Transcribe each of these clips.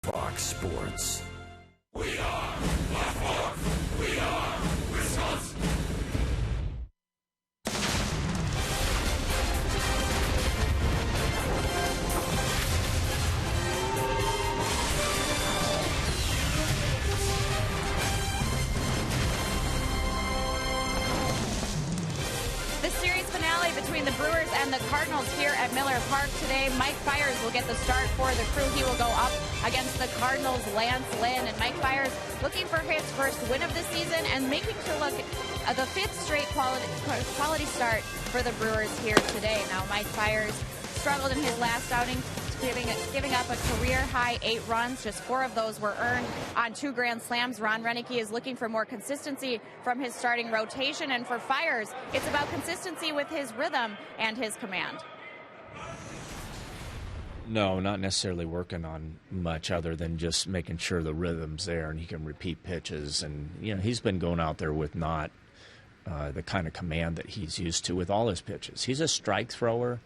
Fox Sports. We are Black Hawk. We are Wisconsin. The series finale between the Brewers and the Cardinals here at Miller Park today. Mike Fiers will get the start for the Crew. He will go up against the Cardinals' Lance Lynn. And Mike Fiers looking for his first win of the season and making to look at the fifth straight quality start for the Brewers here today. Now, Mike Fiers struggled in his last outing, giving up a career-high 8 runs. Just 4 of those were earned on 2 grand slams. Ron Renneke is looking for more consistency from his starting rotation. And for Fiers, it's about consistency with his rhythm and his command. No, not necessarily working on much other than just making sure the rhythm's there and he can repeat pitches. And, he's been going out there with not the kind of command that he's used to with all his pitches. He's a strike thrower.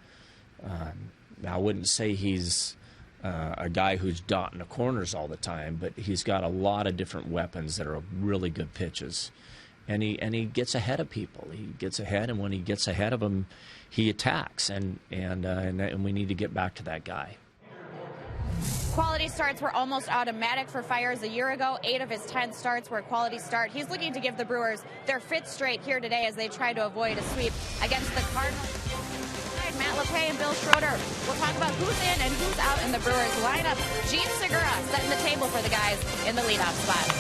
I wouldn't say he's a guy who's dotting the corners all the time, but he's got a lot of different weapons that are really good pitches. And he gets ahead of people. He gets ahead, and when he gets ahead of them, he attacks. And we need to get back to that guy. Quality starts were almost automatic for Fiers a year ago. 8 of his 10 starts were a quality start. He's looking to give the Brewers their 5th straight here today as they try to avoid a sweep against the Cardinals. Matt LePay and Bill Schroeder. We'll talk about who's in and who's out in the Brewers lineup. Gene Segura setting the table for the guys in the leadoff spot.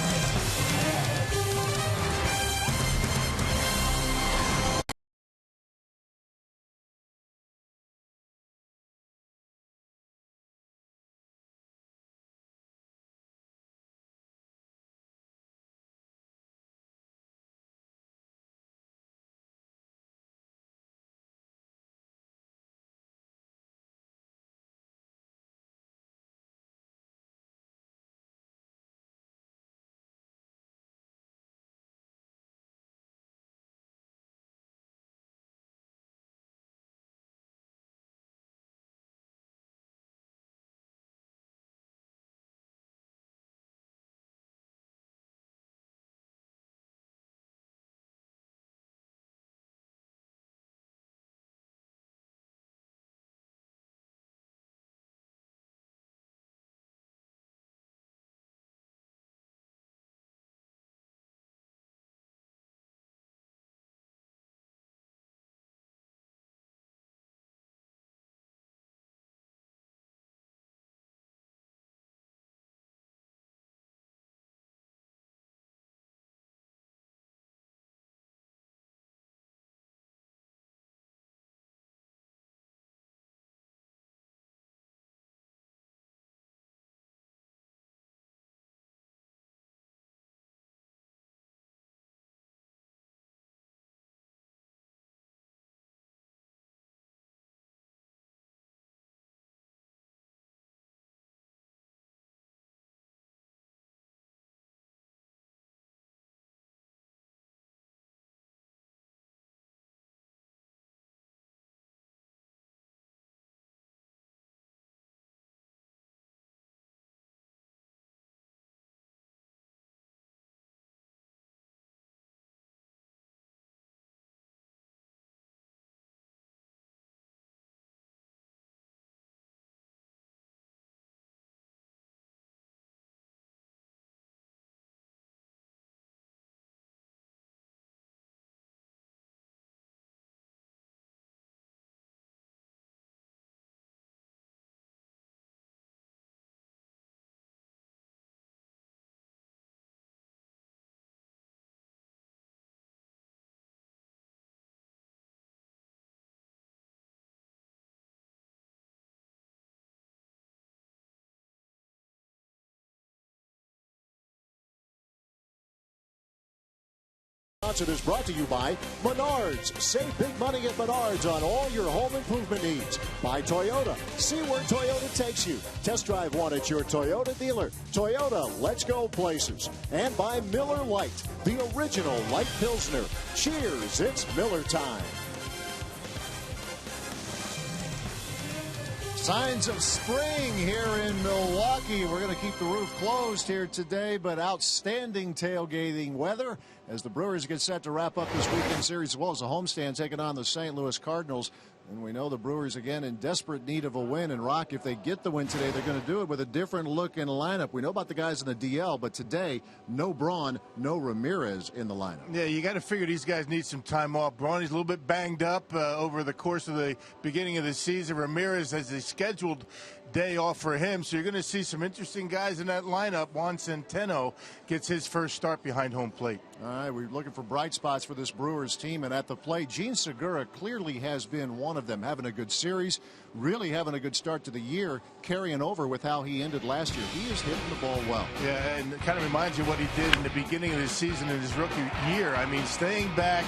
Is brought to you by Menards. Save big money at Menards on all your home improvement needs. By Toyota. See where Toyota takes you. Test drive one at your Toyota dealer. Toyota, let's go places. And by Miller Lite, the original light Pilsner. Cheers, it's Miller time. Signs of spring here in Milwaukee. We're going to keep the roof closed here today, but outstanding tailgating weather as the Brewers get set to wrap up this weekend series, as well as a homestand taking on the St. Louis Cardinals. And we know the Brewers, again, in desperate need of a win. And, Rock, if they get the win today, they're going to do it with a different look in lineup. We know about the guys in the DL, but today, no Braun, no Ramirez in the lineup. Yeah, you got to figure these guys need some time off. Braun is a little bit banged up over the course of the beginning of the season. Ramirez has a scheduled day off for him, so you're going to see some interesting guys in that lineup. Juan Centeno gets his first start behind home plate. All right, we're looking for bright spots for this Brewers team, and at the plate, Gene Segura clearly has been one of them, having a good series, really having a good start to the year, carrying over with how he ended last year. He is hitting the ball well. Yeah, and it kind of reminds you what he did in the beginning of the season in his rookie year. I mean, staying back,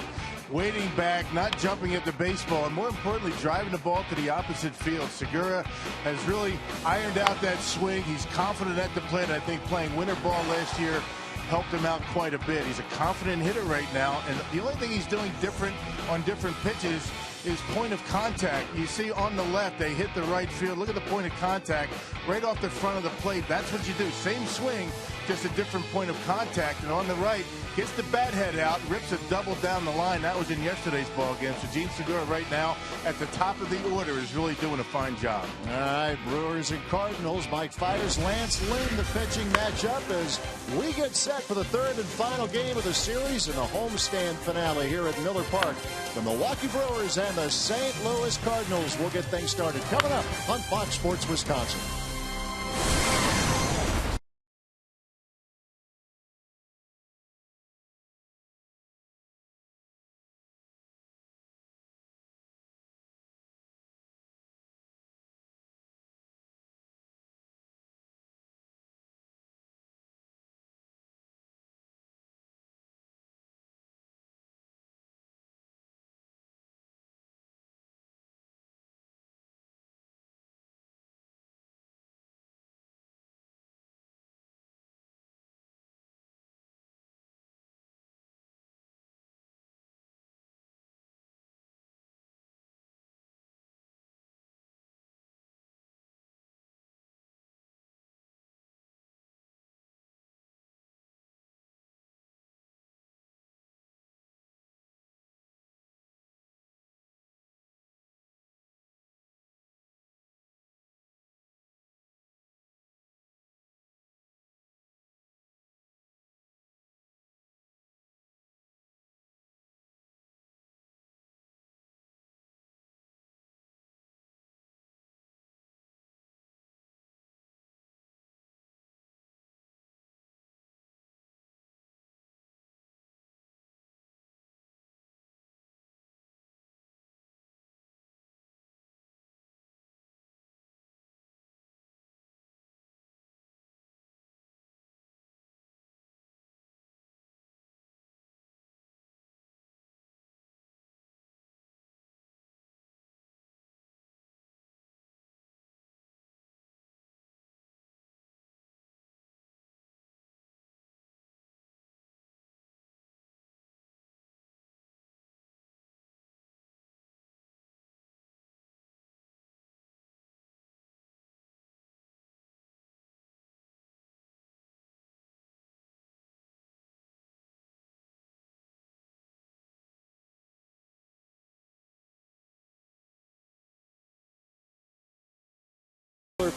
waiting back, not jumping at the baseball, and more importantly, driving the ball to the opposite field. Segura has really ironed out that swing. He's confident at the plate. I think playing winter ball last year helped him out quite a bit. He's a confident hitter right now, and the only thing he's doing different on different pitches is point of contact. You see on the left, they hit the right field. Look at the point of contact right off the front of the plate. That's what you do. Same swing, just a different point of contact. And on the right, gets the bat head out, rips a double down the line. That was in yesterday's ball game. So Gene Segura right now at the top of the order is really doing a fine job. All right, Brewers and Cardinals. Mike Fiers, Lance Lynn, the pitching matchup as we get set for the third and final game of the series and a homestand finale here at Miller Park. The Milwaukee Brewers and the St. Louis Cardinals will get things started coming up on Fox Sports Wisconsin.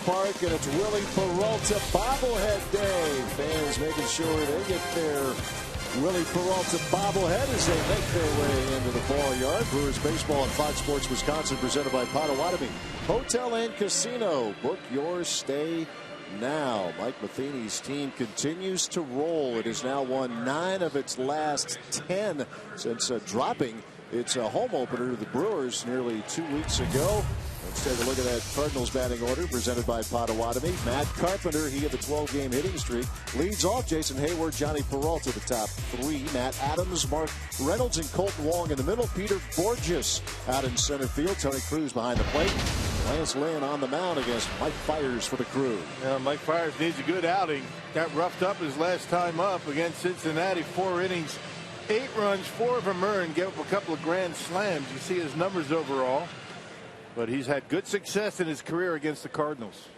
Park, and it's Willie Peralta bobblehead day. Fans making sure they get their Willie Peralta bobblehead as they make their way into the ball yard. Brewers baseball on Fox Sports Wisconsin, presented by Potawatomi Hotel and Casino. Book your stay now. Mike Matheny's team continues to roll. It has now won 9 of its last 10 since dropping its home opener to the Brewers nearly 2 weeks ago. Let's take a look at that Cardinals batting order presented by Potawatomi. Matt Carpenter, he of the 12-game hitting streak, leads off. Jason Hayward, Johnny Peralta, the top 3. Matt Adams, Mark Reynolds, and Colton Wong in the middle. Peter Borges out in center field. Tony Cruz behind the plate. Lance Lynn on the mound against Mike Fiers for the Crew. Yeah, Mike Fiers needs a good outing. Got roughed up his last time up against Cincinnati. 4 innings, 8 runs, 4 of them earned. Gave up a couple of grand slams. You see his numbers overall. But he's had good success in his career against the Cardinals.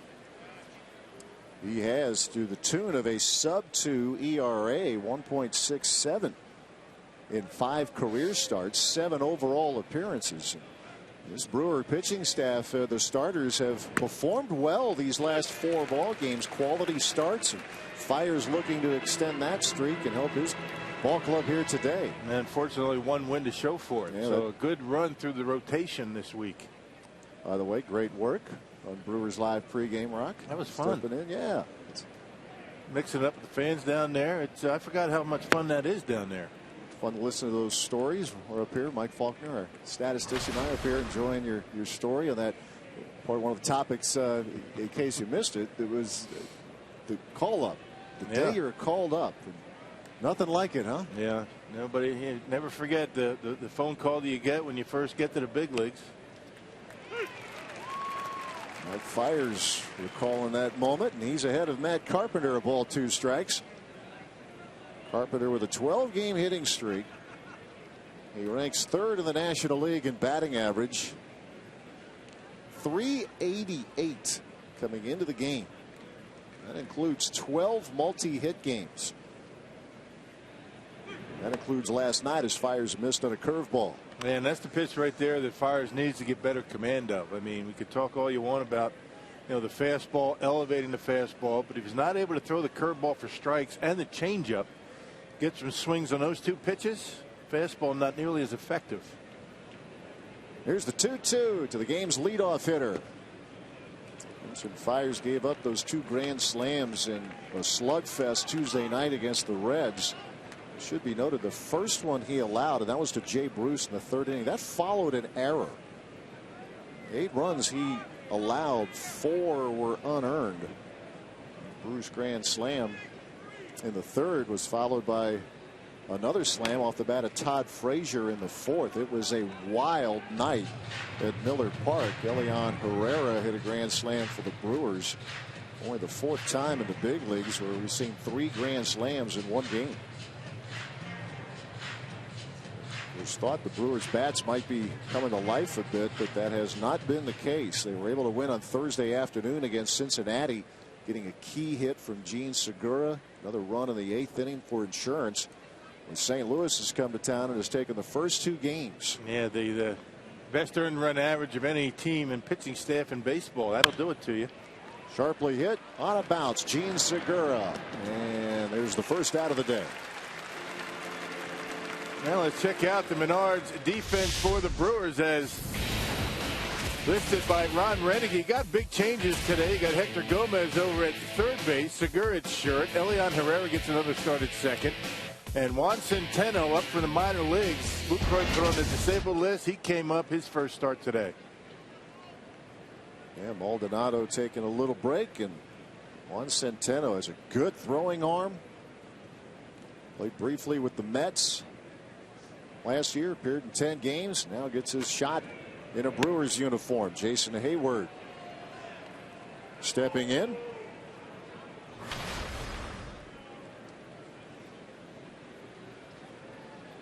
He has, to the tune of a sub-2 ERA, 1.67 in 5 career starts, 7 overall appearances. This Brewer pitching staff, the starters have performed well these last 4 ball games. Quality starts, and Fiers looking to extend that streak and help his ball club here today. And unfortunately, 1 win to show for it. Yeah, so a good run through the rotation this week. By the way, great work on Brewers Live pregame, Rock. That was fun. Stepping in, yeah. Mixing up with the fans down there. I forgot how much fun that is down there. Fun to listen to those stories. We're up here, Mike Faulkner, our statistician, and I up here enjoying your story on that. Part one of the topics, in case you missed it, it was the call up. The day you're called up. Nothing like it, huh? Yeah. Nobody. Never forget the phone call that you get when you first get to the big leagues. Mike Fiers recalling that moment, and he's ahead of Matt Carpenter, a ball 2 strikes. Carpenter with a 12-game hitting streak. He ranks 3rd in the National League in batting average. .388 coming into the game. That includes 12 multi-hit games. That includes last night as Fiers missed on a curveball. Man, that's the pitch right there that Fiers needs to get better command of. I mean, we could talk all you want about, the fastball, elevating the fastball, but if he's not able to throw the curveball for strikes and the changeup, get some swings on those 2 pitches, fastball not nearly as effective. Here's the 2-2 to the game's leadoff hitter. Fiers gave up those 2 grand slams in a slugfest Tuesday night against the Reds. It should be noted the first one he allowed, and that was to Jay Bruce in the 3rd inning. That followed an error. 8 runs he allowed, 4 were unearned. Bruce grand slam in the 3rd was followed by another slam off the bat of Todd Frazier in the 4th. It was a wild night at Miller Park. Elian Herrera hit a grand slam for the Brewers. Only the 4th time in the big leagues where we've seen 3 grand slams in 1 game. It was thought the Brewers bats might be coming to life a bit, but that has not been the case. They were able to win on Thursday afternoon against Cincinnati, getting a key hit from Gene Segura. Another run in the 8th inning for insurance. And St. Louis has come to town and has taken the first 2 games. Yeah, the best earned run average of any team and pitching staff in baseball. That'll do it to you. Sharply hit on a bounce, Gene Segura, and there's the first out of the day. Now let's check out the Menards defense for the Brewers as listed by Ron Rennick. Got big changes today. You got Hector Gomez over at 3rd base. Segura at short. Elian Herrera gets another start at 2nd. And Juan Centeno up for the minor leagues. Lucroy put on the disabled list. He came up his first start today. Yeah, Maldonado taking a little break, and Juan Centeno has a good throwing arm. Played briefly with the Mets last year, appeared in 10 games, now gets his shot in a Brewers uniform. Jason Hayward stepping in.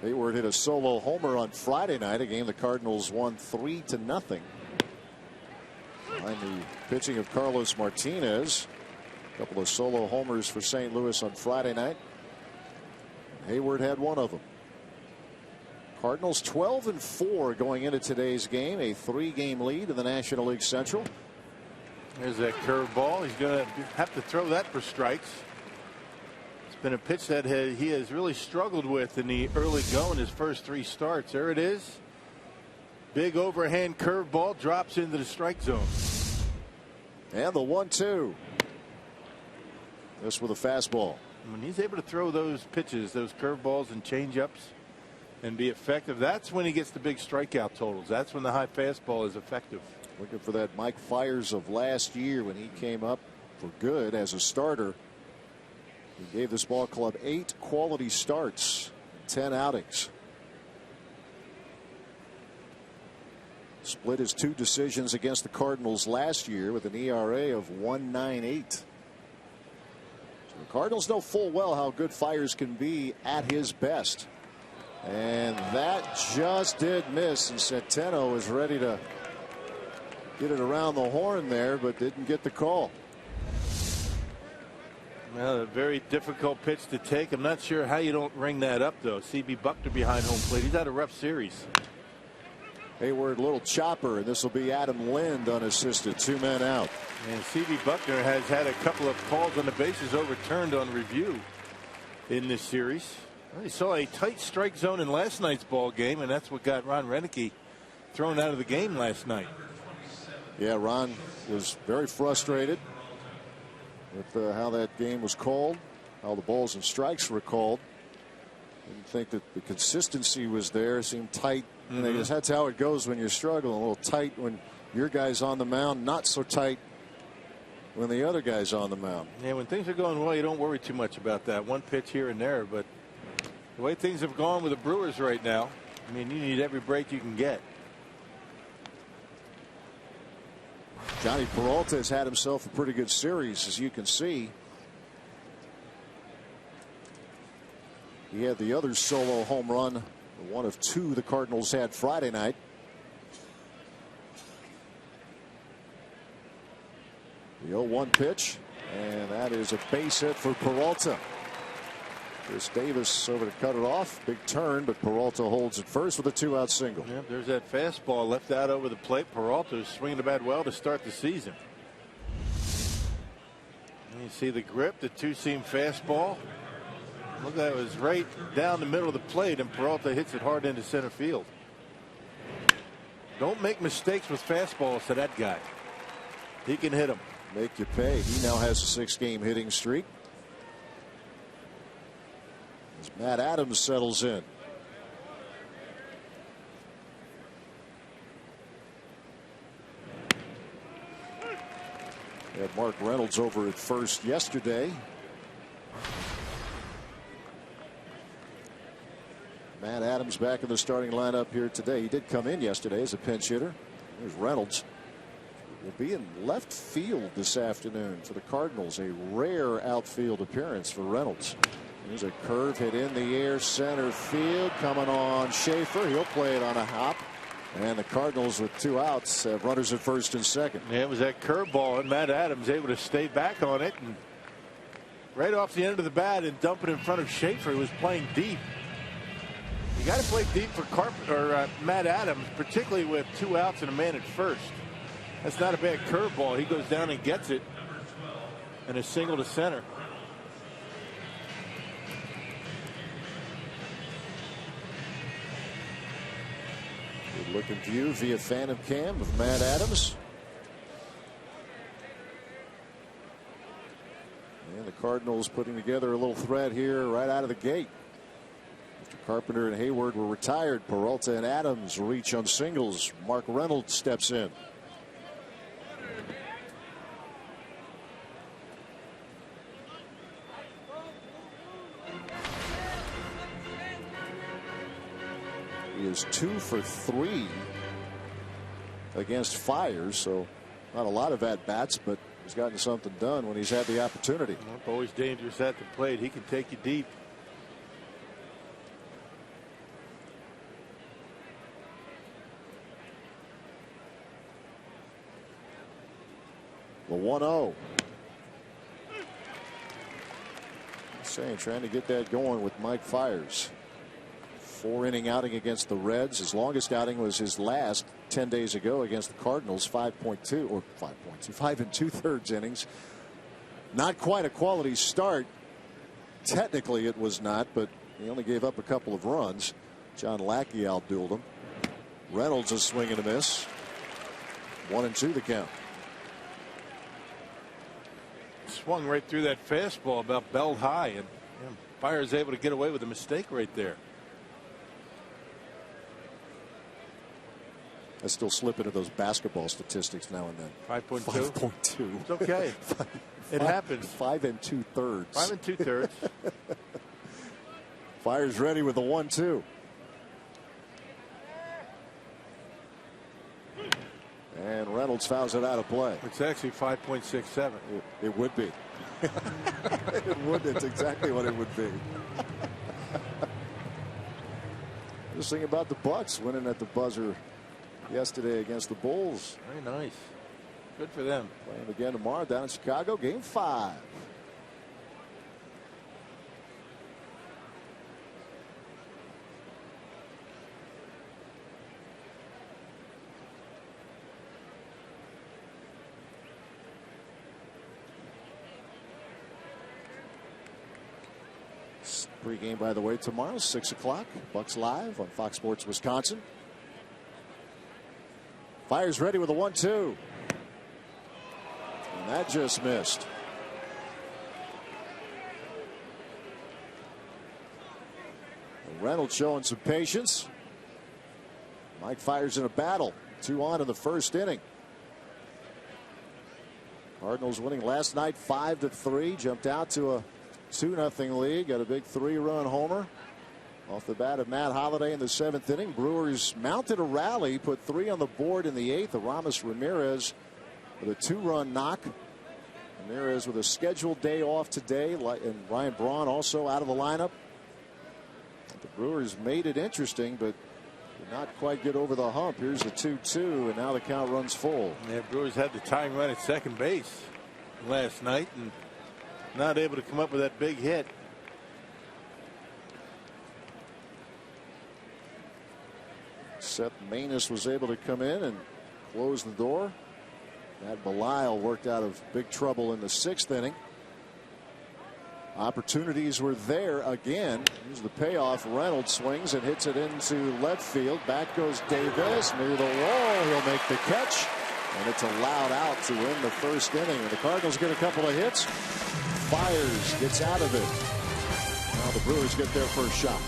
Hayward hit a solo homer on Friday night, a game the Cardinals won 3-0. Behind the pitching of Carlos Martinez. A couple of solo homers for St. Louis on Friday night. Hayward had one of them. Cardinals 12-4 going into today's game, a 3-game lead in the National League Central. There's that curveball. He's going to have to throw that for strikes. It's been a pitch that he has really struggled with in the early going, his first 3 starts. There it is. Big overhand curveball drops into the strike zone. And the 1-2. This with a fastball. When he's able to throw those pitches, those curveballs and changeups, and be effective, that's when he gets the big strikeout totals. That's when the high fastball is effective. Looking for that Mike Fiers of last year when he came up for good as a starter. He gave this ball club 8 quality starts, 10 outings. Split his 2 decisions against the Cardinals last year with an ERA of 1.98. So the Cardinals know full well how good Fiers can be at his best. And that just did miss, and Centeno is ready to get it around the horn there, but didn't get the call. Well, a very difficult pitch to take. I'm not sure how you don't ring that up, though. C.B. Buckner behind home plate. He's had a rough series. Hayward, little chopper, and this will be Adam Lind unassisted. 2 men out. And C.B. Buckner has had a couple of calls on the bases overturned on review in this series. Well, he saw a tight strike zone in last night's ball game, and that's what got Ron Renneke thrown out of the game last night. Yeah, Ron was very frustrated with how that game was called, how the balls and strikes were called. Didn't think that the consistency was there. Seemed tight. That's how it goes when you're struggling. A little tight when your guy's on the mound, not so tight when the other guy's on the mound. Yeah, when things are going well, you don't worry too much about that. One pitch here and there, but the way things have gone with the Brewers right now, I mean, you need every break you can get. Johnny Peralta has had himself a pretty good series, as you can see. He had the other solo home run, one of 2 the Cardinals had Friday night. The 0-1 pitch, and that is a base hit for Peralta. Chris Davis over to cut it off. Big turn, but Peralta holds it first with a 2-out single. Yeah, there's that fastball left out over the plate. Peralta is swinging the bat well to start the season. And you see the grip, the 2-seam fastball. Look, that was right down the middle of the plate, and Peralta hits it hard into center field. Don't make mistakes with fastballs to that guy. He can hit them. Make you pay. He now has a 6-game hitting streak. As Matt Adams settles in. We had Mark Reynolds over at first yesterday. Matt Adams back in the starting lineup here today. He did come in yesterday as a pinch hitter. There's Reynolds. Will be in left field this afternoon for the Cardinals. A rare outfield appearance for Reynolds. There's a curve hit in the air, center field, coming on Schaefer. He'll play it on a hop. And the Cardinals, with 2 outs, have runners at first and second. Yeah, it was that curveball, and Matt Adams able to stay back on it and right off the end of the bat and dump it in front of Schaefer, who was playing deep. You got to play deep for Matt Adams, particularly with 2 outs and a man at first. That's not a bad curveball. He goes down and gets it, and a single to center. Good looking view via Phantom Cam of Matt Adams. And the Cardinals putting together a little threat here right out of the gate. Mr. Carpenter and Hayward were retired. Peralta and Adams reach on singles. Mark Reynolds steps in. He is 2 for 3 against Fires, so not a lot of at-bats, but he's gotten something done when he's had the opportunity. Always dangerous at the plate. He can take you deep. The 1-0. Saying, trying to get that going with Mike Fires. 4-inning outing against the Reds. His longest outing was his last 10 days ago against the Cardinals. 5 2/3 innings. Not quite a quality start. Technically it was not, but he only gave up a couple of runs. John Lackey outdueled him. Reynolds a swing and a miss. 1-2 the count. Swung right through that fastball about belt high, and Fires able to get away with a mistake right there. I still slip into those basketball statistics now and then. 5.2. 5.2. It's okay. It happens. 5 2/3. 5 2/3. Fires ready with the 1-2. And Reynolds fouls it out of play. It's actually 5.67. It would be. It would. It's exactly what it would be. Just thinking about the Bucks winning at the buzzer yesterday against the Bulls. Very nice. Good for them. Playing again tomorrow down in Chicago, game 5. Pre-game, by the way, tomorrow, 6 o'clock. Bucks live on Fox Sports Wisconsin. Fires ready with a 1-2. And that just missed. Reynolds showing some patience. Mike fires in a battle. 2 on in the first inning. Cardinals winning last night 5-3. Jumped out to a 2-0 lead. Got a big 3-run homer off the bat of Matt Holliday in the 7th inning. Brewers mounted a rally, put 3 on the board in the 8th. Aramis Ramirez with a 2-run knock. Ramirez with a scheduled day off today, and Ryan Braun also out of the lineup. The Brewers made it interesting, but did not quite get over the hump. Here's the 2-2, and now the count runs full. Yeah, Brewers had the tying run at second base last night and not able to come up with that big hit. Seth Maness was able to come in and close the door. Matt Belisle worked out of big trouble in the 6th inning. Opportunities were there again. Here's the payoff. Reynolds swings and hits it into left field. Back goes Davis near the wall. He'll make the catch, and it's allowed out to win the 1st inning. And the Cardinals get a couple of hits. Fires, gets out of it. Now the Brewers get their first shot.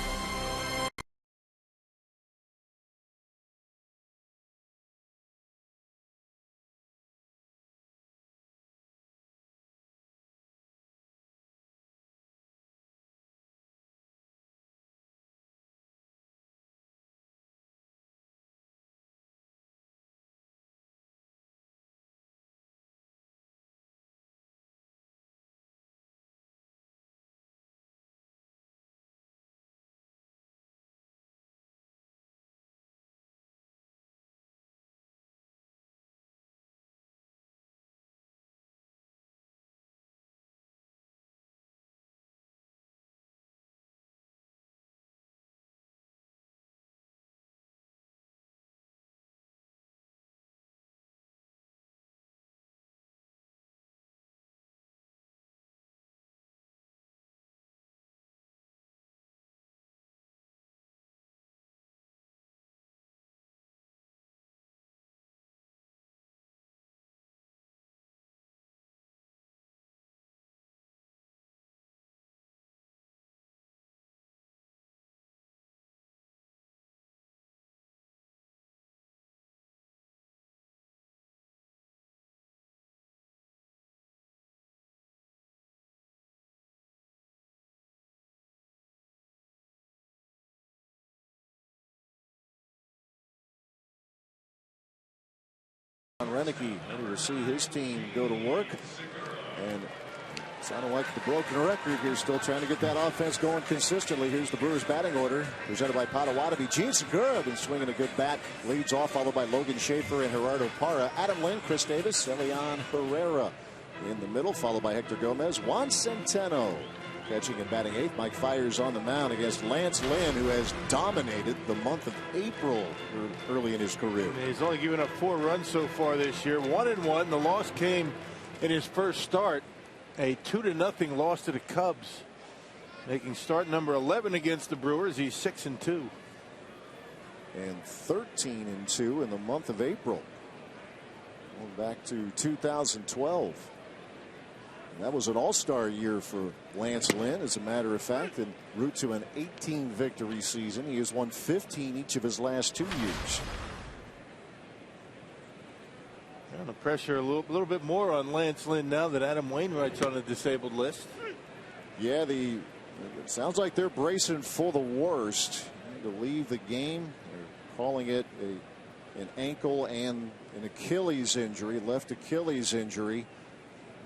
Renicky ready to see his team go to work, and sounded like the broken record here, still trying to get that offense going consistently. Here's the Brewers batting order presented by Potawatomi. Gene Segura been swinging a good bat, leads off, followed by Logan Schaefer and Gerardo Parra. Adam Lynn, Chris Davis, Elian Herrera in the middle, followed by Hector Gomez. Juan Centeno catching and batting 8th. Mike Fiers on the mound against Lance Lynn, who has dominated the month of April early in his career. He's only given up 4 runs so far this year. 1-1. The loss came in his first start. A 2-0 loss to the Cubs, making start number 11 against the Brewers. He's 6-2. And 13-2 in the month of April. Going back to 2012. That was an all-star year for Lance Lynn, as a matter of fact, en route to an 18 victory season. He has won 15 each of his last 2 years. And the pressure a little bit more on Lance Lynn now that Adam Wainwright's on the disabled list. Yeah, it sounds like they're bracing for the worst to leave the game. They're calling it an ankle and an Achilles injury, left Achilles injury.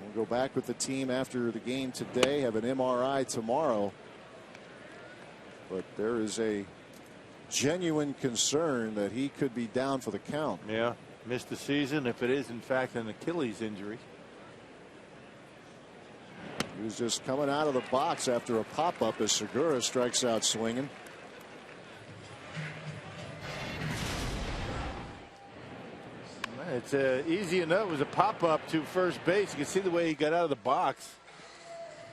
We'll go back with the team after the game today, have an MRI tomorrow. But there is a genuine concern that he could be down for the count. Yeah. Missed the season if it is in fact an Achilles injury. He was just coming out of the box after a pop-up as Segura strikes out swinging. It's easy enough. It was a pop-up to first base. You can see the way he got out of the box.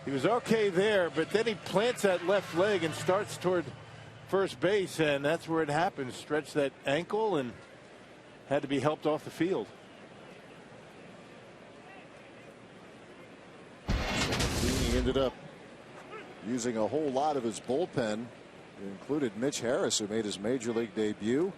He was okay there, but then he plants that left leg and starts toward first base, and that's where it happened. Stretched that ankle and had to be helped off the field. He ended up using a whole lot of his bullpen. It included Mitch Harris, who made his major league debut.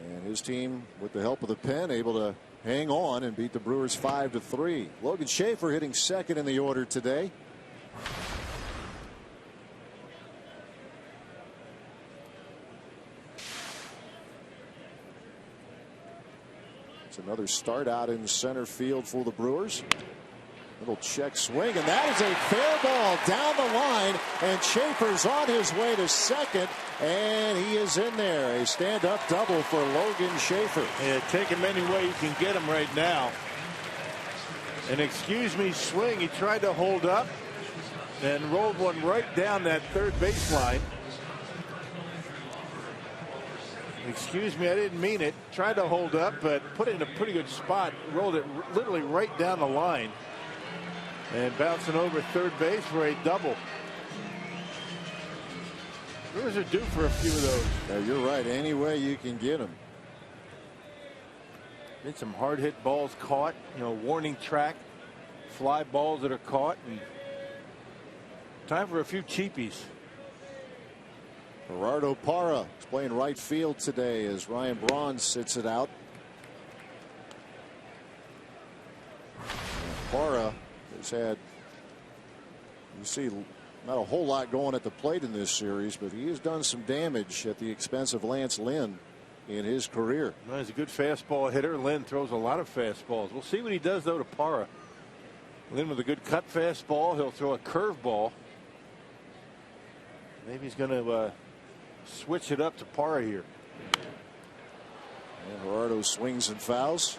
And his team, with the help of the pen, able to hang on and beat the Brewers 5-3. Logan Schaefer hitting second in the order today. It's another start out in center field for the Brewers. Little check swing, and that is a fair ball down the line, and Schaefer's on his way to second, and he is in there. A stand-up double for Logan Schaefer. Yeah, take him any way you can get him right now. An excuse me swing. He tried to hold up and rolled one right down that third baseline. Excuse me, I didn't mean it. Tried to hold up, but put it in a pretty good spot. Rolled it literally right down the line. And bouncing over third base for a double. Brewers are due for a few of those. Yeah, you're right. Any way you can get them. Been some hard hit balls caught. You know, warning track. Fly balls that are caught. And time for a few cheapies. Gerardo Parra is playing right field today as Ryan Braun sits it out. And Parra has had, you see, not a whole lot going at the plate in this series, but he has done some damage at the expense of Lance Lynn in his career. Well, he's a good fastball hitter. Lynn throws a lot of fastballs. We'll see what he does, though, to Parra. Lynn with a good cut fastball. He'll throw a curveball. Maybe he's going to switch it up to Parra here. And Gerardo swings and fouls.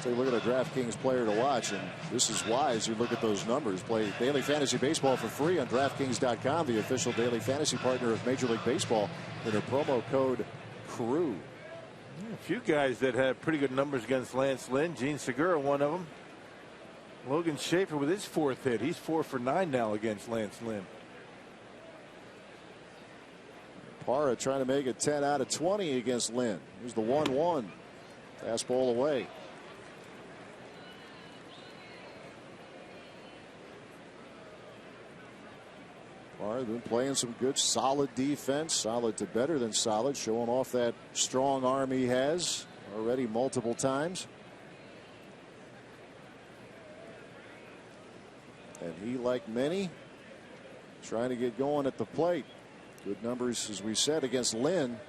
Take a look at a DraftKings player to watch, and this is why, as you look at those numbers. Play daily fantasy baseball for free on DraftKings.com, the official daily fantasy partner of Major League Baseball, with a promo code CREW. A few guys that have pretty good numbers against Lance Lynn. Gene Segura, one of them. Logan Schaefer with his fourth hit. He's 4 for 9 now against Lance Lynn. Parra trying to make it 10 out of 20 against Lynn. Here's the 1-1. Fastball away. Parra been playing some good solid defense. Solid to better than solid. Showing off that strong arm he has already multiple times. And he, like many, trying to get going at the plate. Good numbers, as we said, against Lynn.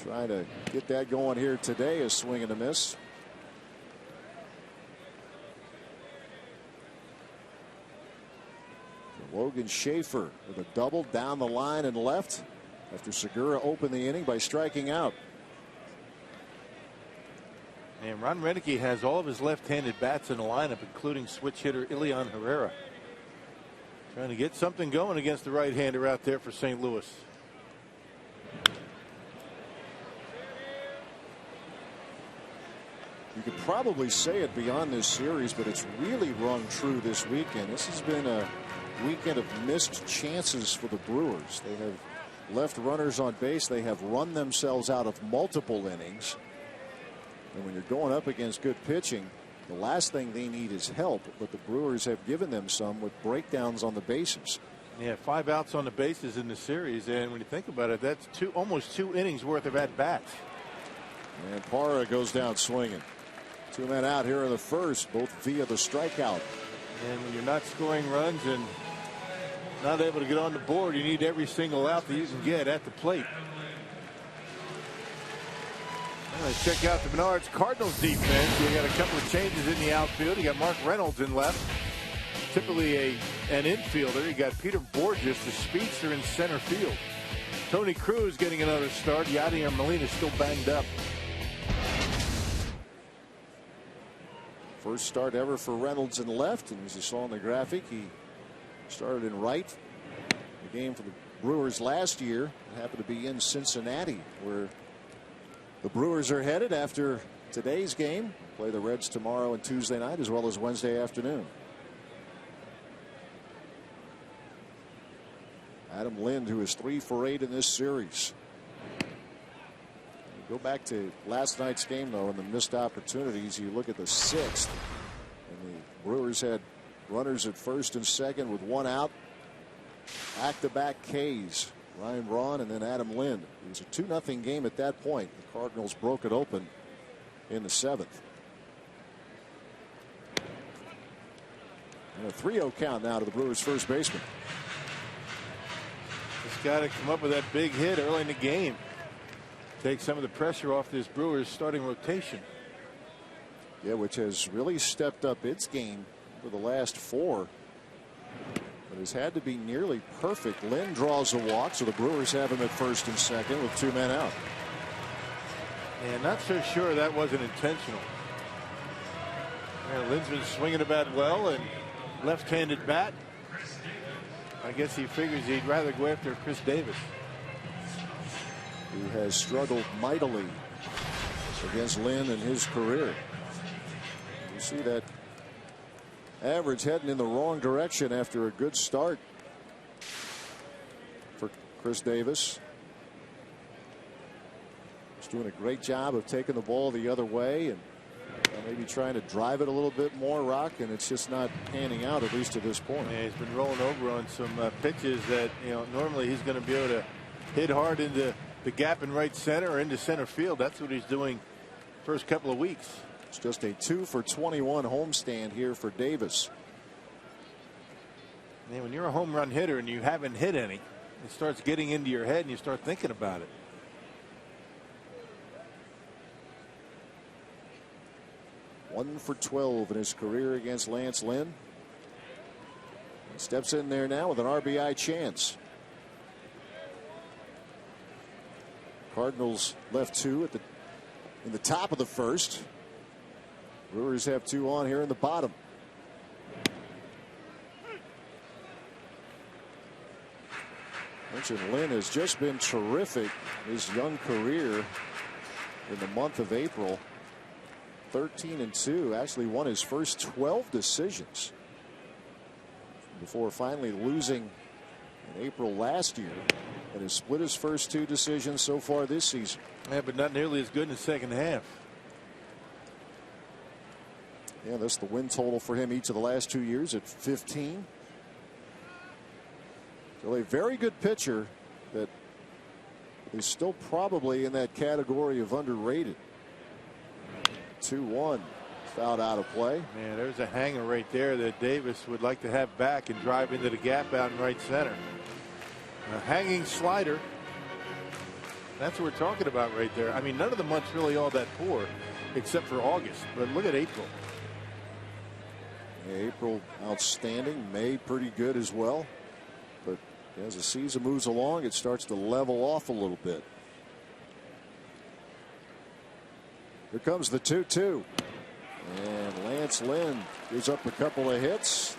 Trying to get that going here today. A swing and a miss. Logan Schaefer with a double down the line and left after Segura opened the inning by striking out. And Ron Renicky has all of his left-handed bats in the lineup, including switch hitter Ilian Herrera. Trying to get something going against the right-hander out there for St. Louis. You could probably say it beyond this series, but it's really rung true this weekend. This has been a weekend of missed chances for the Brewers. They have left runners on base. They have run themselves out of multiple innings. And when you're going up against good pitching, the last thing they need is help, but the Brewers have given them some with breakdowns on the bases. Yeah, 5 outs on the bases in the series, and when you think about it, that's almost 2 innings worth of at-bats. And Parra goes down swinging. 2 men out here in the first, both via the strikeout. And when you're not scoring runs and not able to get on the board, you need every single out that you can get at the plate. Let's check out the Menards Cardinals defense. You got a couple of changes in the outfield. You got Mark Reynolds in left, typically an infielder. You got Peter Borges, the speedster, in center field. Tony Cruz getting another start. Yadier Molina still banged up. First start ever for Reynolds in left, and as you saw in the graphic, he started in right. The game for the Brewers last year happened to be in Cincinnati, where the Brewers are headed after today's game. Play the Reds tomorrow and Tuesday night, as well as Wednesday afternoon. Adam Lind, who is 3 for 8 in this series. Go back to last night's game, though, and the missed opportunities. You look at the 6th, and the Brewers had runners at first and second with 1 out. Back-to-back Ks, Ryan Braun and then Adam Lind. It was a 2-0 game at that point. The Cardinals broke it open in the 7th. And a 3-0 count now to the Brewers' first baseman. He's got to come up with that big hit early in the game. Take some of the pressure off this Brewers starting rotation. Yeah, which has really stepped up its game for the last 4. But has had to be nearly perfect. Lynn draws a walk, so the Brewers have him at first and second with 2 men out. And not so sure that wasn't intentional. Lynn's been swinging the bat well, and left-handed bat. I guess he figures he'd rather go after Chris Davis, who has struggled mightily against Lynn in his career. You see that average heading in the wrong direction after a good start for Chris Davis. He's doing a great job of taking the ball the other way and maybe trying to drive it a little bit more, Rock, and it's just not panning out, at least to this point. Yeah, he's been rolling over on some pitches that normally he's going to be able to hit hard into the gap in right center or into center field. That's what he's doing first couple of weeks. It's just a 2 for 21 homestand here for Davis. And when you're a home run hitter and you haven't hit any, it starts getting into your head and you start thinking about it. One for 12 in his career against Lance Lynn. He steps in there now with an RBI chance. Cardinals left 2 in the top of the first. Brewers have 2 on here in the bottom. Mentioned Lynn has just been terrific in his young career in the month of April. 13-2, actually won his first 12 decisions before finally losing in April last year, and has split his first 2 decisions so far this season. Yeah, but not nearly as good in the second half. Yeah, that's the win total for him each of the last 2 years at 15. So a very good pitcher that is still probably in that category of underrated. 2-1, fouled out of play. Man, there's a hanger right there that Davis would like to have back and drive into the gap out in right center. A hanging slider. That's what we're talking about right there. I mean, none of the months really all that poor except for August, but look at April. Yeah, April outstanding. May pretty good as well, but as the season moves along, it starts to level off a little bit. Here comes the 2-2. And Lance Lynn gives up a couple of hits,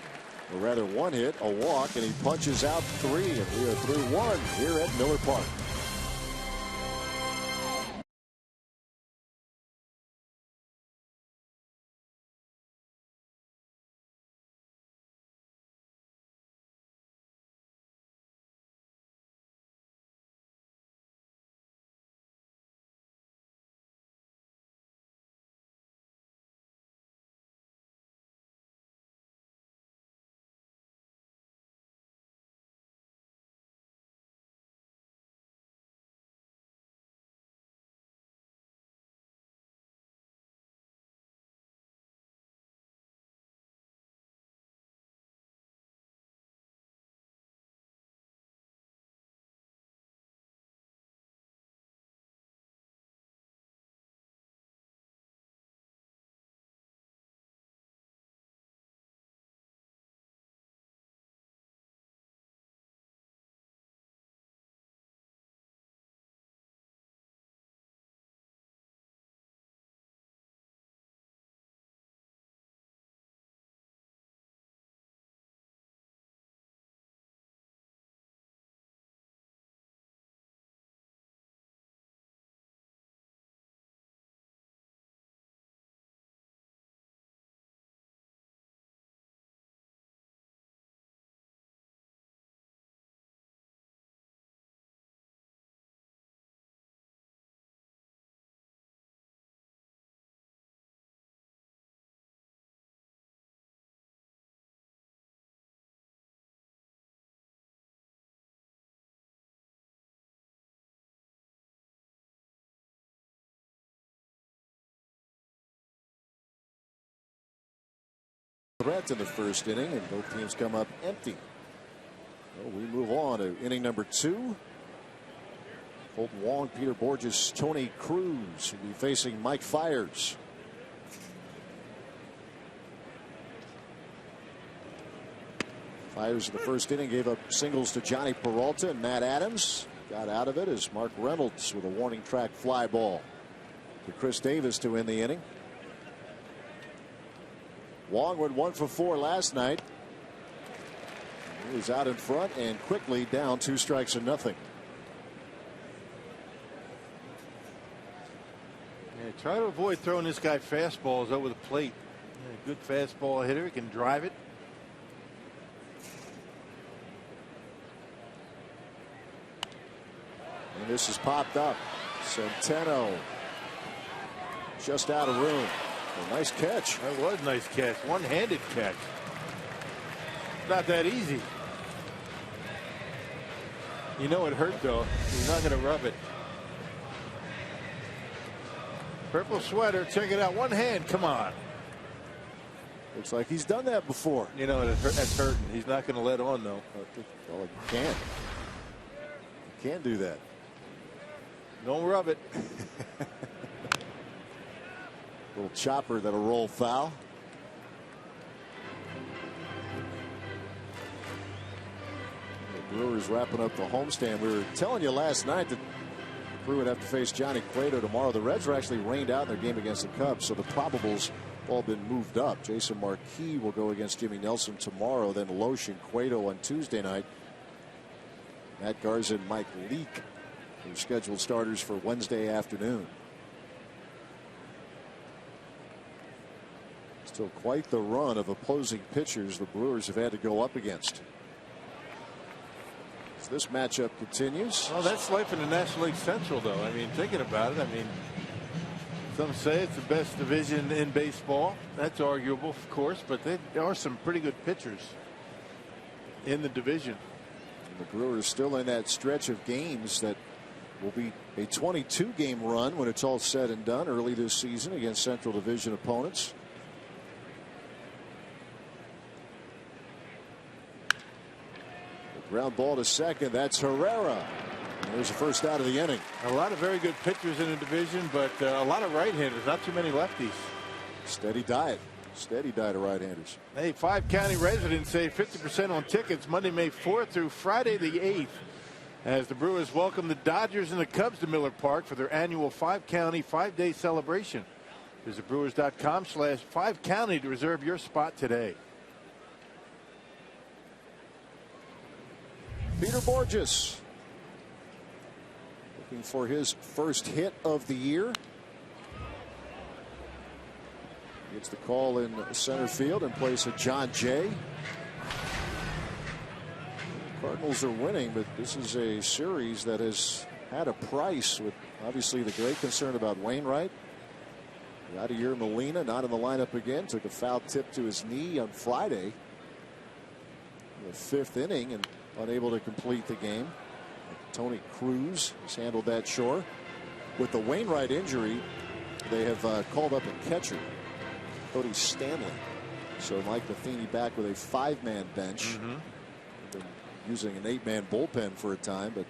or rather 1 hit, a walk, and he punches out 3. And we are through 1 here at Miller Park. threat in the first inning, and both teams come up empty. So we move on to inning number 2. Colton Wong, Peter Borges, Tony Cruz will be facing Mike Fiers. Fiers in the first inning gave up singles to Johnny Peralta and Matt Adams. Got out of it as Mark Reynolds with a warning track fly ball to Chris Davis to end the inning. Wong went 1 for 4 last night. He was out in front and quickly down 2 strikes and nothing. Yeah, try to avoid throwing this guy fastballs over the plate. Yeah, good fastball hitter, he can drive it. And this has popped up. Centeno just out of room. A nice catch. That was a nice catch. One-handed catch. Not that easy. You know it hurt though. He's not going to rub it. Purple sweater. Check it out. One hand. Come on. Looks like he's done that before. You know that's hurting. He's not going to let on though. Well, you can't. You can't do that. Don't rub it. Little chopper that'll roll foul. The Brewers wrapping up the homestand. We were telling you last night that the Brewers would have to face Johnny Cueto tomorrow. The Reds were actually rained out in their game against the Cubs, so the probables all been moved up. Jason Marquis will go against Jimmy Nelson tomorrow, then Loesch and Cueto on Tuesday night. Matt Garza and Mike Leake are scheduled starters for Wednesday afternoon. Still quite the run of opposing pitchers the Brewers have had to go up against. As this matchup continues. Well, that's life in the National League Central, though. I mean, thinking about it, I mean, some say it's the best division in baseball. That's arguable, of course, but there are some pretty good pitchers in the division. And the Brewers still in that stretch of games that will be a 22-game run when it's all said and done early this season against Central Division opponents. Ground ball to second. That's Herrera. There's the first out of the inning. A lot of very good pitchers in the division, but a lot of right-handers, not too many lefties. Steady diet. Steady diet of right-handers. Hey, 5 county residents save 50% on tickets Monday, May 4th through Friday the 8th as the Brewers welcome the Dodgers and the Cubs to Miller Park for their annual 5-county 5-day celebration. Visit Brewers.com/5county to reserve your spot today. Peter Borges looking for his first hit of the year. Gets the call in center field in place of John Jay. The Cardinals are winning, but this is a series that has had a price with obviously the great concern about Wainwright. Yadier Molina not in the lineup again. Took a foul tip to his knee on Friday in the 5th inning and unable to complete the game. Tony Cruz has handled that shore. With the Wainwright injury, they have called up a catcher, Cody Stanley. So Mike Matheny back with a 5-man bench. Been using an 8-man bullpen for a time, but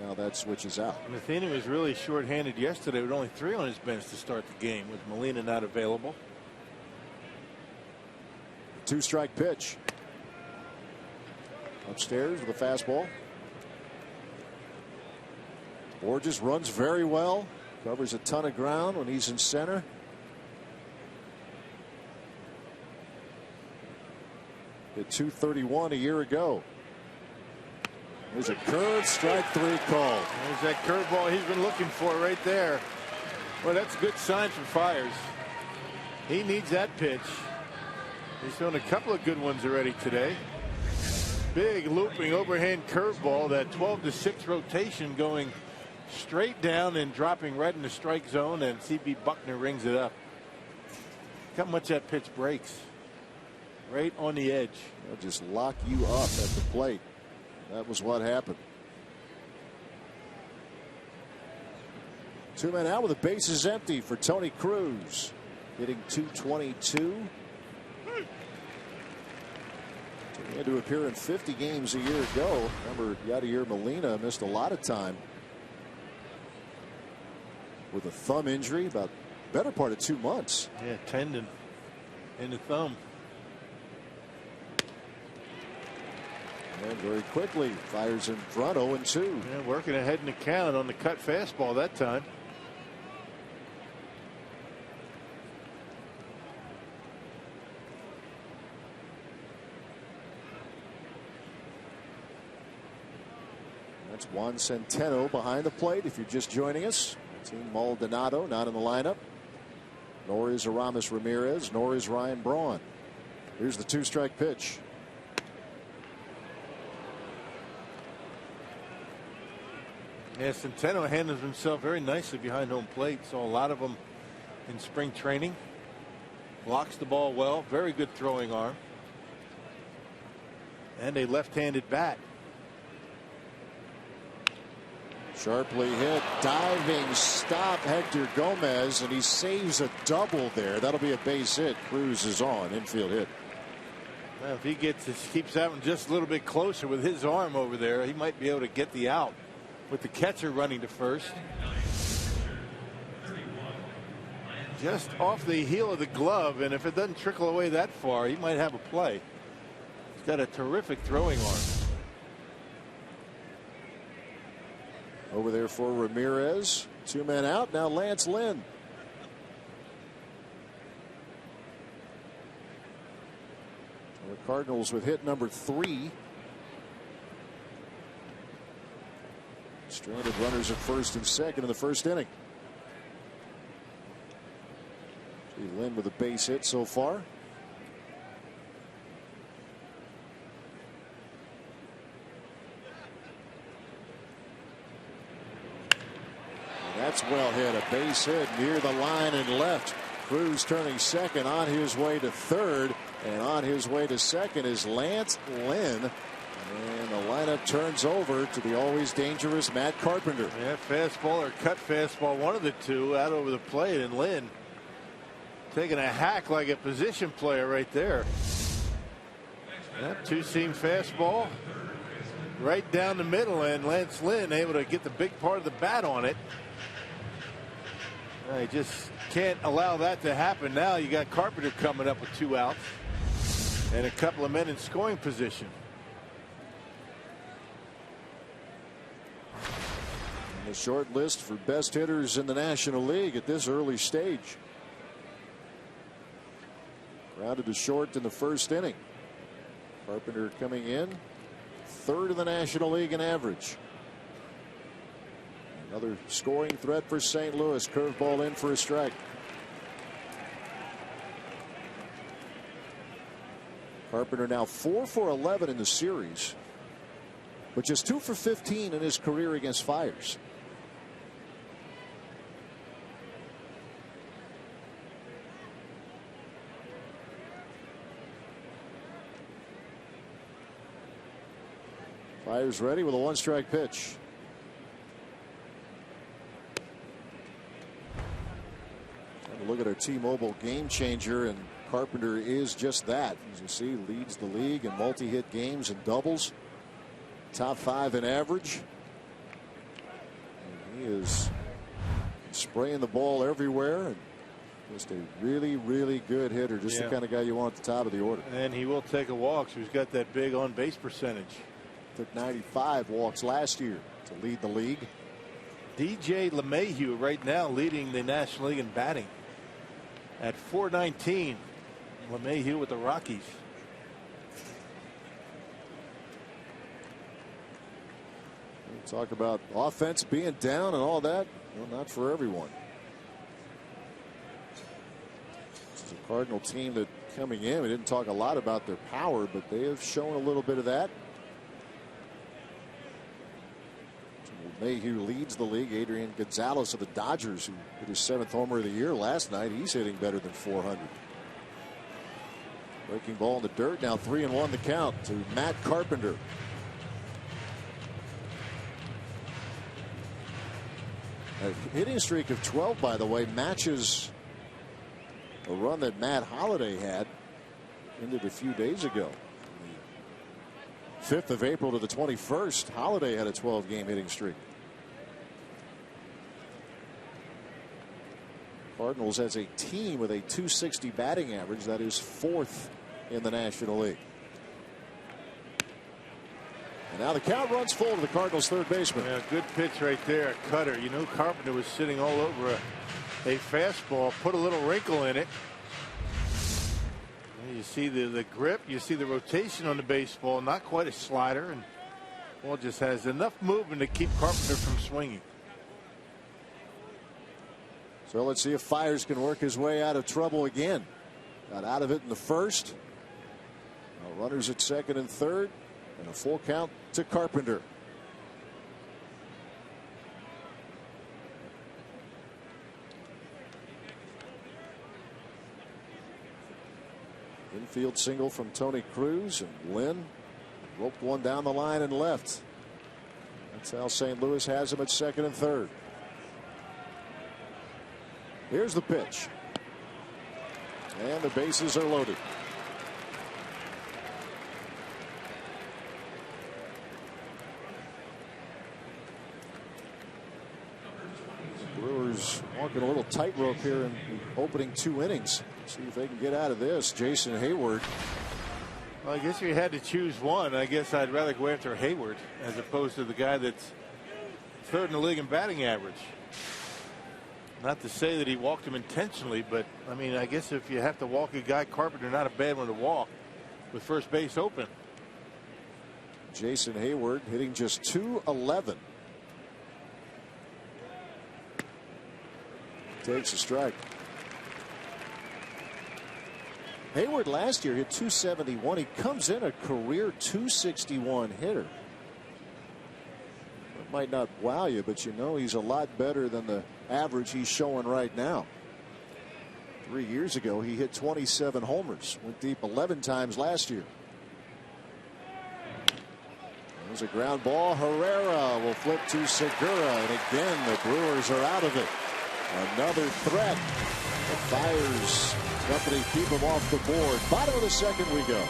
now that switches out. Matheny was really short-handed yesterday with only 3 on his bench to start the game with Molina not available. 2-strike pitch. Upstairs with a fastball. Borges runs very well. Covers a ton of ground when he's in center. Hit .231 a year ago. There's a curve, strike 3 call. There's that curveball he's been looking for right there. Well, that's a good sign for Fiers. He needs that pitch. He's thrown a couple of good ones already today. Big looping overhand curveball, that 12-6 rotation going straight down and dropping right in the strike zone, and C.B. Buckner rings it up. Look how much that pitch breaks. Right on the edge. They'll just lock you up at the plate. That was what happened. 2 men out with the bases empty for Tony Cruz. Hitting .222. He had to appear in 50 games a year ago. Remember, Yadier Molina missed a lot of time with a thumb injury, about better part of 2 months. Yeah, tendon in the thumb. And very quickly fires in front, 0-2. Yeah, working ahead in the count on the cut fastball that time. That's Juan Centeno behind the plate. If you're just joining us, Team Maldonado not in the lineup. Nor is Aramis Ramirez, nor is Ryan Braun. Here's the 2-strike pitch. Yeah, Centeno handles himself very nicely behind home plate. Saw a lot of them in spring training. Blocks the ball well. Very good throwing arm. And a left-handed bat. Sharply hit, diving stop, Hector Gomez, and he saves a double there. That'll be a base hit. Cruz is on, infield hit. Well, if he keeps that one just a little bit closer with his arm over there, he might be able to get the out with the catcher running to first. Just off the heel of the glove, and if it doesn't trickle away that far, he might have a play. He's got a terrific throwing arm. Over there for Ramirez. 2 men out. Now Lance Lynn. The Cardinals with hit number 3. Stranded runners at first and second in the first inning. Lynn with a base hit so far. That's well hit. A base hit near the line and left. Cruz turning second, on his way to third, and on his way to second is Lance Lynn. And the lineup turns over to the always dangerous Matt Carpenter. Yeah, fastball or cut fastball, one of the two out over the plate, and Lynn taking a hack like a position player right there. That 2-seam fastball right down the middle, and Lance Lynn able to get the big part of the bat on it. You just can't allow that to happen. Now you got Carpenter coming up with 2 outs and a couple of men in scoring position. A short list for best hitters in the National League at this early stage. Grounded to short in the first inning. Carpenter coming in 3rd in the National League in average. Another scoring threat for St. Louis. Curveball in for a strike. Carpenter now 4 for 11 in the series, but just 2 for 15 in his career against Fires. Fires ready with a 1-strike pitch. Look at our T-Mobile game changer, and Carpenter is just that. As you see, leads the league in multi-hit games and doubles. Top 5 in average. And he is spraying the ball everywhere, and just a really, really good hitter. Just the kind of guy you want at the top of the order. And he will take a walk, so he's got that big on-base percentage. Took 95 walks last year to lead the league. DJ LeMahieu right now leading the National League in batting at .419. LeMahieu with the Rockies. Talk about offense being down and all that. Well, not for everyone. This is a Cardinal team that coming in, we didn't talk a lot about their power, but they have shown a little bit of that. Mayhew leads the league. Adrian Gonzalez of the Dodgers, who hit his 7th homer of the year last night, he's hitting better than .400. Breaking ball in the dirt. Now 3-1 the count to Matt Carpenter. A hitting streak of 12, by the way, matches a run that Matt Holliday had ended a few days ago. 5th of April to the 21st. Holiday had a 12-game hitting streak. Cardinals as a team with a .260 batting average. That is 4th in the National League. And now the count runs full to the Cardinals' third baseman. Yeah, good pitch right there, a cutter. You know, Carpenter was sitting all over a fastball, put a little wrinkle in it. And you see the grip, you see the rotation on the baseball, not quite a slider, and ball just has enough movement to keep Carpenter from swinging. So let's see if Fiers can work his way out of trouble again. Got out of it in the first. Now runners at second and third, and a full count to Carpenter. Infield single from Tony Cruz, and Lynn roped one down the line and left. That's how St. Louis has him at second and third. Here's the pitch. And the bases are loaded. Brewers walking a little tightrope here in the opening 2 innings. See if they can get out of this. Jason Hayward. Well, I guess if you had to choose one, I guess I'd rather go after Hayward as opposed to the guy that's third in the league in batting average. Not to say that he walked him intentionally, but I mean, I guess if you have to walk a guy, Carpenter, not a bad one to walk with first base open. Jason Hayward hitting just .211. Takes a strike. Hayward last year hit .271. He comes in a career .261 hitter. It might not wow you, but you know he's a lot better than the average he's showing right now. 3 years ago, he hit 27 homers. Went deep 11 times last year. There's a ground ball. Herrera will flip to Segura, and again the Brewers are out of it. Another threat. The Fiers company keep him off the board. Bottom of the second we go.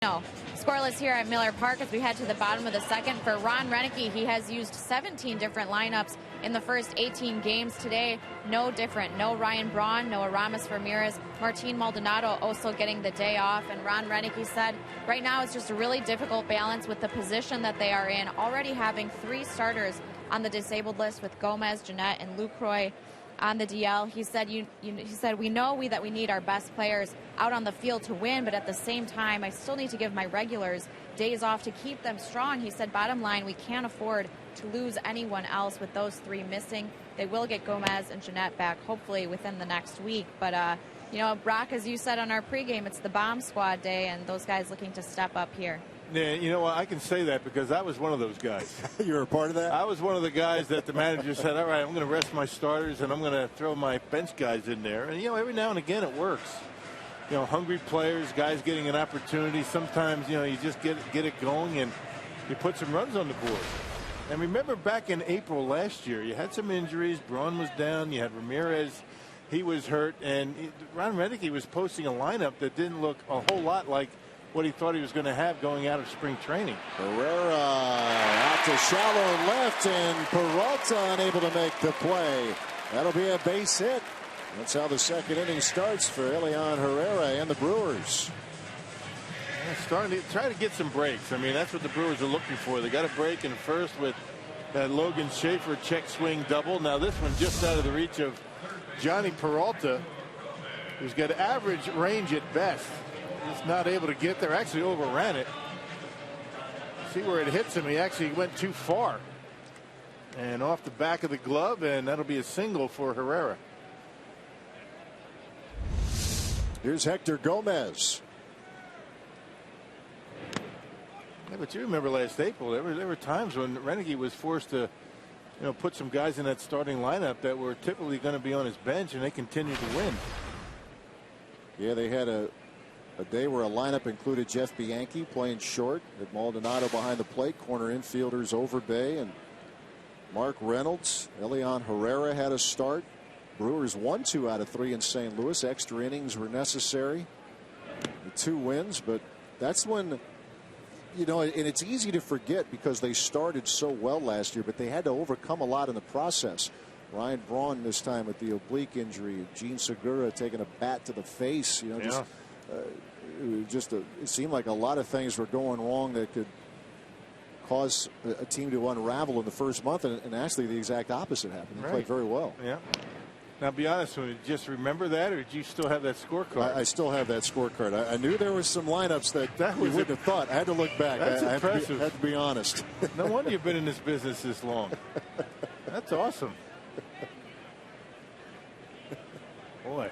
No. Scoreless here at Miller Park as we head to the bottom of the second. For Ron Renneke, he has used 17 different lineups in the first 18 games. Today, no different. No Ryan Braun, no Aramis Ramirez. Martin Maldonado also getting the day off. And Ron Renneke said right now it's just a really difficult balance with the position that they are in. Already having 3 starters on the disabled list with Gomez, Jeanette, and Lucroy. on the DL. He said, he said, we know that we need our best players out on the field to win, but at the same time, I still need to give my regulars days off to keep them strong. He said, bottom line, we can't afford to lose anyone else with those three missing. They will get Gomez and Jeanette back, hopefully within the next week. But, you know, Brock, as you said on our pregame, it's the bomb squad day, and those guys looking to step up here. Yeah, you know what? I can say that because I was one of those guys. You were a part of that? I was one of the guys that the manager said, all right, I'm going to rest my starters and I'm going to throw my bench guys in there. And, you know, every now and again it works. You know, hungry players, guys getting an opportunity. Sometimes, you know, you just get it going and you put some runs on the board. And remember back in April last year, you had some injuries. Braun was down. You had Ramirez. He was hurt. And Ron Renneke was posting a lineup that didn't look a whole lot like what he thought he was going to have going out of spring training. Herrera out to shallow left, and Peralta unable to make the play. That'll be a base hit. That's how the second inning starts for Elian Herrera and the Brewers. Starting to try to get some breaks. I mean, that's what the Brewers are looking for. They got a break in first with that Logan Schaefer check swing double. Now this one just out of the reach of Johnny Peralta, who's got average range at best. Just not able to get there. Actually overran it. See where it hits him. He actually went too far. And off the back of the glove, and that'll be a single for Herrera. Here's Hector Gomez. Yeah, but you remember last April, there were times when Renneke was forced to, you know, put some guys in that starting lineup that were typically going to be on his bench, and they continued to win. Yeah, they had a day where a lineup included Jeff Bianchi playing short, with Maldonado behind the plate, corner infielders Overbay and Mark Reynolds. Elian Herrera had a start. Brewers won 2 out of 3 in St. Louis. Extra innings were necessary. The 2 wins, but that's when, you know, and it's easy to forget because they started so well last year, but they had to overcome a lot in the process. Ryan Braun this time with the oblique injury. Gene Segura taking a bat to the face. You know, it seemed like a lot of things were going wrong that could cause a team to unravel in the first month, and actually the exact opposite happened. They played very well. Yeah. Now, be honest with me, just remember that, or did you still have that scorecard? I still have that scorecard. I knew there were some lineups that you wouldn't have thought. I had to look back. That's impressive. I had to be honest. No wonder you've been in this business this long. That's awesome. Boy.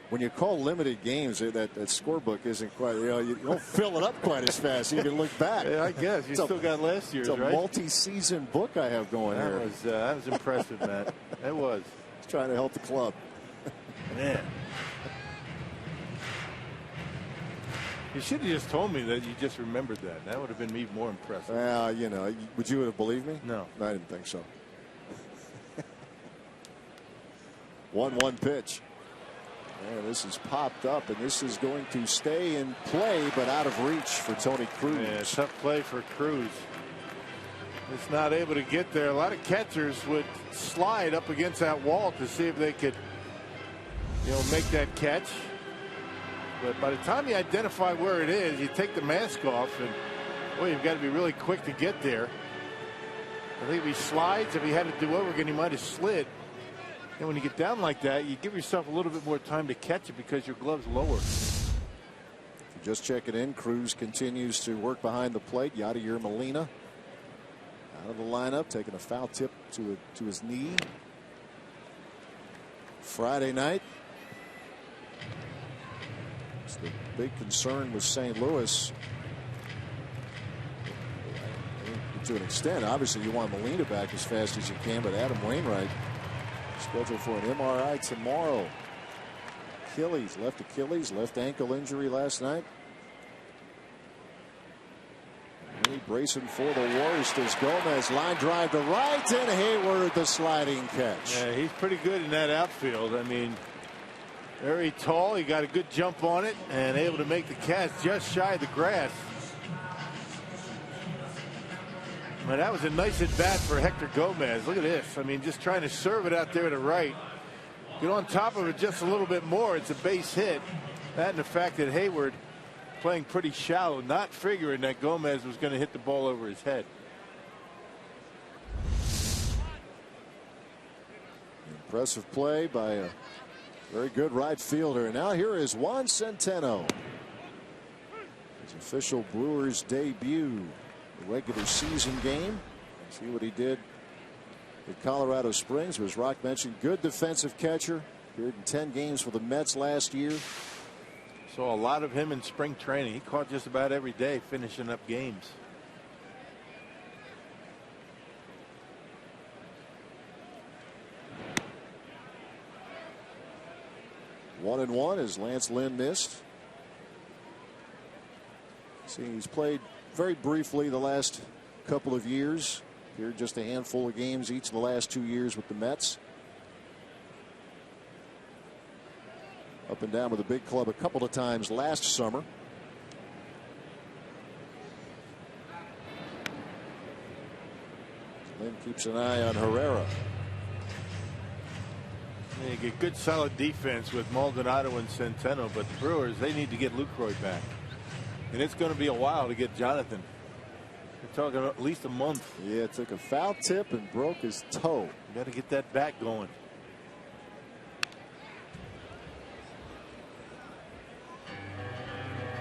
When you call limited games, that scorebook isn't quite, you know, you don't fill it up quite as fast. You can look back. Yeah, I guess. You still got last year's, right? It's a multi-season book I have going here. That was impressive, Matt. It was. He's trying to help the club. Man. You should have just told me that you just remembered that. That would have been even more impressive. Well, you know, would you have believed me? No. I didn't think so. 1-1 pitch. And this is popped up, and this is going to stay in play, but out of reach for Tony Cruz. Yeah, tough play for Cruz. It's not able to get there. A lot of catchers would slide up against that wall to see if they could, you know, make that catch. But by the time you identify where it is, you take the mask off, and boy, you've got to be really quick to get there. I think if he slides, if he had to do over again, he might have slid. And when you get down like that, you give yourself a little bit more time to catch it because your glove's lower. If you just check it in, Cruz continues to work behind the plate. Yadier Molina out of the lineup, taking a foul tip to his knee. Friday night. It's the big concern with St. Louis. To an extent, obviously you want Molina back as fast as you can, but Adam Wainwright scheduled for an MRI tomorrow. Left ankle injury last night. Really bracing for the worst as Gomez line drive to right, and Hayward the sliding catch. Yeah, he's pretty good in that outfield. I mean, very tall. He got a good jump on it and able to make the catch just shy of the grass. But that was a nice at bat for Hector Gomez. Look at this. I mean, just trying to serve it out there to right. Get on top of it just a little bit more. It's a base hit. That and the fact that Hayward playing pretty shallow, not figuring that Gomez was going to hit the ball over his head. Impressive play by a very good right fielder. And now here is Juan Centeno. His official Brewers debut, the regular season game. See what he did at Colorado Springs. As Rock mentioned, good defensive catcher. Appeared in 10 games for the Mets last year. Saw a lot of him in spring training. He caught just about every day, finishing up games. 1-1 as Lance Lynn missed. See, he's played very briefly the last couple of years. Here just a handful of games each of the last 2 years with the Mets. Up and down with the big club a couple of times last summer. Lynn keeps an eye on Herrera. They get good solid defense with Maldonado and Centeno, but the Brewers, they need to get Lucroy back. And it's going to be a while to get Jonathan. We're talking at least a month. Yeah, took a foul tip and broke his toe. Got to get that back going.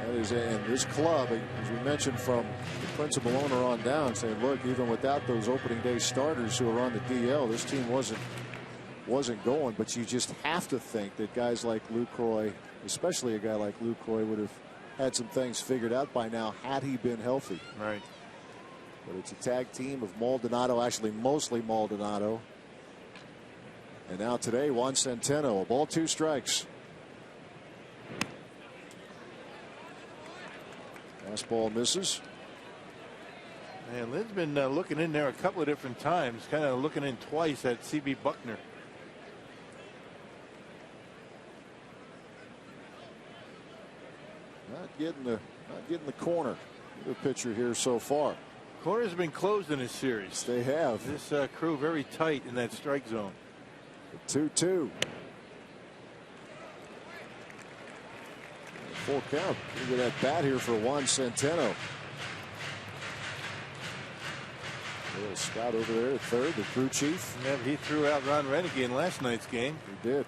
That is, and this club, as we mentioned, from the principal owner on down, saying, look, even without those opening day starters who are on the DL, this team wasn't going. But you just have to think that guys like Lucroy, especially a guy like Lucroy, would have had some things figured out by now had he been healthy. Right. But it's a tag team of Maldonado, actually mostly Maldonado. And now today, Juan Centeno, a ball, 2 strikes. Fastball misses. Man, Lynn's been looking in there a couple of different times, kind of looking in twice at C.B. Buckner. Not getting the corner. The pitcher here so far. Corners have been closed in this series. They have. This crew very tight in that strike zone. 2-2. Full count. Look at that bat here for Juan Centeno. A little scout over there at third, the crew chief. Yeah, he threw out Ron Renicky in last night's game. He did.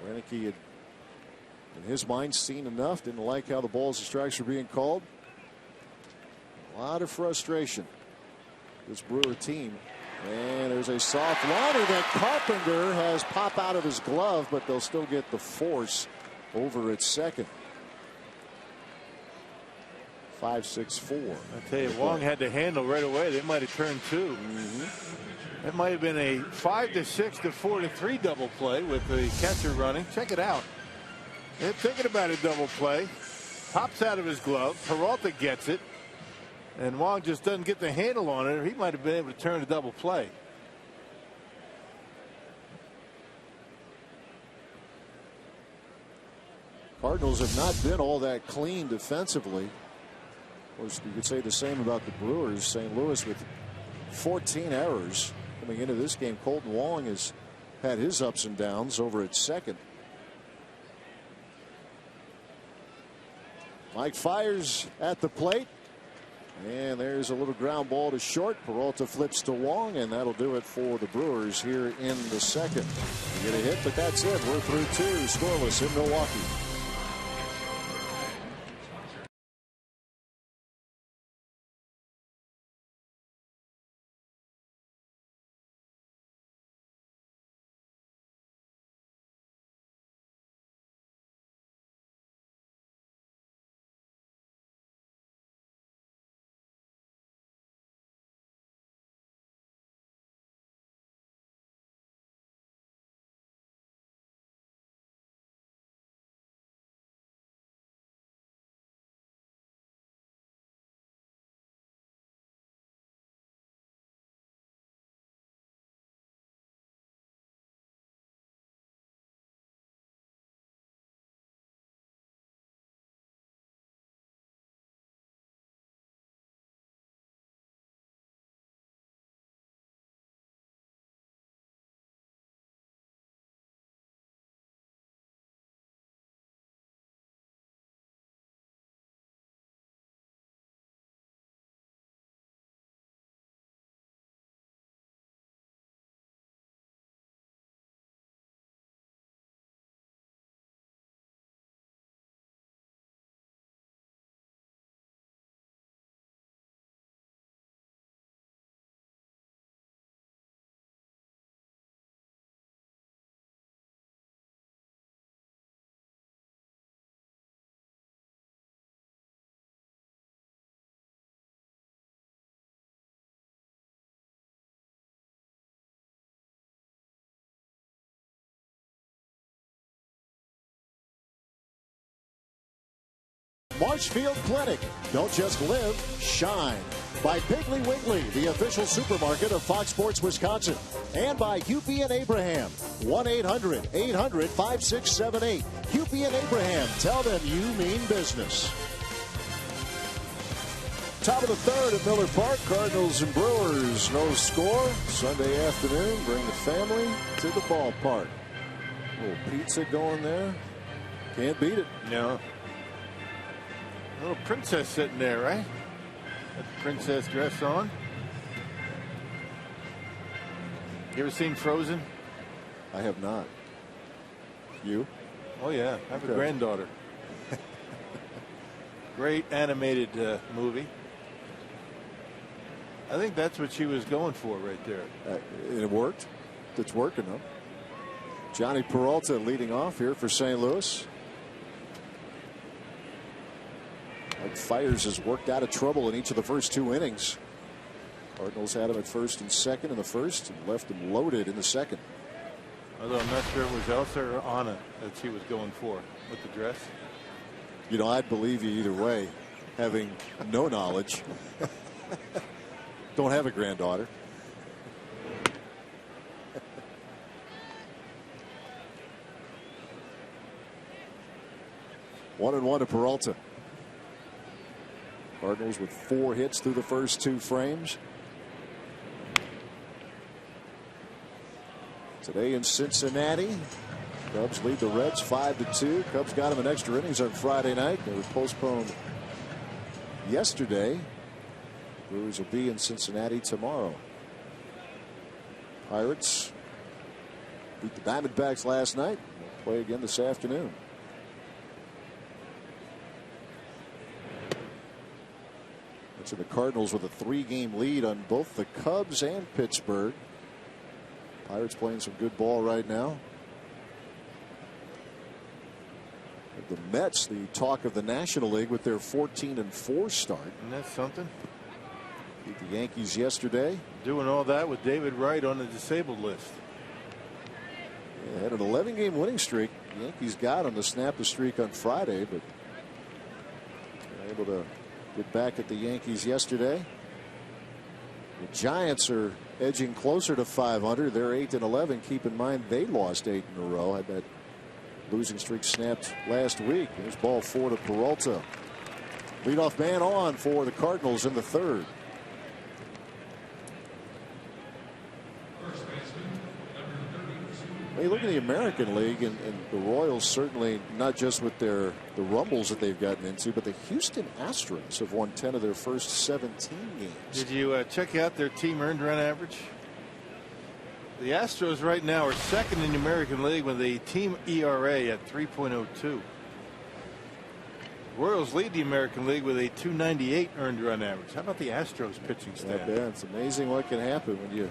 Renicky had, in his mind, seen enough. Didn't like how the balls and strikes were being called. A lot of frustration. This Brewer team. And there's a soft liner that Carpenter has pop out of his glove, but they'll still get the force over at second. 5-6-4. I tell you, Wong had the handle right away. They might have turned 2. That might have been a 5-6 to 4-3 double play with the catcher running. Check it out. They're thinking about a double play. Pops out of his glove. Peralta gets it. And Wong just doesn't get the handle on it. Or he might have been able to turn a double play. Cardinals have not been all that clean defensively. Of course, you could say the same about the Brewers. St. Louis with 14 errors coming into this game. Colton Wong has had his ups and downs over at second. Mike fires at the plate. And there's a little ground ball to short. Peralta flips to Wong, and that'll do it for the Brewers here in the second. They get a hit, but that's it. We're through 2 scoreless in Milwaukee. Marshfield Clinic. Don't just live, shine. By Piggly Wiggly, the official supermarket of Fox Sports Wisconsin. And by Hupy and Abraham. 1-800-800-5678. Hupy and Abraham. Tell them you mean business. Top of the third at Miller Park. Cardinals and Brewers. No score. Sunday afternoon. Bring the family to the ballpark. A little pizza going there. Can't beat it. No. A little princess sitting there, right? Got the princess dress on. You ever seen Frozen? I have not. You? Oh, yeah. I have a granddaughter. Great animated movie. I think that's what she was going for right there. It worked. It's working, though. Johnny Peralta leading off here for St. Louis. Mike Fiers has worked out of trouble in each of the first 2 innings. Cardinals had him at first and second in the first and left him loaded in the second. Although I'm not sure it was Elsa or Anna that she was going for with the dress. You know, I'd believe you either way, having no knowledge. Don't have a granddaughter. One and one to Peralta. Cardinals with 4 hits through the first 2 frames. Today in Cincinnati, Cubs lead the Reds 5-2. Cubs got them in extra innings on Friday night. They were postponed yesterday. Brewers will be in Cincinnati tomorrow. Pirates beat the Diamondbacks last night. They'll play again this afternoon. So the Cardinals with a 3-game lead on both the Cubs and Pittsburgh. Pirates playing some good ball right now. The Mets, the talk of the National League, with their 14-4 start. Isn't that something? Beat the Yankees yesterday. Doing all that with David Wright on the disabled list. Yeah, had an 11-game winning streak. The Yankees got on to snap the streak on Friday, but they're able to get back at the Yankees yesterday. The Giants are edging closer to 500. They're 8-11. Keep in mind they lost 8 in a row. Had that losing streak snapped last week. There's ball 4 to Peralta. Leadoff man on for the Cardinals in the third. Hey, look at the American League, and the Royals certainly not just with the rumbles that they've gotten into, but the Houston Astros have won 10 of their first 17 games. Did you check out their team earned run average? The Astros right now are second in the American League with a team ERA at 3.02. Royals lead the American League with a 298 earned run average. How about the Astros pitching staff? Yeah, it's amazing what can happen when you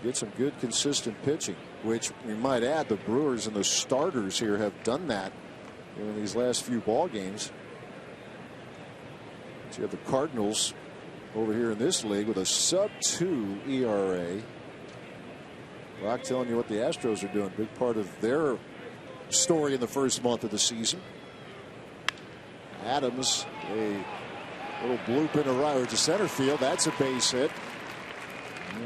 get some good consistent pitching, which we might add the Brewers and the starters here have done that in these last few ball games. So you have the Cardinals over here in this league with a sub-2 ERA. Rock telling you what the Astros are doing. Big part of their story in the first month of the season. Adams, a little bloop in a right to center field. That's a base hit.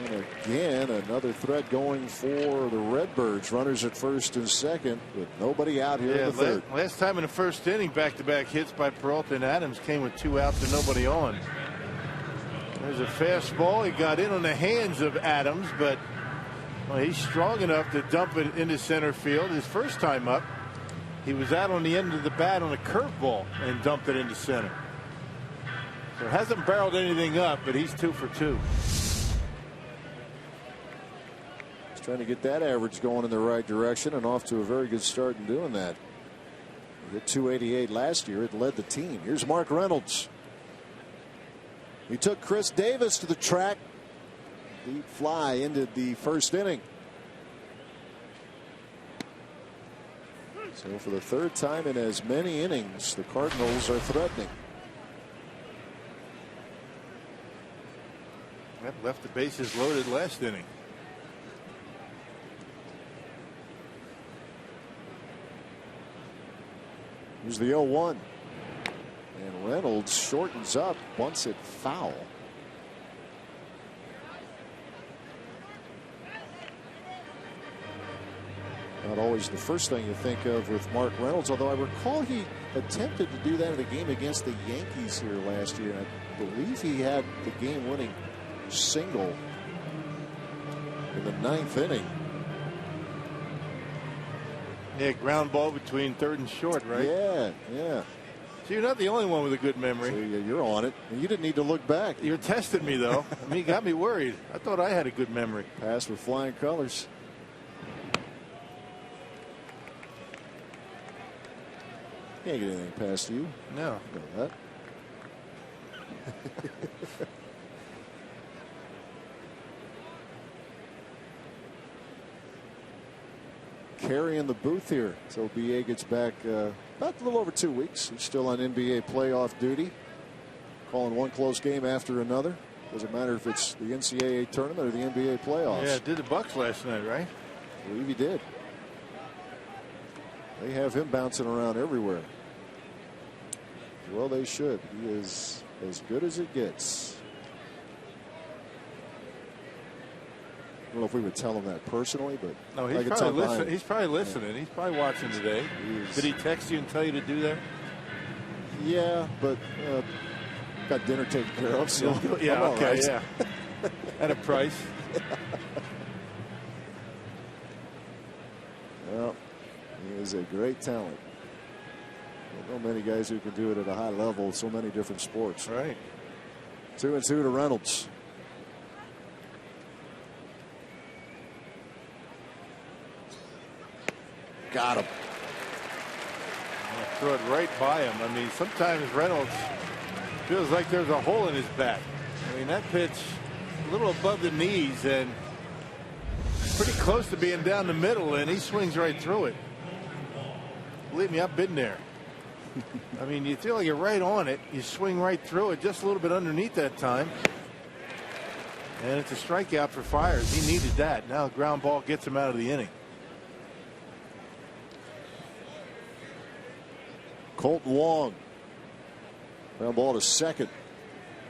And again, another threat going for the Redbirds. Runners at first and second, with nobody out here in the third. Last time in the first inning, back-to-back hits by Peralta and Adams came with 2 outs and nobody on. There's a fastball. He got in on the hands of Adams, but he's strong enough to dump it into center field. His first time up, he was out on the end of the bat on a curveball and dumped it into center. So hasn't barreled anything up, but he's 2 for 2. Trying to get that average going in the right direction, and off to a very good start in doing that. He hit 288 last year. It led the team. Here's Mark Reynolds. He took Chris Davis to the track. Deep fly ended the first inning. So for the third time in as many innings, the Cardinals are threatening. That left the bases loaded last inning. Here's the 0-1. And Reynolds shortens up, bunts it foul. Not always the first thing you think of with Mark Reynolds, although I recall he attempted to do that in a game against the Yankees here last year. And I believe he had the game-winning single in the 9th inning. Yeah, ground ball between third and short, right? Yeah, yeah. So you're not the only one with a good memory. So you're on it. You didn't need to look back. You're testing me, though. I mean, you got me worried. I thought I had a good memory. Pass with flying colors. Can't get anything past you. No. You know that. Carey in the booth here. So BA gets back about a little over 2 weeks. He's still on NBA playoff duty. Calling one close game after another. Doesn't matter if it's the NCAA tournament or the NBA playoffs. Yeah, did the Bucks last night, right? I believe he did. They have him bouncing around everywhere. Well, they should. He is as good as it gets. I don't know if we would tell him that personally, but no, he's probably listening. He's probably listening. Yeah. He's probably watching today. Did he text you and tell you to do that? Yeah, but got dinner taken care of. So yeah, okay, right. Yeah. At a price. Well, he is a great talent. I don't know many guys who can do it at a high level. So many different sports. Right. 2-2 to Reynolds. Got him. Throw it right by him. I mean, sometimes Reynolds feels like there's a hole in his bat. I mean, that pitch a little above the knees and pretty close to being down the middle, and he swings right through it. Believe me, I've been there. I mean, you feel like you're right on it. You swing right through it, just a little bit underneath that time. And it's a strikeout for Fiers. He needed that. Now ground ball gets him out of the inning. Colton Wong. Ground ball to second.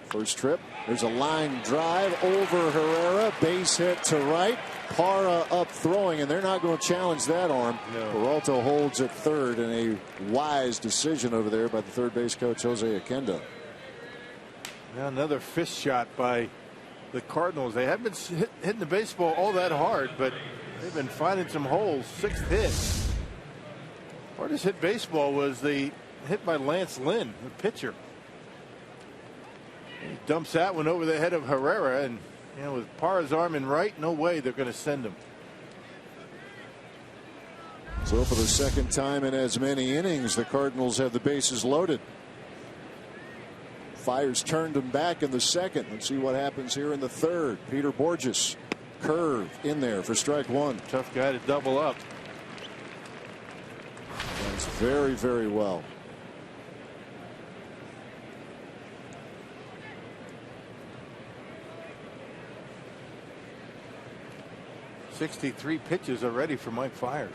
First trip. There's a line drive over Herrera. Base hit to right. Parra up throwing, and they're not going to challenge that arm. No. Peralta holds at third, and a wise decision over there by the third base coach, Jose Oquendo. Now another fist shot by the Cardinals. They haven't been hitting the baseball all that hard, but they've been finding some holes. 6th hit. Hardest hit baseball was the hit by Lance Lynn, the pitcher. He dumps that one over the head of Herrera, and you know, with Parra's arm in right, no way they're going to send him. So for the second time in as many innings, the Cardinals have the bases loaded. Fiers turned them back in the second. Let's see what happens here in the third. Peter Borges, curve in there for strike one. Tough guy to double up. That's very, very well. .63 pitches already for Mike Fiers.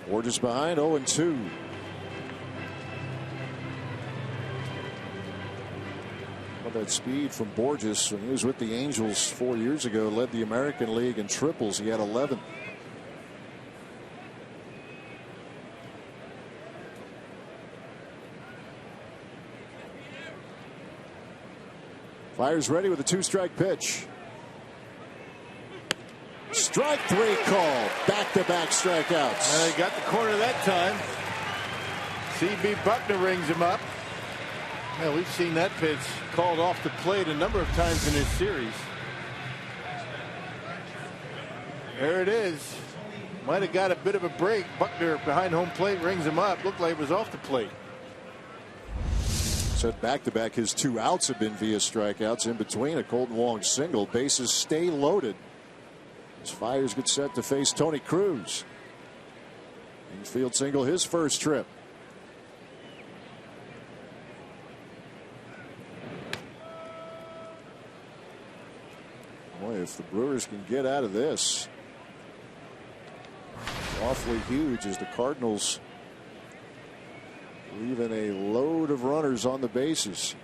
Borges behind 0-2. Well, that speed from Borges when he was with the Angels 4 years ago, led the American League in triples. He had 11. Fiers ready with a 2-strike pitch. Strike 3 called. Back-to-back strikeouts. They got the corner that time. C.B. Buckner rings him up. Yeah, we've seen that pitch called off the plate a number of times in this series. There it is. Might have got a bit of a break. Buckner behind home plate rings him up. Looked like it was off the plate. Said back-to-back, his 2 outs have been via strikeouts. In between, a Colton Wong single. Bases stay loaded as Fiers get set to face Tony Cruz. Infield single his first trip. Boy, if the Brewers can get out of this. awfully huge as the Cardinals leaving a load of runners on the bases.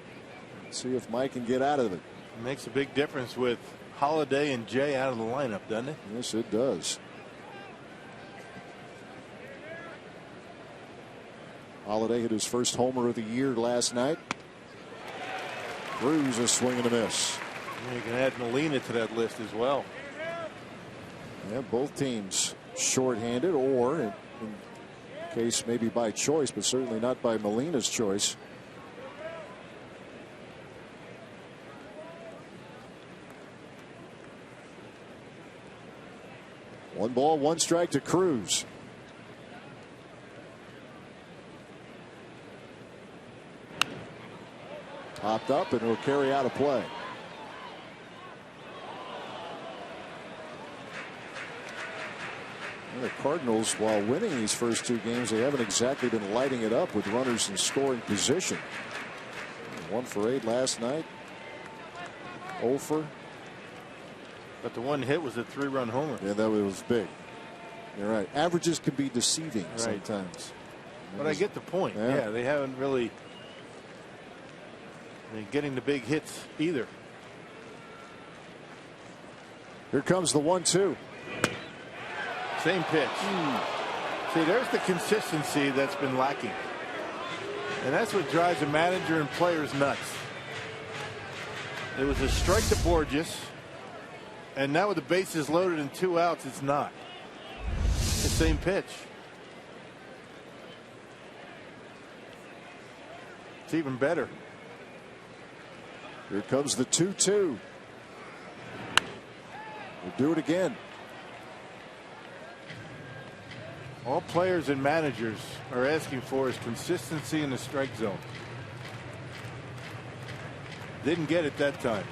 Let's see if Mike can get out of it. It makes a big difference with Holiday and Jay out of the lineup, doesn't it? Yes, it does. Holiday hit his first homer of the year last night. Cruz a swing and a miss. You can add Molina to that list as well. Yeah, both teams shorthanded, or in case maybe by choice, but certainly not by Molina's choice. One ball, one strike to Cruz. Popped up and will carry out a play. The Cardinals, while winning these first two games, they haven't exactly been lighting it up with runners in scoring position. 1 for 8 last night. 0 for. But the one hit was a 3-run homer. Yeah, that was big. You're right. Averages can be deceiving sometimes. But I get the point. Yeah, they haven't really been getting the big hits either. Here comes the 1-2. Same pitch. See, there's the consistency that's been lacking. And that's what drives a manager and players nuts. It was a strike to Borges. And now with the bases loaded and 2 outs, it's not. The same pitch. It's even better. Here comes the 2-2. We'll do it again. All players and managers are asking for is consistency in the strike zone. Didn't get it that time.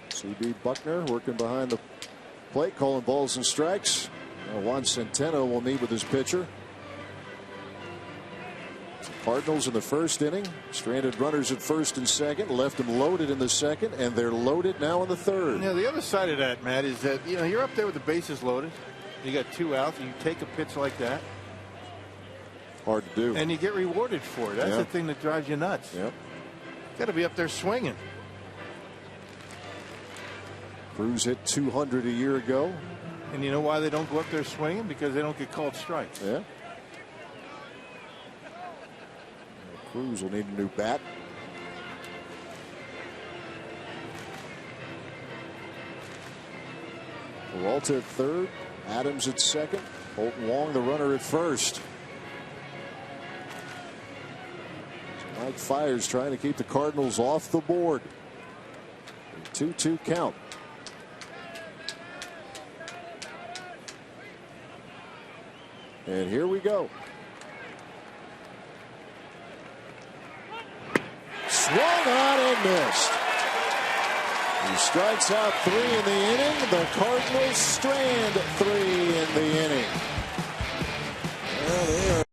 C.B. Buckner working behind the plate, calling balls and strikes. Juan Centeno will meet with his pitcher. Cardinals in the first inning, stranded runners at first and second, left them loaded in the second, and they're loaded now in the third. Yeah, the other side of that, Matt, is that you're up there with the bases loaded. You got 2 outs, and you take a pitch like that. Hard to do. And you get rewarded for it. That's the thing that drives you nuts. Yep. Got to be up there swinging. Cruz hit 200 a year ago. And you know why they don't go up there swinging? Because they don't get called strikes. Yeah. Cruz will need a new bat. Peralta at third, Adams at second, Holton Wong the runner at first. So Mike Fiers trying to keep the Cardinals off the board. 2-2 count. And here we go. Swung on and missed. He strikes out 3 in the inning. The Cardinals strand 3 in the inning. Well, they are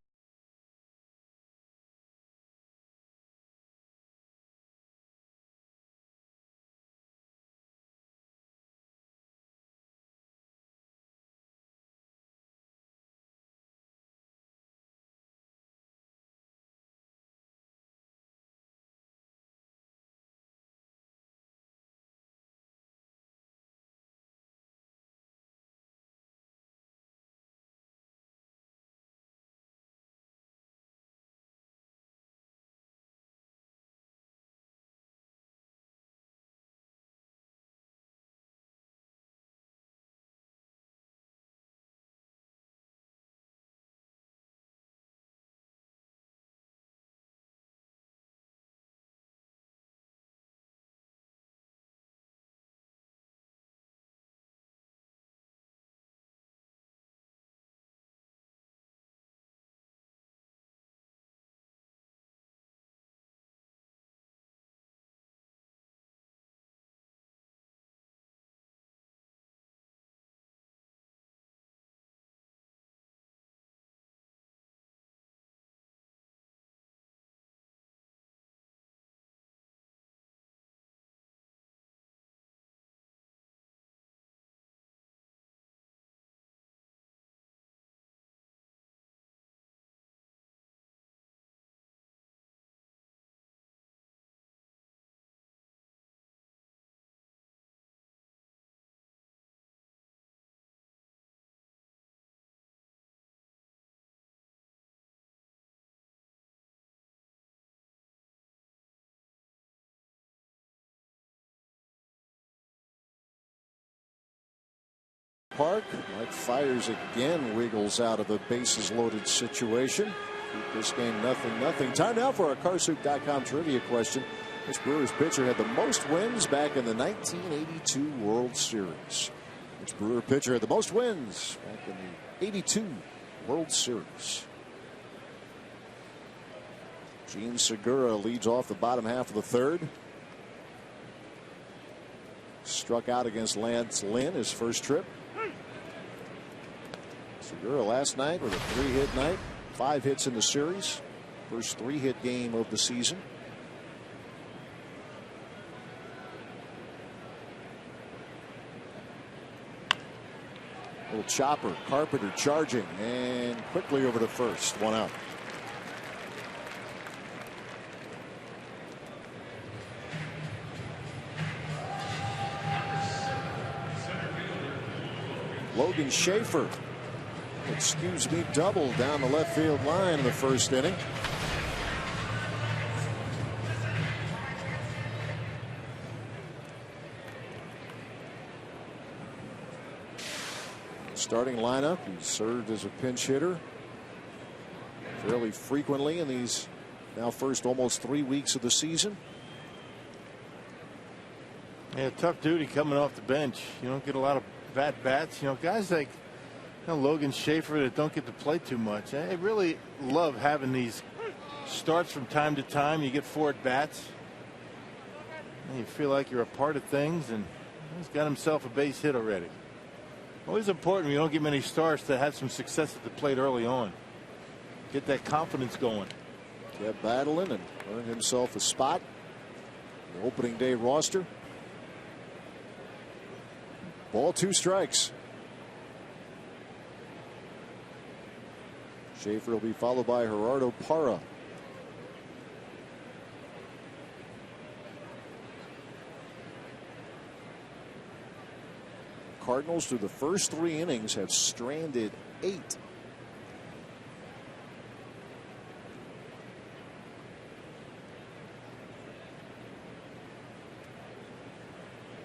Park. Mike Fiers again wiggles out of a bases loaded situation. Keep this game 0-0. Time now for our Carsoup.com trivia question. This Brewers pitcher had the most wins back in the 1982 World Series. Which Brewer pitcher had the most wins back in the 82 World Series? Gene Segura leads off the bottom half of the third. Struck out against Lance Lynn his first trip. Segura last night with a 3-hit night. 5 hits in the series. First 3-hit game of the season. Little chopper. Carpenter charging and quickly over to first. 1 out. Logan Schaefer, excuse me, doubled down the left field line in the first inning. Starting lineup, he served as a pinch hitter fairly frequently in these now first almost 3 weeks of the season. Yeah, tough duty coming off the bench. You don't get a lot of bats. Guys like Logan Schaefer that don't get to play too much. I really love having these starts from time to time. You get 4 at bats. And you feel like you're a part of things, and he's got himself a base hit already. Always important when you don't get many starts to have some success at the plate early on. Get that confidence going. Kept battling and earned himself a spot in the opening day roster. Ball 2 strikes. Schaefer will be followed by Gerardo Parra. Cardinals through the first 3 innings have stranded 8.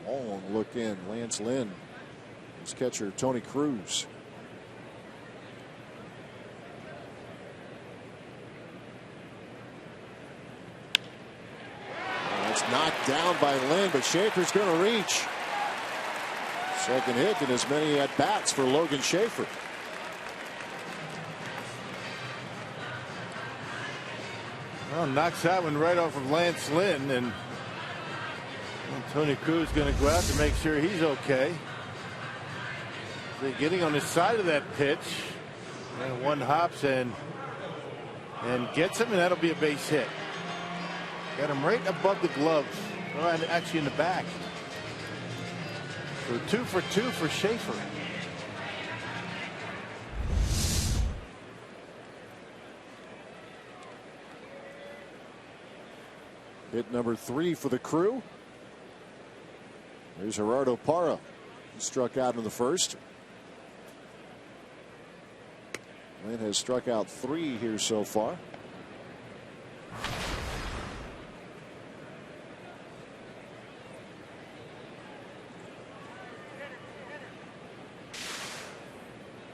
Long look in. Lance Lynn. His catcher Tony Cruz. It's knocked down by Lynn, but Schaefer's going to reach. Second hit and as many at bats for Logan Schaefer. Well, knocks that one right off of Lance Lynn, and Tony Cruz going to go out to make sure he's okay. So getting on the side of that pitch, and one hops and gets him, and that'll be a base hit. Got him right above the gloves, well, actually in the back. So 2 for 2 for Schaefer. Hit number 3 for the Crew. There's Gerardo Parra. He struck out in the first. Lynn has struck out 3 here so far.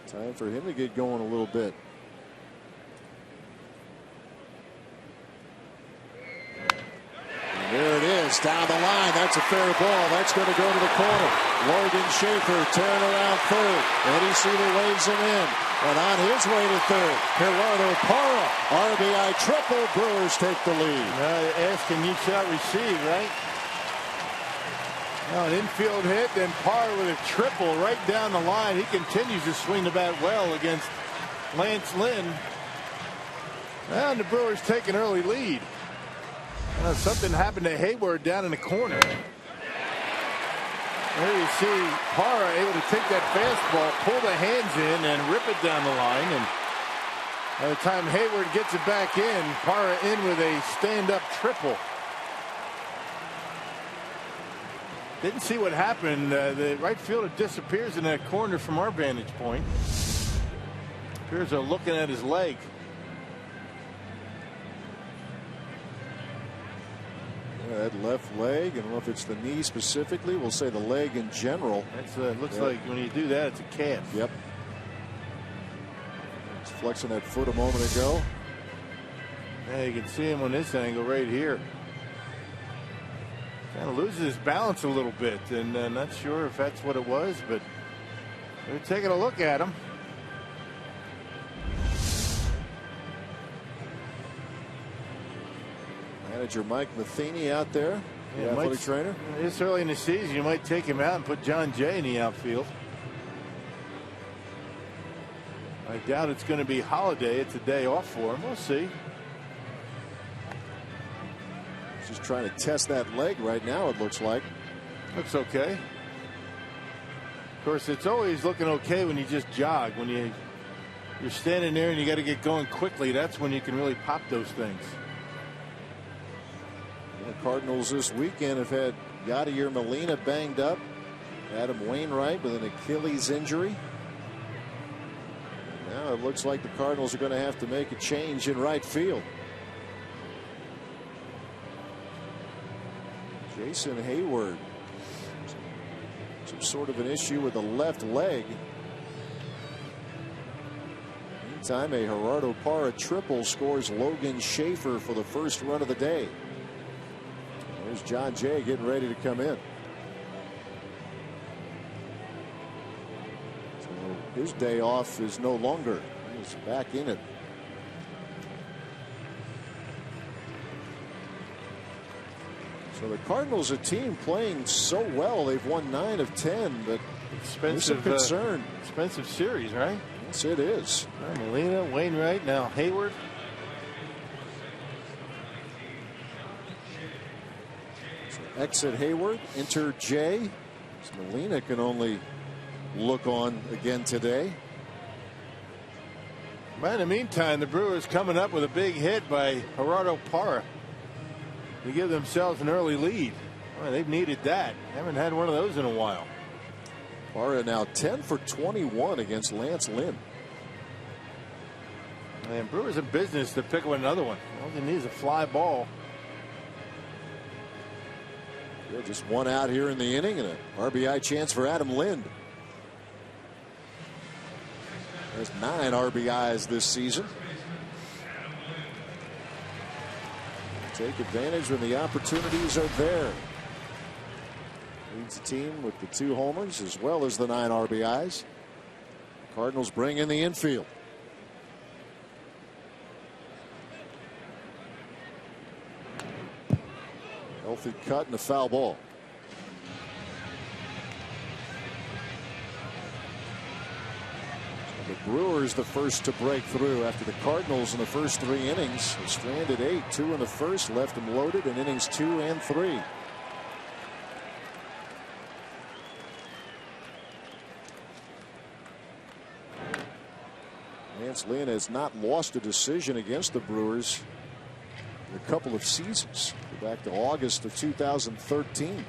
Time for him to get going a little bit. And there it is, down the line. That's a fair ball. That's going to go to the corner. Logan Schaefer turn around third. Eddie Seaver waves him in. And on his way to third, Gerardo Parra. RBI triple. Brewers take the lead. Asking you shall receive, right? Now an infield hit, then Parra with a triple right down the line. He continues to swing the bat well against Lance Lynn. And the Brewers take an early lead. Something happened to Hayward down in the corner. There you see Parra able to take that fastball, pull the hands in, and rip it down the line. And by the time Hayward gets it back in, Parra in with a stand-up triple. Didn't see what happened. The right fielder disappears in that corner from our vantage point. Appears they're looking at his leg. That left leg, I don't know if it's the knee specifically. We'll say the leg in general. That's looks like when you do that, it's a calf. Yep. He's flexing that foot a moment ago. Yeah, you can see him on this angle right here. Kind of loses his balance a little bit, and not sure if that's what it was, but they're taking a look at him. Manager Mike Matheny out there, the athletic trainer. This early in the season, you might take him out and put John Jay in the outfield. I doubt it's going to be Holiday. It's a day off for him. We'll see. Just trying to test that leg right now, it looks like. Looks okay. Of course, it's always looking okay when you just jog. When you're standing there and you got to get going quickly, that's when you can really pop those things. The Cardinals this weekend have had Yadier Molina banged up. Adam Wainwright with an Achilles injury. Now it looks like the Cardinals are going to have to make a change in right field. Jason Hayward. Some sort of an issue with the left leg. Meantime, a Gerardo Parra triple scores Logan Schaefer for the first run of the day. There's John Jay getting ready to come in. So his day off is no longer. He's back in it. So the Cardinals, a team playing so well, they've won 9 of 10, but expensive concern. Expensive series, right? Yes, it is. Molina, Wainwright, now Hayward. So exit Hayward, enter Jay. So Molina can only look on again today. But in the meantime, the Brewers coming up with a big hit by Gerardo Parra to give themselves an early lead. Well, they've needed that. Haven't had one of those in a while. Parra now 10 for 21 against Lance Lynn. And Brewers in business to pick up another one. All they need is a fly ball. Yeah, just one out here in the inning and an RBI chance for Adam Lind. There's 9 RBIs this season. Take advantage when the opportunities are there. Leads the team with the 2 homers as well as the 9 RBIs. Cardinals bring in the infield. Healthy cut and a foul ball. The Brewers the first to break through after the Cardinals in the first 3 innings. They stranded 8, 2 in the first, left them loaded in innings 2 and 3. Lance Lynn has not lost a decision against the Brewers in a couple of seasons. Go back to August of 2013.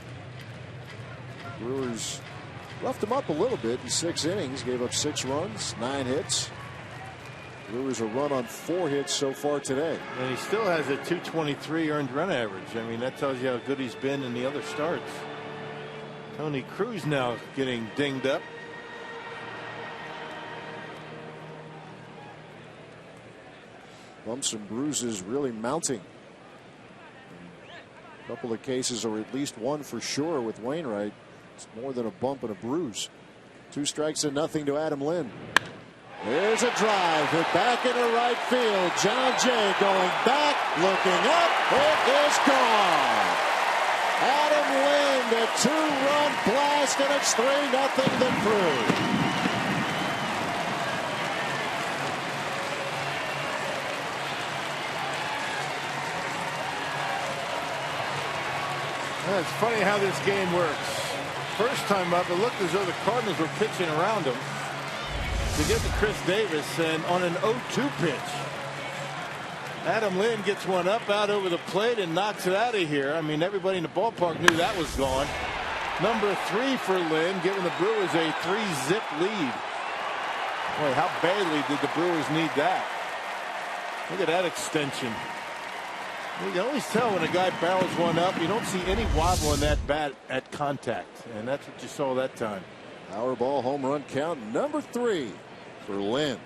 The Brewers roughed him up a little bit in 6 innings, gave up 6 runs, 9 hits. Brewers a run on 4 hits so far today. And he still has a 223 earned run average. I mean, that tells you how good he's been in the other starts. Tony Cruz now getting dinged up. Bumps and bruises really mounting. A couple of cases, or at least one for sure with Wainwright. It's more than a bump and a bruise. 2 strikes and nothing to Adam Lind. There's a drive hit back into right field. John Jay going back, looking up. It is gone. Adam Lind, a 2-run blast, and it's 3-0 the Crew. It's funny how this game works. First time up, it looked as though the Cardinals were pitching around him to get to Chris Davis, and on an 0-2 pitch, Adam Lind gets one up out over the plate and knocks it out of here. I mean, everybody in the ballpark knew that was gone. Number 3 for Lind, giving the Brewers a 3-zip lead. Boy, how badly did the Brewers need that? Look at that extension. You can always tell when a guy barrels one up. You don't see any wobble in that bat at contact, and that's what you saw that time. Powerball home run count number 3 for Lynn.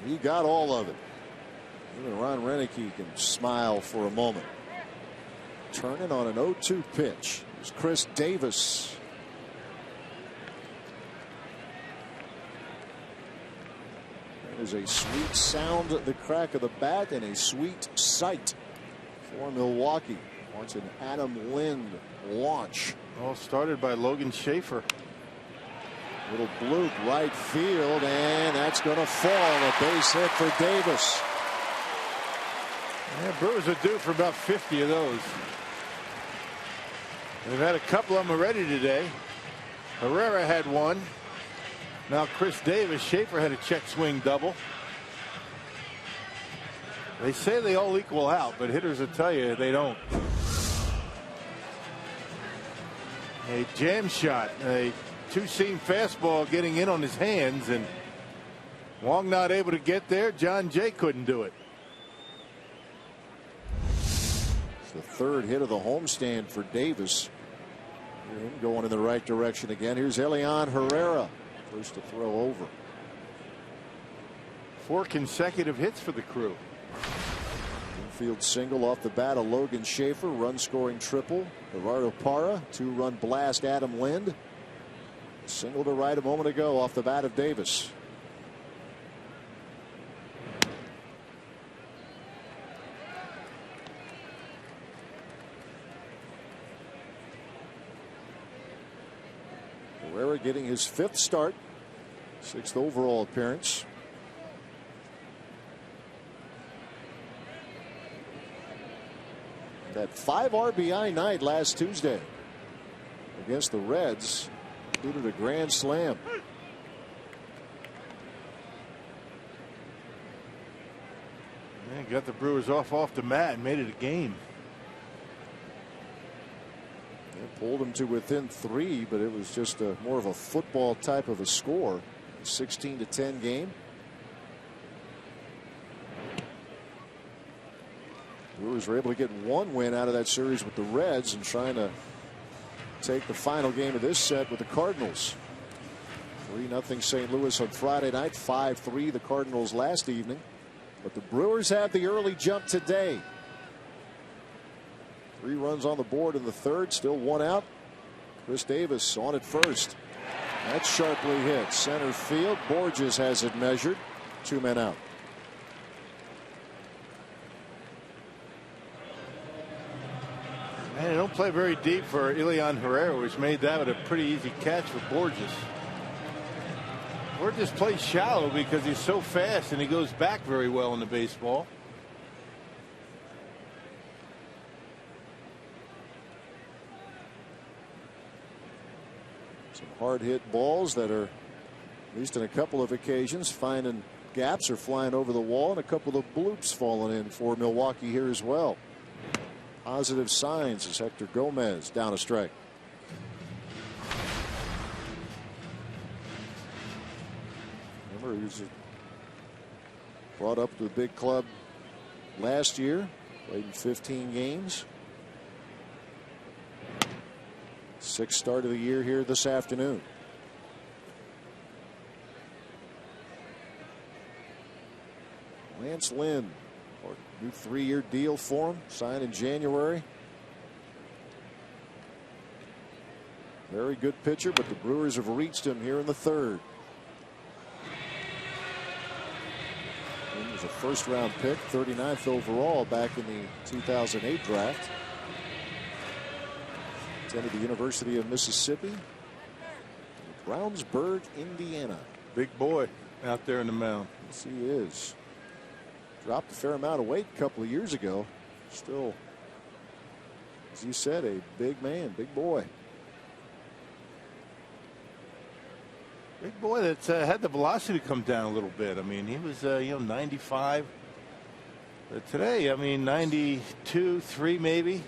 He got all of it. Even Ron Renicky can smile for a moment. Turning on an 0-2 pitch. Here's Chris Davis. There's a sweet sound at the crack of the bat and a sweet sight for Milwaukee. Watch an Adam Lind launch. All started by Logan Schaefer. Little bloop right field, and that's going to fall. A base hit for Davis. Yeah, Brewers are due for about 50 of those. They've had a couple of them already today. Herrera had one. Now Chris Davis. Schaefer had a check swing double. They say they all equal out, but hitters will tell you they don't. A jam shot, a two-seam fastball getting in on his hands, and Wong not able to get there. John Jay couldn't do it. It's the third hit of the homestand for Davis. Hear him going in the right direction again. Here's Elian Herrera, first to throw over. 4 consecutive hits for the Crew. Infield single off the bat of Logan Schaefer. Run scoring triple. Gerardo Parra. 2-run blast Adam Lind. Single to right a moment ago off the bat of Davis. Herrera getting his 5th start. 6th overall appearance. That 5 RBI night last Tuesday against the Reds included a grand slam. Yeah, got the Brewers off the mat and made it a game. They pulled them to within 3, but it was just more of a football type of a score. 16-10 game. Brewers were able to get 1 win out of that series with the Reds and trying to take the final game of this set with the Cardinals. 3-0 St. Louis on Friday night. 5-3 the Cardinals last evening. But the Brewers have the early jump today. 3 runs on the board in the 3rd. Still 1 out. Chris Davis on at first. That's sharply hit. Center field. Borges has it measured. 2 men out. Man, they don't play very deep for Elian Herrera, which made that a pretty easy catch for Borges. Borges plays shallow because he's so fast and he goes back very well in the baseball. Some hard hit balls that are, at least in a couple of occasions, finding gaps or flying over the wall, and a couple of bloops falling in for Milwaukee here as well. Positive signs as Hector Gomez down a strike. Remember, he was brought up to the big club last year, played in 15 games. 6th start of the year here this afternoon. Lance Lynn, new 3-year deal for him, signed in January. Very good pitcher, but the Brewers have reached him here in the 3rd. He was a 1st-round pick, 39th overall back in the 2008 draft. Attended the University of Mississippi, Brownsburg, Indiana. Big boy out there in the mound. Yes, he is. Dropped a fair amount of weight a couple of years ago. Still, as you said, a big man, big boy. Big boy that's had the velocity come down a little bit. I mean, he was 95. But today, I mean, 92, 3 maybe.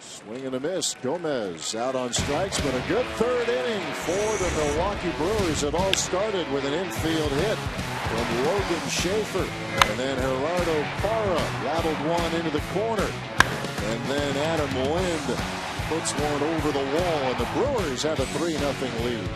Swing and a miss. Gomez out on strikes, but a good 3rd inning for the Milwaukee Brewers. It all started with an infield hit from Logan Schaefer. And then Gerardo Parra rattled one into the corner. And then Adam Lind puts one over the wall, and the Brewers have a 3-0 lead.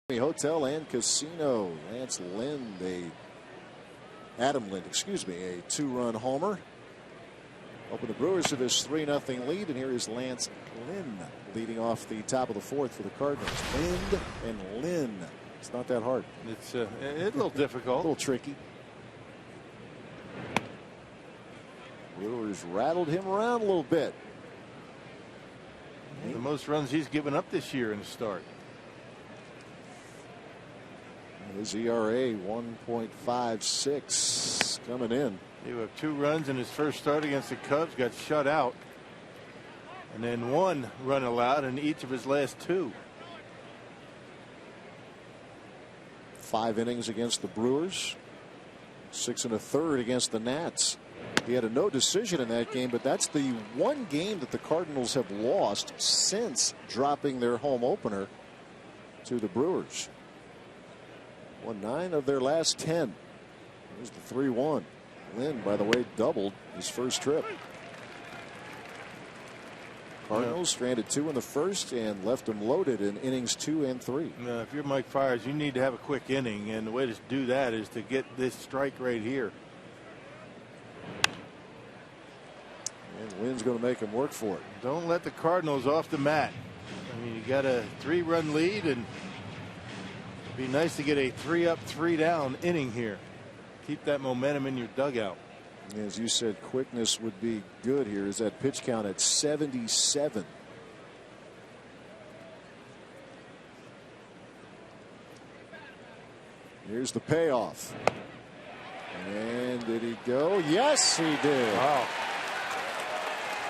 Hotel and Casino. Lance Lind, Adam Lind, excuse me, a 2-run homer. Open the Brewers to this 3-0 lead, and here is Lance Lind leading off the top of the fourth for the Cardinals. Lind and Lind. It's not that hard. It's a little difficult. A little tricky. Brewers rattled him around a little bit. The most runs he's given up this year in the start. His ERA 1.56 coming in. He had 2 runs in his first start against the Cubs, got shut out, and then 1 run allowed in each of his last 2. 5 innings against the Brewers, 6 1/3 against the Nats. He had a no decision in that game, but that's the one game that the Cardinals have lost since dropping their home opener to the Brewers. Won 9 of their last 10. Here's the 3-1. Lind, by the way, doubled his first trip. Cardinals stranded 2 in the first and left them loaded in innings 2 and 3. If you're Mike Fiers, you need to have a quick inning, and the way to do that is to get this strike right here. And Lind's going to make him work for it. Don't let the Cardinals off the mat. I mean, you got a 3-run lead, and it'd be nice to get a 3-up, 3-down inning here. Keep that momentum in your dugout. As you said, quickness would be good here. Is that pitch count at 77? Here's the payoff. And did he go? Yes, he did. Wow.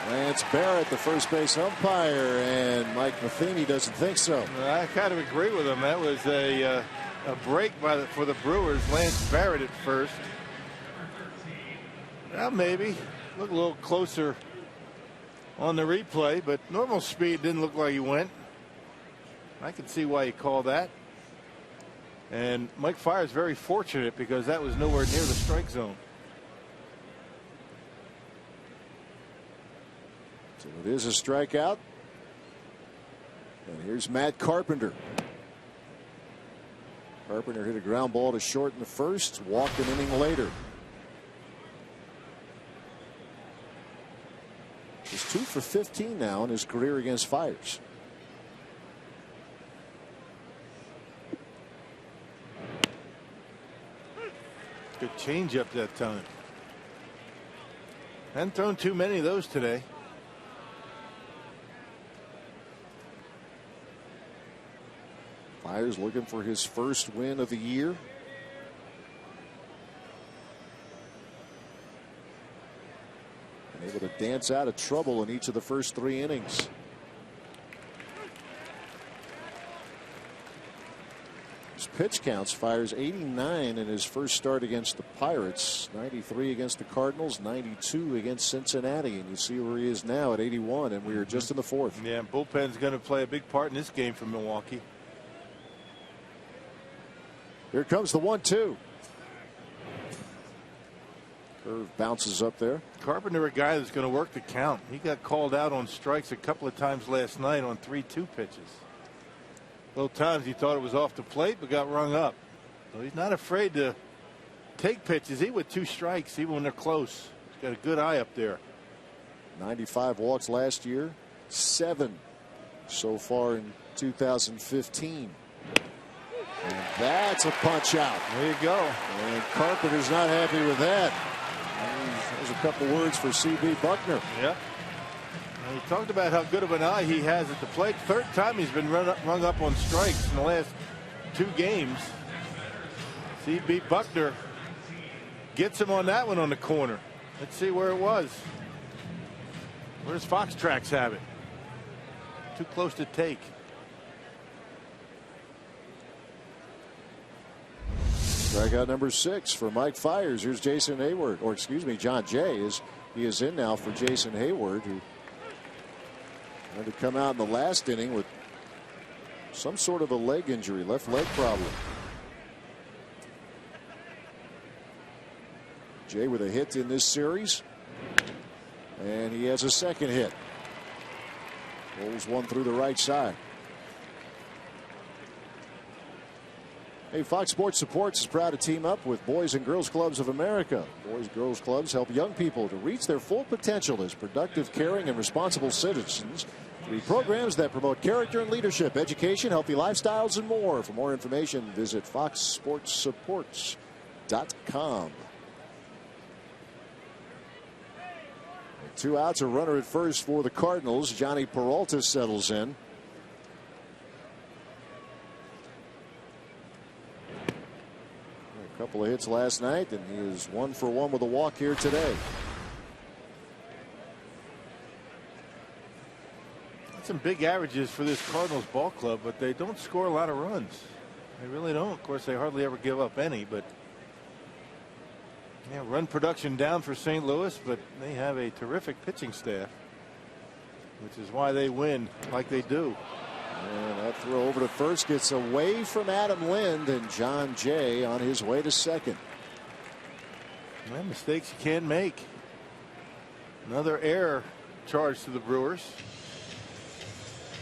Lance Barrett, the first base umpire, and Mike Matheny doesn't think so. I kind of agree with him. That was a break for the Brewers. Lance Barrett at first. Well, maybe look a little closer on the replay, but normal speed didn't look like he went. I can see why he called that. And Mike Fiers very fortunate because that was nowhere near the strike zone. So it is a strikeout. And here's Matt Carpenter. Carpenter hit a ground ball to short in the first, walked an inning later. He's 2 for 15 now in his career against Fiers. Good changeup that time. Hadn't thrown too many of those today. Fiers looking for his first win of the year. dance out of trouble in each of the first 3 innings. His pitch counts, fires 89 in his first start against the Pirates, 93 against the Cardinals, 92 against Cincinnati, and you see where he is now at 81, and we are just in the 4th. Yeah, bullpen's going to play a big part in this game for Milwaukee. Here comes the 1-2. Curve bounces up there. Carpenter, a guy that's going to work the count. He got called out on strikes a couple of times last night on 3-2 pitches. Both times he thought it was off the plate, but got rung up. So he's not afraid to take pitches, even with 2 strikes, even when they're close. He's got a good eye up there. 95 walks last year, 7 so far in 2015. And that's a punch out. There you go. And Carpenter's not happy with that. There's a couple words for C.B. Buckner. Yeah. He talked about how good of an eye he has at the plate. 3rd time he's been rung up on strikes in the last 2 games. C.B. Buckner gets him on that one on the corner. Let's see where it was. Where does Fox Tracks have it? Too close to take. Strikeout number 6 for Mike Fiers. Here's Jason Hayward, or excuse me, John Jay. He is in now for Jason Hayward, who had to come out in the last inning with some sort of a leg injury, left leg problem. Jay with a hit in this series, and he has a second hit. Rolls one through the right side. Hey, Fox Sports Supports is proud to team up with Boys and Girls Clubs of America. Boys and Girls Clubs help young people to reach their full potential as productive, caring, and responsible citizens through programs that promote character and leadership, education, healthy lifestyles, and more. For more information, visit foxsportssupports.com. 2 outs, a runner at first for the Cardinals. Johnny Peralta settles in. A couple of hits last night, and he is 1 for 1 with a walk here today. That's some big averages for this Cardinals ball club, but they don't score a lot of runs. They really don't. Of course, they hardly ever give up any, but yeah, run production down for St. Louis, but they have a terrific pitching staff, which is why they win like they do. And that throw over to first gets away from Adam Lind, and John Jay on his way to second. Well, mistakes you can't make. Another error charged to the Brewers.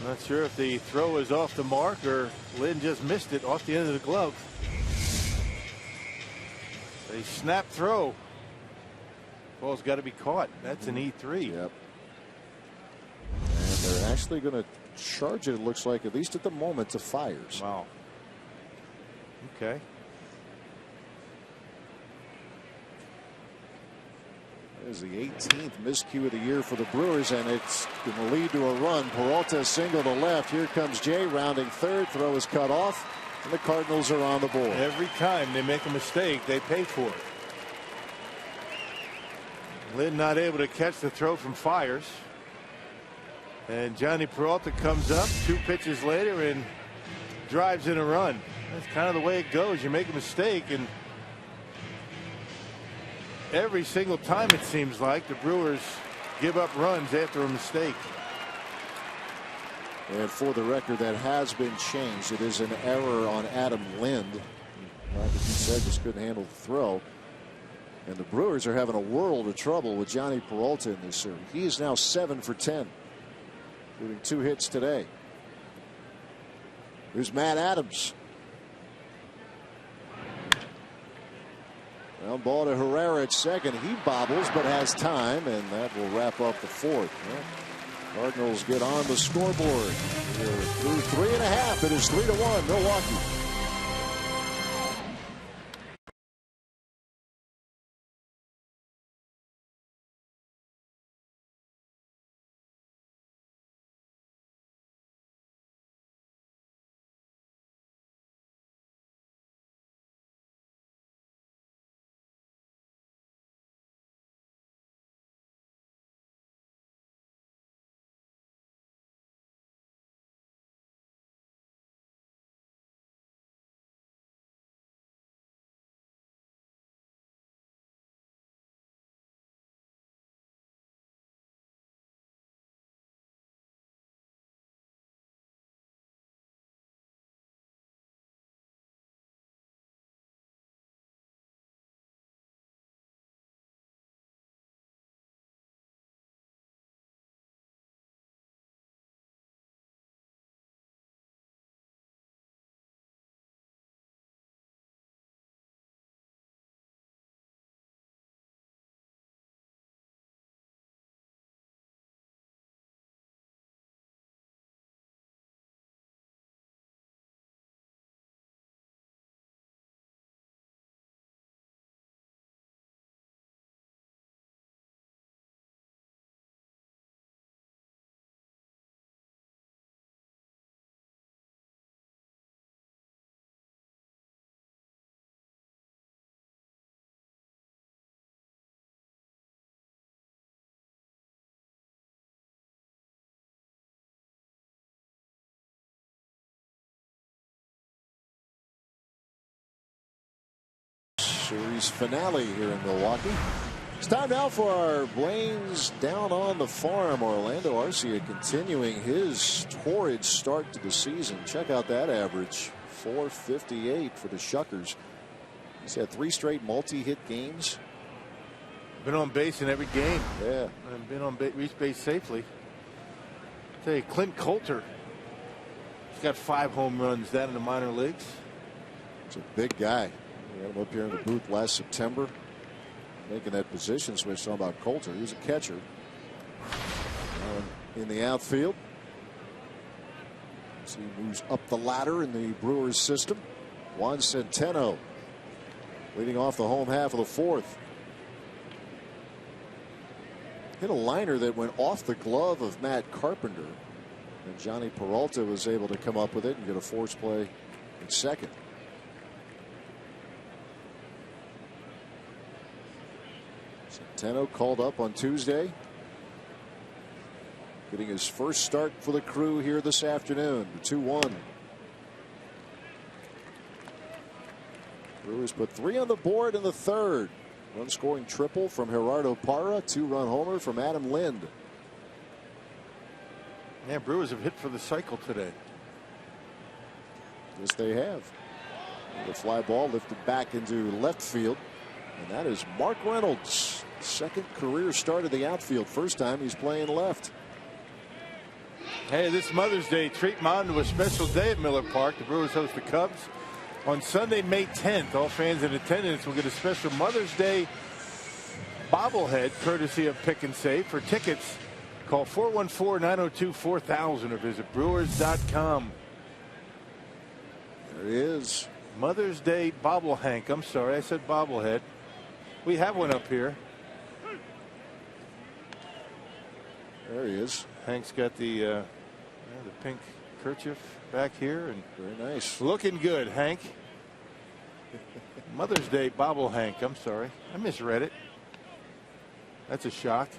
Not sure if the throw is off the mark or Lind just missed it off the end of the glove. A snap throw. Ball's got to be caught. That's an E3. Yep. And they're actually going to charge it, it looks like, at least at the moment, to Fiers. Wow. Okay. That is the 18th miscue of the year for the Brewers, and it's going to lead to a run. Peralta single to left. Here comes Jay rounding third. Throw is cut off, and the Cardinals are on the board. Every time they make a mistake, they pay for it. Lind not able to catch the throw from Fiers. And Johnny Peralta comes up 2 pitches later and drives in a run. That's kind of the way it goes. You make a mistake, and every single time it seems like the Brewers give up runs after a mistake. And for the record, that has been changed. It is an error on Adam Lind. Like he said, just couldn't handle the throw. And the Brewers are having a world of trouble with Johnny Peralta in this series. He is now 7 for 10. Including 2 hits today. Here's Matt Adams. Ground ball to Herrera at second. He bobbles but has time, and that will wrap up the 4th. Well, Cardinals get on the scoreboard. They're through 3.5. It is 3-1 Milwaukee. Series finale here in Milwaukee. It's time now for our Blaine's Down on the Farm. Orlando Arcia continuing his torrid start to the season. Check out that average, 458 for the Shuckers. He's had 3 straight multi-hit games. Been on base in every game. Yeah. And been on reached base safely. I'll tell you, Clint Coulter, he's got 5 home runs down in the minor leagues. He's a big guy. We had him up here in the booth last September, making that position switch. Talking about Coulter, he was a catcher. In the outfield, as he moves up the ladder in the Brewers system, Juan Centeno leading off the home half of the 4th. Hit a liner that went off the glove of Matt Carpenter, and Johnny Peralta was able to come up with it and get a force play in second. Centeno called up on Tuesday, getting his first start for the Crew here this afternoon. The 2-1. Brewers put 3 on the board in the 3rd. One scoring triple from Gerardo Parra, 2-run homer from Adam Lind. Yeah, Brewers have hit for the cycle today. Yes, they have. The fly ball lifted back into left field, and that is Mark Reynolds. Second career start of the outfield. First time he's playing left. Hey, this Mother's Day, treat Mom to a special day at Miller Park. The Brewers host the Cubs on Sunday, May 10th. All fans in attendance will get a special Mother's Day bobblehead courtesy of Pick and Save. For tickets, call 414-902-4000 or visit brewers.com. There he is. Mother's Day bobble Hank. I'm sorry, I said bobblehead. We have one up here. There he is. Hank's got the pink kerchief back here, and very nice. Looking good, Hank. Mother's Day bobble Hank. I'm sorry, I misread it. That's a shock.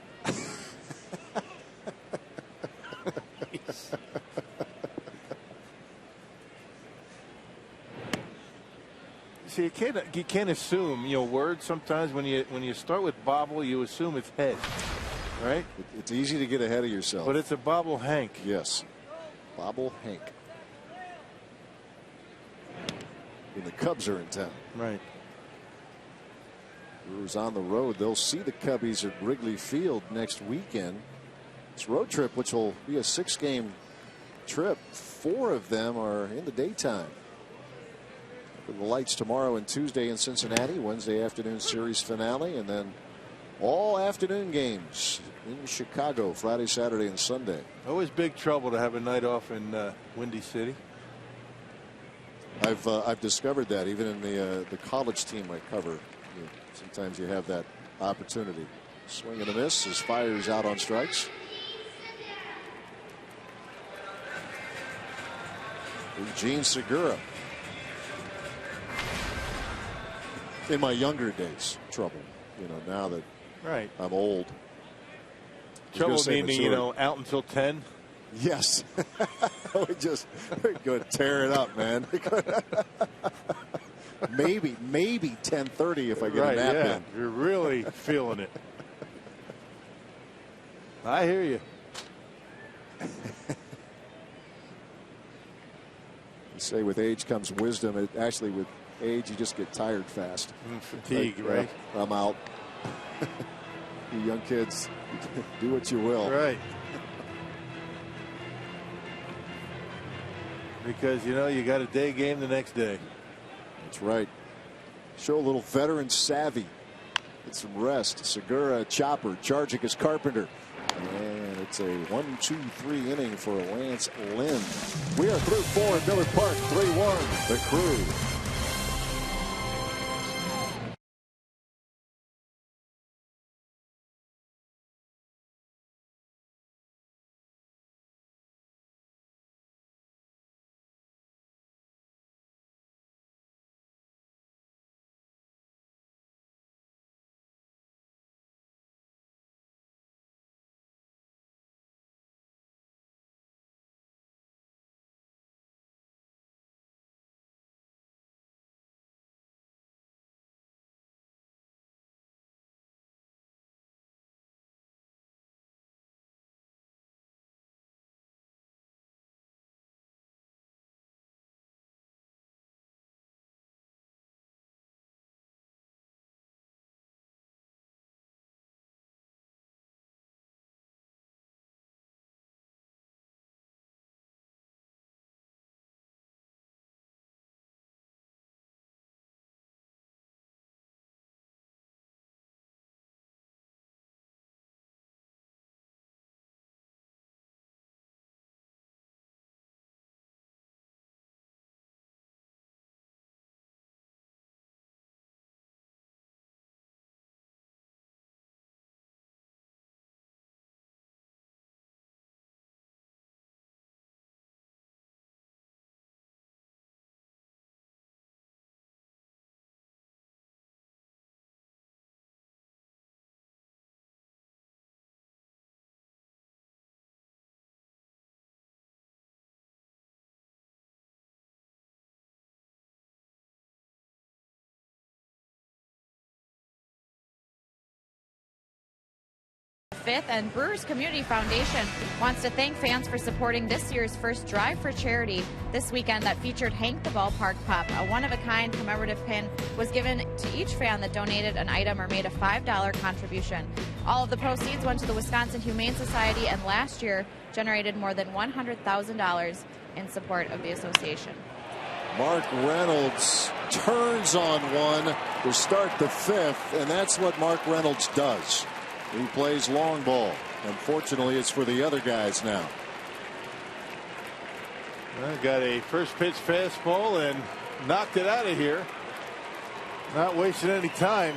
See, you can't assume, words sometimes. When you start with bobble, you assume it's head, right? It's easy to get ahead of yourself. But it's a bobble Hank. Yes, bobble Hank. When the Cubs are in town. Right. Brewers on the road. They'll see the Cubbies at Wrigley Field next weekend. This road trip, which will be a 6-game trip, 4 of them are in the daytime. The lights tomorrow and Tuesday in Cincinnati, Wednesday afternoon series finale, and then all afternoon games in Chicago, Friday, Saturday, and Sunday. Always big trouble to have a night off in Windy City. I've discovered that even in the college team I cover, sometimes you have that opportunity. Swing and a miss as Fires out on strikes. Eugene Segura. In my younger days, trouble. Now that I'm old. Trouble meaning, out until 10. Yes. we're going to tear it up, man. maybe 10:30 if I get a nap in. You're really feeling it. I hear you. They say with age comes wisdom. Actually, with age, you just get tired fast. Fatigue, right? I'm out. You young kids, do what you will. Right. Because, you got a day game the next day. That's right. Show a little veteran savvy. Get some rest. Segura, chopper, charging his Carpenter. And it's a 1-2-3 inning for Lance Lynn. We are through 4 at Miller Park. 3-1, the Crew. 5th, and Brewers Community Foundation wants to thank fans for supporting this year's first Drive for Charity this weekend that featured Hank the Ballpark Pup. A one-of-a-kind commemorative pin was given to each fan that donated an item or made a $5 contribution. All of the proceeds went to the Wisconsin Humane Society, and last year generated more than $100,000 in support of the association. Mark Reynolds turns on one to start the 5th, and that's what Mark Reynolds does. He plays long ball. Unfortunately, it's for the other guys now. Got a first pitch fastball and knocked it out of here. Not wasting any time.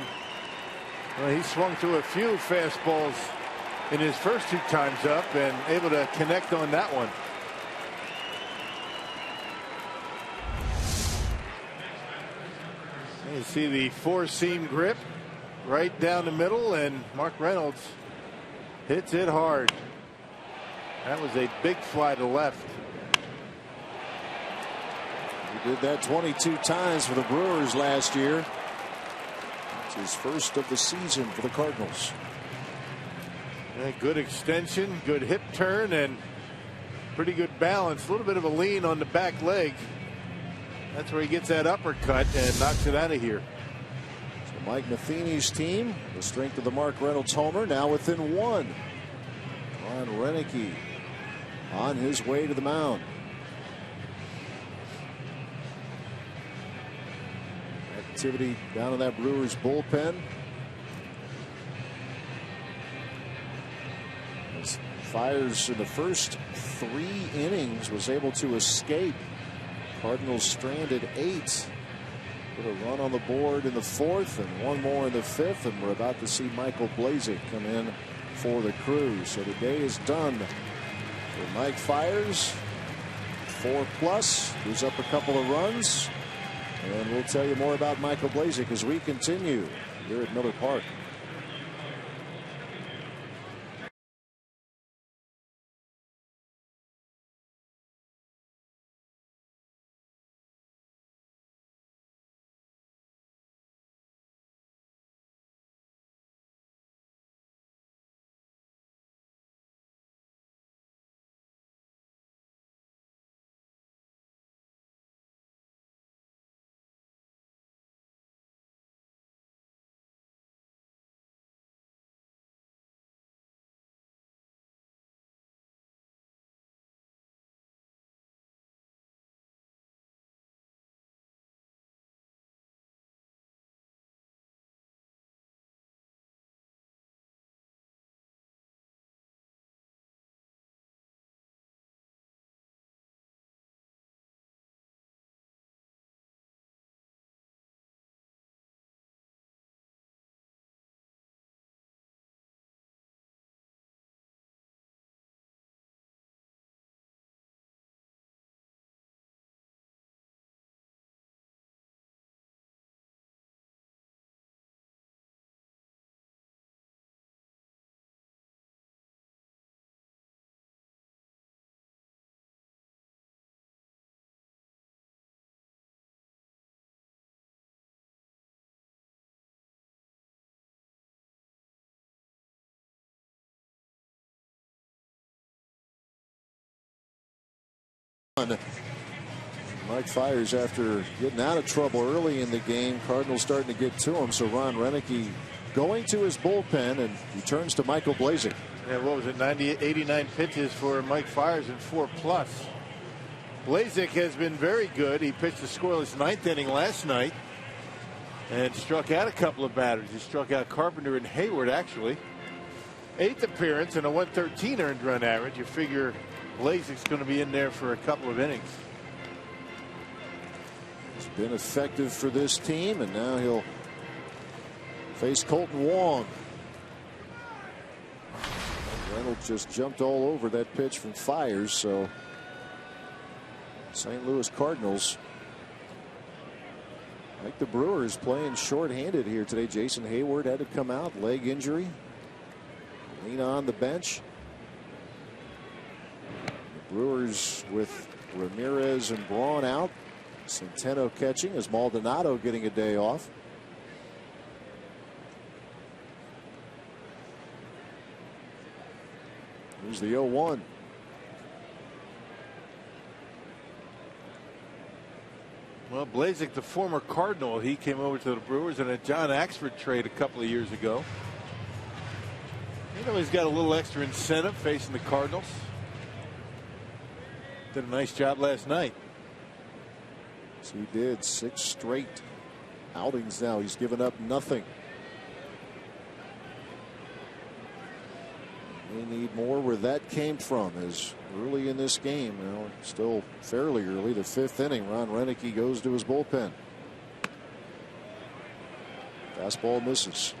Well, he swung through a few fastballs in his first 2 times up and able to connect on that one. You see the 4-seam grip right down the middle, and Mark Reynolds hits it hard. That was a big fly to left. He did that 22 times for the Brewers last year. It's his first of the season for the Cardinals. Yeah, good extension, good hip turn, and pretty good balance. A little bit of a lean on the back leg. That's where he gets that uppercut and knocks it out of here. So Mike Matheny's team, the strength of the Mark Reynolds homer, now within 1. Ron Renicky on his way to the mound. Activity down in that Brewers bullpen. As Fiers in the first 3 innings was able to escape. Cardinals stranded 8. Put a run on the board in the 4th and 1 more in the 5th, and we're about to see Michael Blazek come in for the Crew. So the day is done for Mike Fiers. 4+, gives up a couple of runs, and we'll tell you more about Michael Blazek as we continue here at Miller Park. Mike Fiers, after getting out of trouble early in the game, Cardinals starting to get to him. So Ron Renicky going to his bullpen, and he turns to Michael Blazek. Yeah, what was it, 89 pitches for Mike Fiers and 4+. Blazek has been very good. He pitched a scoreless 9th inning last night and struck out a couple of batters. He struck out Carpenter and Hayward, actually. 8th appearance and a 113 earned run average. You figure Blazek's going to be in there for a couple of innings. He's been effective for this team, and now he'll face Colton Wong. Reynolds just jumped all over that pitch from Fiers, so St. Louis Cardinals, like the Brewers, playing shorthanded here today. Jason Hayward had to come out, leg injury. Lena on the bench. The Brewers with Ramirez and Braun out. Centeno catching as Maldonado getting a day off. Here's the 0-1. Well, Blazek, the former Cardinal, he came over to the Brewers in a John Axford trade a couple of years ago. You know, he's got a little extra incentive facing the Cardinals. Did a nice job last night. So he did 6 straight outings now. He's given up nothing. They need more where that came from, as early in this game, still fairly early, the 5th inning, Ron Renicky goes to his bullpen. Fastball misses.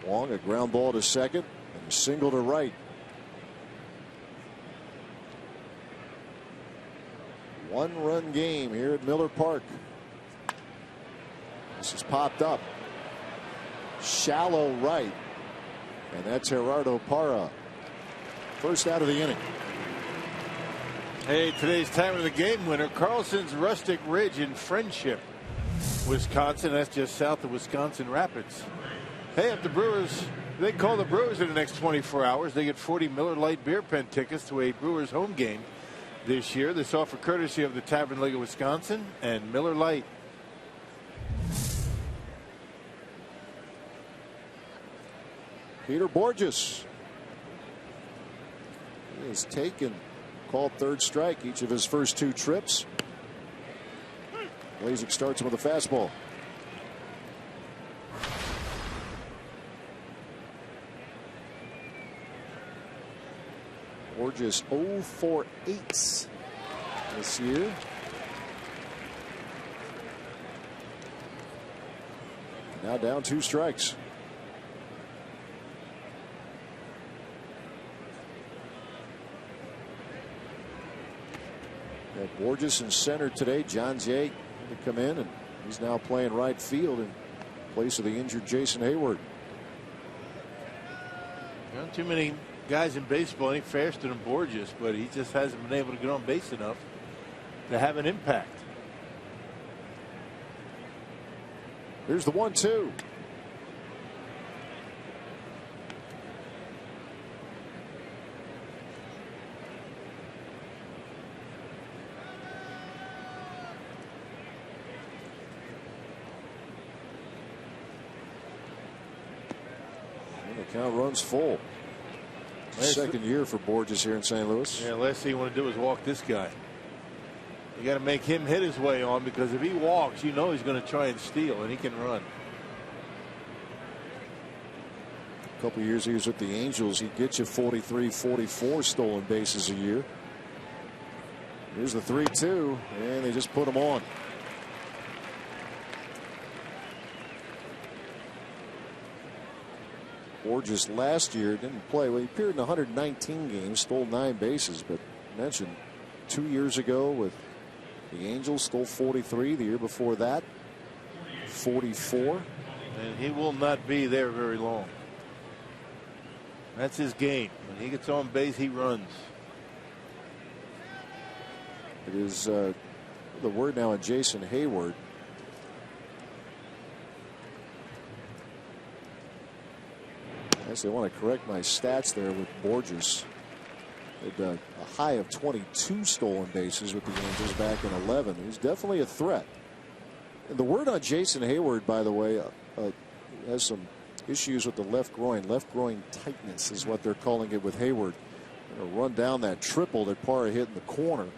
Wong, a ground ball to second and a single to right. 1-run game here at Miller Park. This is popped up. Shallow right. And that's Gerardo Parra. First out of the inning. Hey, today's time of the game winner, Carlson's Rustic Ridge in Friendship, Wisconsin. That's just south of Wisconsin Rapids. Hey, if the Brewers, they call the Brewers in the next 24 hours, they get 40 Miller Lite beer pen tickets to a Brewers home game this year. This offer courtesy of the Tavern League of Wisconsin and Miller Lite. Peter Borges. He has called third strike each of his first 2 trips. Blazek starts him with a fastball. Borges 0 for 8 this year. Now down 2 strikes. Borges in center today. John Jay to come in, and he's now playing right field in place of the injured Jason Hayward. Not too many guys in baseball any faster than Borges, but he just hasn't been able to get on base enough to have an impact. Here's the 1-2. Count runs full. Second year for Borges here in St. Louis. Yeah, last thing you want to do is walk this guy. You got to make him hit his way on, because if he walks, you know he's going to try and steal, and he can run. A couple of years he was with the Angels. He'd get you 43, 44 stolen bases a year. Here's the 3-2, and they just put him on. Borges last year didn't play. Well, he appeared in 119 games, stole 9 bases, but mentioned 2 years ago with the Angels, stole 43. The year before that, 44. And he will not be there very long. That's his game. When he gets on base, he runs. It is the word now on Jason Hayward. I want to correct my stats there with Borges. Had a high of 22 stolen bases with the Angels back in 11. He's definitely a threat. And the word on Jason Hayward, by the way, has some issues with the left groin. Left groin tightness is what they're calling it with Hayward. Run down that triple that Parra hit in the corner.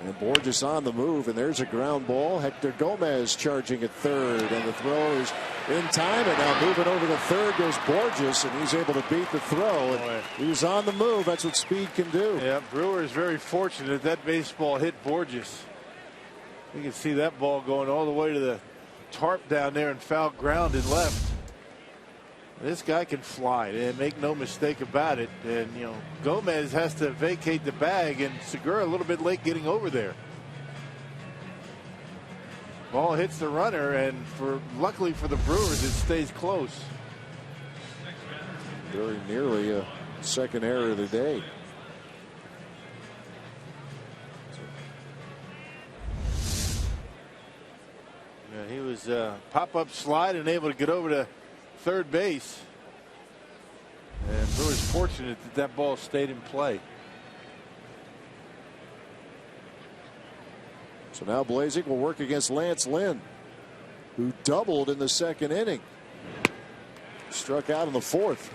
And Borges on the move, and there's a ground ball. Hector Gomez charging at third, and the throw is in time, and now moving over to third goes Borges, and he's able to beat the throw. And he's on the move. That's what speed can do. Yeah, Brewers very fortunate that baseball hit Borges. You can see that ball going all the way to the tarp down there and foul ground and left. This guy can fly, and make no mistake about it. And Gomez has to vacate the bag, and Segura a little bit late getting over there. Ball hits the runner, and luckily for the Brewers, it stays close. Very nearly a second error of the day. Yeah, he was pop-up slide and able to get over to third base. fortunate that that ball stayed in play. So now Blazing will work against Lance Lynn, who doubled in the second inning. Struck out in the fourth.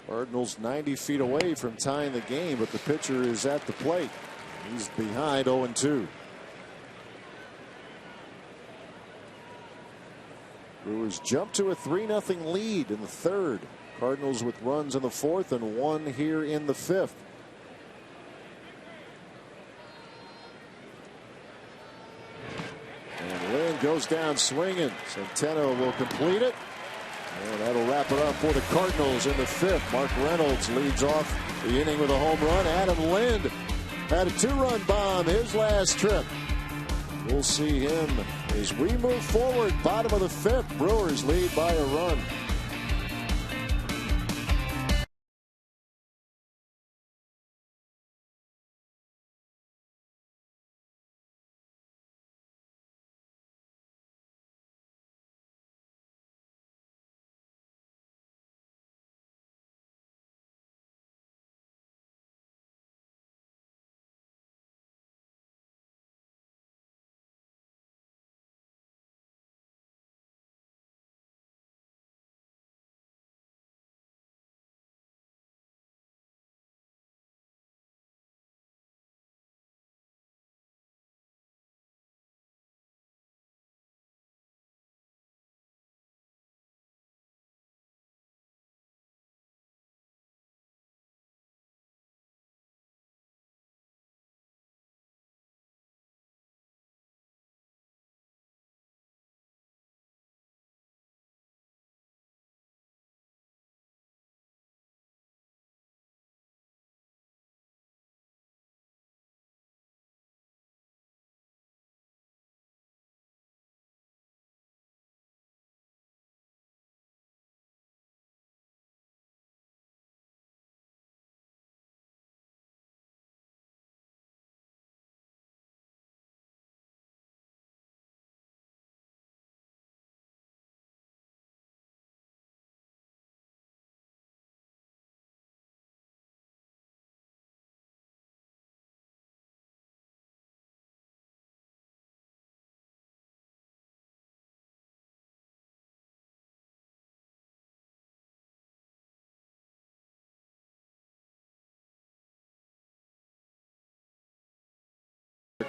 Cardinals 90 feet away from tying the game, but the pitcher is at the plate. He's behind 0-2. Brewers jump to a 3-0 lead in the third. Cardinals with runs in the fourth and one here in the fifth. And Lynn goes down swinging. Centeno will complete it. And that'll wrap it up for the Cardinals in the fifth. Mark Reynolds leads off the inning with a home run. Adam Lind had a 2-run bomb his last trip. We'll see him as we move forward. Bottom of the fifth. Brewers lead by a run.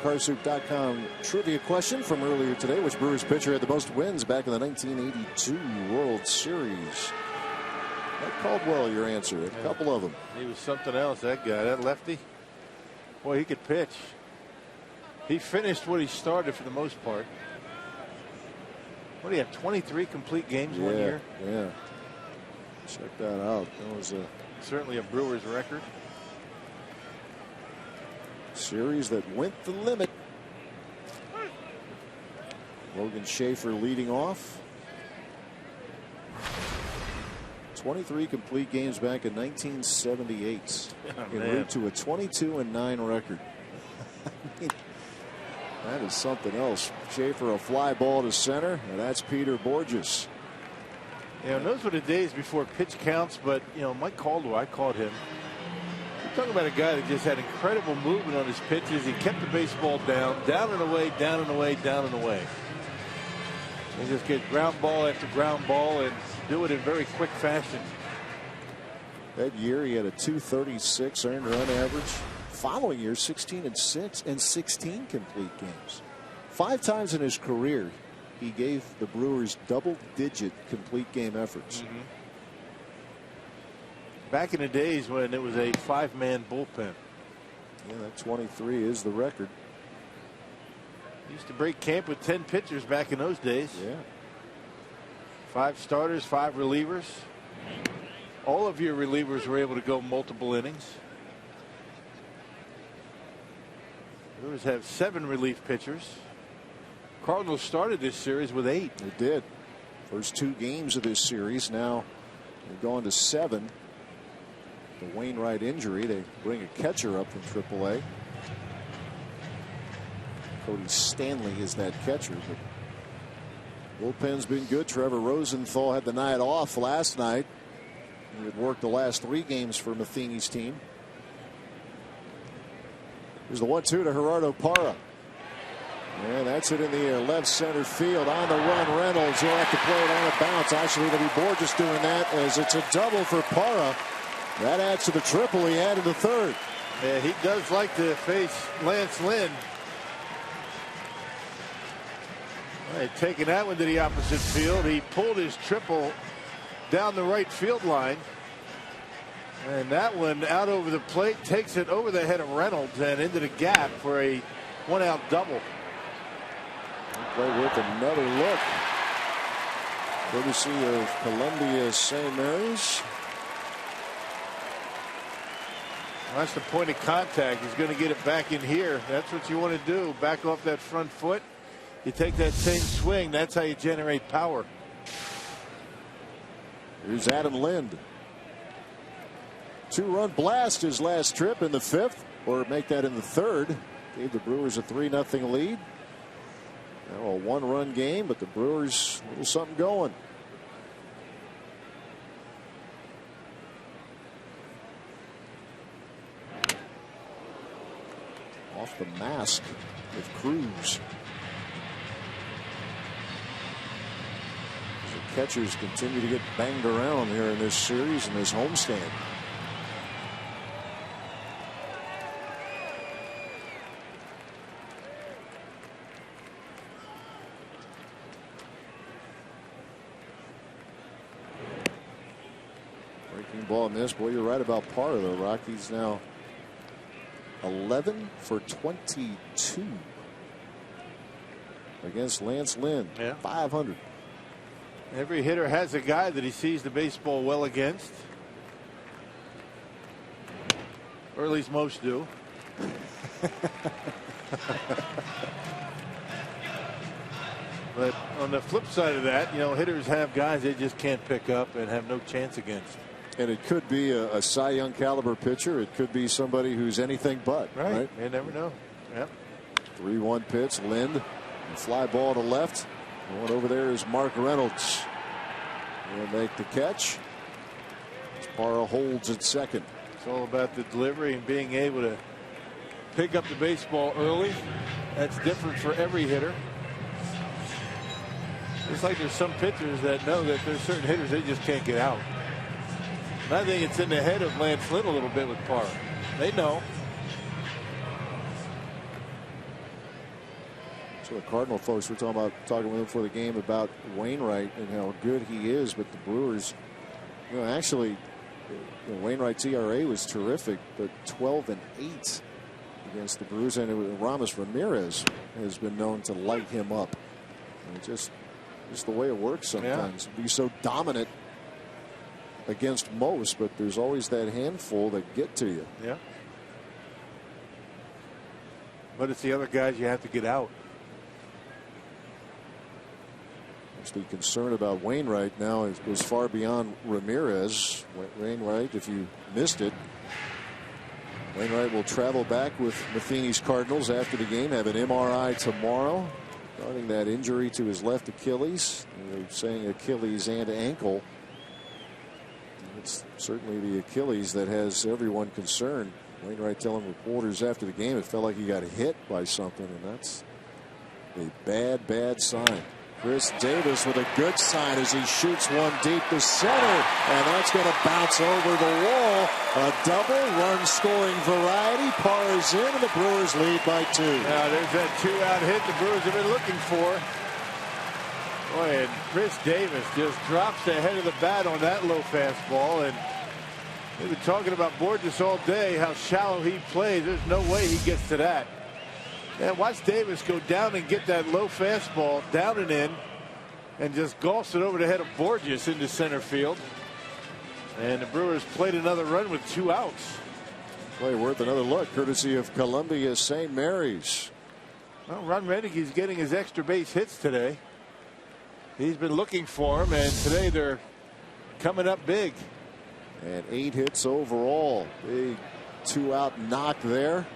Carsoup.com trivia question from earlier today: which Brewers pitcher had the most wins back in the 1982 World Series? Mike Caldwell, your answer. A couple of them. He was something else, that guy, that lefty. Boy, he could pitch. He finished what he started for the most part. What do you have, 23 complete games one year? Yeah. Check that out. That was certainly a Brewers record. Series that went the limit. Logan Schaefer leading off. 23 complete games back in 1978. En route to a 22-9 record. That is something else. Schaefer a fly ball to center, and that's Peter Borges. Yeah, those were the days before pitch counts, but Mike Caldwell, I called him. You're talking about a guy that just had incredible movement on his pitches. He kept the baseball down and away, down and away, down and away. And just get ground ball after ground ball and do it in very quick fashion. That year he had a 236 earned run average. Following year, 16-6 and 16 complete games. 5 times in his career he gave the Brewers double-digit complete game efforts. Back in the days when it was a 5-man bullpen. Yeah, that 23 is the record. Used to break camp with 10 pitchers back in those days. Yeah. 5 starters, 5 relievers. All of your relievers were able to go multiple innings. Brewers have 7 relief pitchers. Cardinals started this series with 8. They did. First 2 games of this series now They've gone to 7. The Wainwright injury. They bring a catcher up from AAA. Cody Stanley is that catcher. But bullpen's been good. Trevor Rosenthal had the night off last night. He had worked the last 3 games for Matheny's team. Here's the 1-2 to Gerardo Parra. And that's it in the air. Left center field. On the run, Reynolds. He'll have to play it on a bounce. Actually, it'll be Borges doing that as it's a double for Parra. That adds to the triple he had in the 3rd. Yeah, he does like to face Lance Lynn. All right, taking that one to the opposite field. He pulled his triple down the right field line. And that one out over the plate, takes it over the head of Reynolds and into the gap for a 1-out double. Play with another look. Courtesy of Columbia St. Mary's. That's the point of contact. He's going to get it back in here. That's what you want to do. Back off that front foot. You take that same swing. That's how you generate power. Here's Adam Lind. 2-run blast his last trip in the 5th, or make that in the 3rd. Gave the Brewers a 3-0 lead. Now a 1-run game, but the Brewers a little something going. Off the mask with Cruz. The catchers continue to get banged around here in this series in this homestand. Breaking ball miss. Boy, you're right about Parra, though. Rockies now 11 for 22 against Lance Lynn. Yeah. 500. Every hitter has a guy that he sees the baseball well against. Or at least most do. But on the flip side of that, you know, hitters have guys they just can't pick up and have no chance against. And it could be a Cy Young caliber pitcher. It could be somebody who's anything but. Right. You never know. Yep. 3-1 pitch. Lind. A fly ball to left. Going over there is Mark Reynolds. He'll make the catch. Parra holds at second. It's all about the delivery and being able to pick up the baseball early. That's different for every hitter. It's like there's some pitchers that know that there's certain hitters they just can't get out. And I think it's in the head of Lance Lynn a little bit with Parra. They know. So the Cardinal folks were talking with him before the game about Wainwright and how good he is, but the Brewers, you know, actually, Wainwright's ERA was terrific, but 12-8 against the Brewers, and Ramos Ramirez has been known to light him up. And just the way it works sometimes. Yeah. Be so dominant against most, but there's always that handful that get to you. Yeah. But it's the other guys you have to get out. The concern about Wainwright now goes far beyond Ramirez. Wainwright, if you missed it, Wainwright will travel back with Matheny's Cardinals after the game, have an MRI tomorrow regarding that injury to his left Achilles. They're saying Achilles and ankle. It's certainly the Achilles that has everyone concerned. Wainwright telling reporters after the game it felt like he got hit by something, and that's a bad sign. Chris Davis with a good sign as he shoots one deep to center, and that's going to bounce over the wall. A double run scoring variety. Parra's in, and the Brewers lead by 2. Now there's that 2-out hit the Brewers have been looking for. Boy, and Chris Davis just drops the head of the bat on that low fastball, and we've been talking about Borges all day, how shallow he plays. There's no way he gets to that. And watch Davis go down and get that low fastball down and in, and just golfs it over the head of Borges into center field. And the Brewers played another run with 2 outs. Play worth another look, courtesy of Columbia St. Mary's. Well, Ron Reneke's getting his extra base hits today. He's been looking for him, and today they're coming up big. And 8 hits overall. Big 2-out knock there.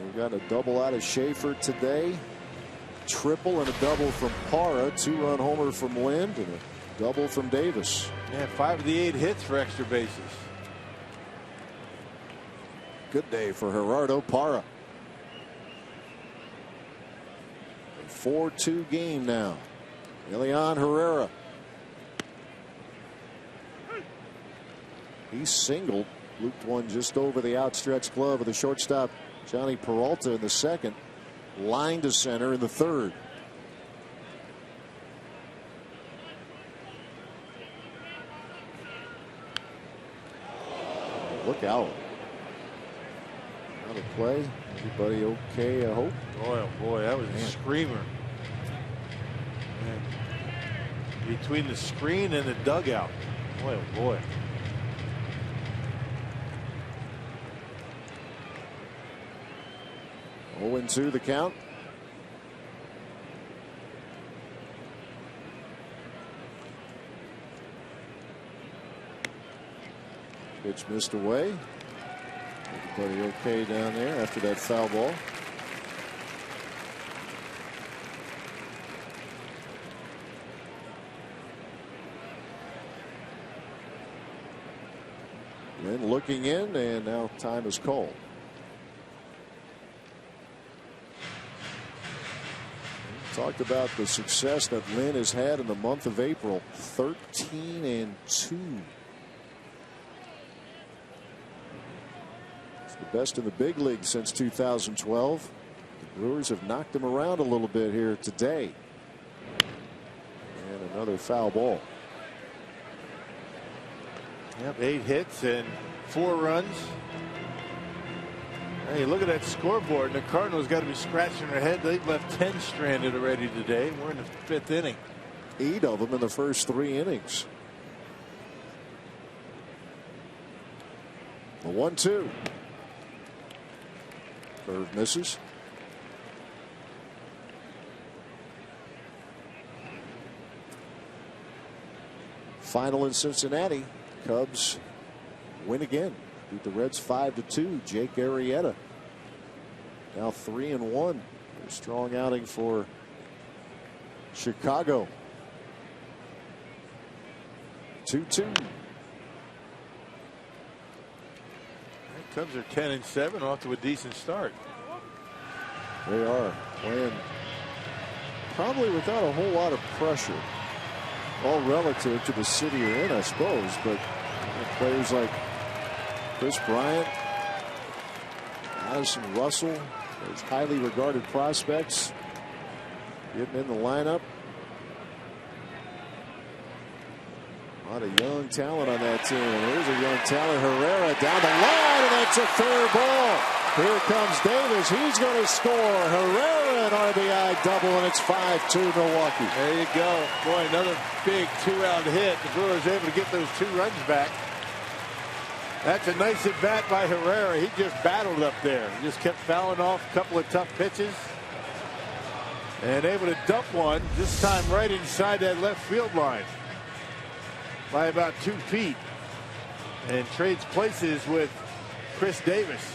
We got a double out of Schaefer today. Triple and a double from Parra. 2-run homer from Lind and a double from Davis. Yeah, 5 of the 8 hits for extra bases. Good day for Gerardo Parra. 4-2 game now. Elian Herrera. He singled, looped one just over the outstretched glove of the shortstop Johnny Peralta in the second. Line to center in the third. Look out. Out of play. Everybody okay, I hope? Boy, oh boy, that was a screamer. Man. Between the screen and the dugout. Boy, oh boy. Oh, 0-2 the count. Pitch missed away. Everybody okay down there after that foul ball? Then looking in, and now time is called. Talked about the success that Lynn has had in the month of April. 13-2. It's the best in the big league since 2012. The Brewers have knocked him around a little bit here today. And another foul ball. Yep, 8 hits and 4 runs. Hey, look at that scoreboard, and the Cardinals got to be scratching their head. They've left 10 stranded already today. We're in the 5th inning. 8 of them in the first 3 innings. The 1-2. Curve misses. Final in Cincinnati. Cubs win again. Beat the Reds 5-2. Jake Arrieta now 3-1. A strong outing for Chicago. 2-2. Cubs are 10-7, off to a decent start. They are playing probably without a whole lot of pressure. All relative to the city you're in, I suppose. But players like Chris Bryant, Addison Russell, those highly regarded prospects getting in the lineup. A lot of young talent on that team. Here's a young talent, Herrera, down the line, and that's a fair ball. Here comes Davis. He's going to score. Herrera, an RBI double, and it's 5-2 Milwaukee. There you go. Boy, another big 2-out hit. The Brewers able to get those 2 runs back. That's a nice at bat by Herrera. He just battled up there. He just kept fouling off a couple of tough pitches. And able to dump one, this time right inside that left field line by about 2 feet. And trades places with Chris Davis.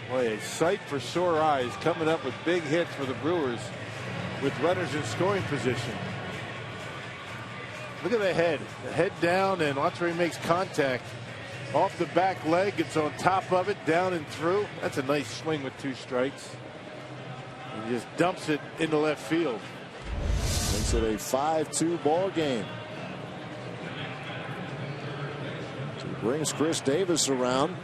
Boy, a sight for sore eyes, coming up with big hits for the Brewers with runners in scoring position. Look at the head down, and watch where he makes contact. Off the back leg, it's on top of it, down and through. That's a nice swing with 2 strikes. He just dumps it into left field. Makes it a 5-2 ball game. So brings Chris Davis around.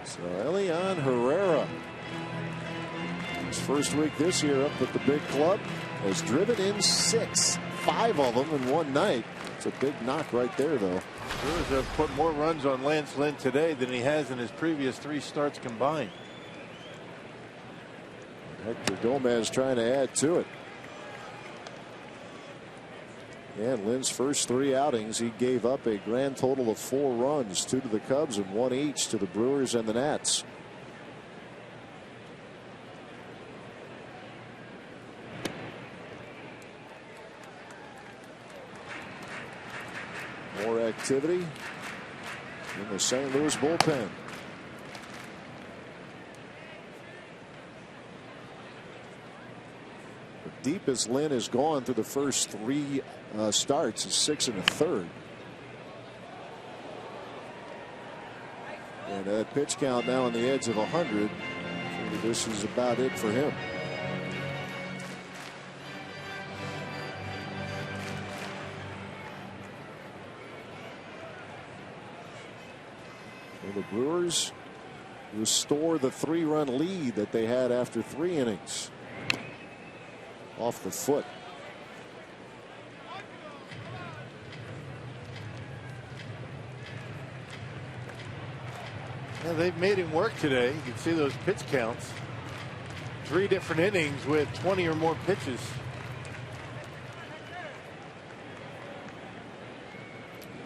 So Elian Herrera, his first week this year up at the big club, has driven in 6. 5 of them in one night. It's a big knock right there, though. Brewers have put more runs on Lance Lynn today than he has in his previous 3 starts combined. Hector Gomez trying to add to it. And Lynn's first 3 outings, he gave up a grand total of 4 runs, 2 to the Cubs and 1 each to the Brewers and the Nats. activity in the St. Louis bullpen. The deepest Lynn has gone through the first 3 starts is 6 1/3. And that pitch count now on the edge of 100. This is about it for him. And the Brewers restore the 3-run lead that they had after 3 innings. Off the foot. Yeah, they've made him work today. You can see those pitch counts. 3 different innings with 20 or more pitches.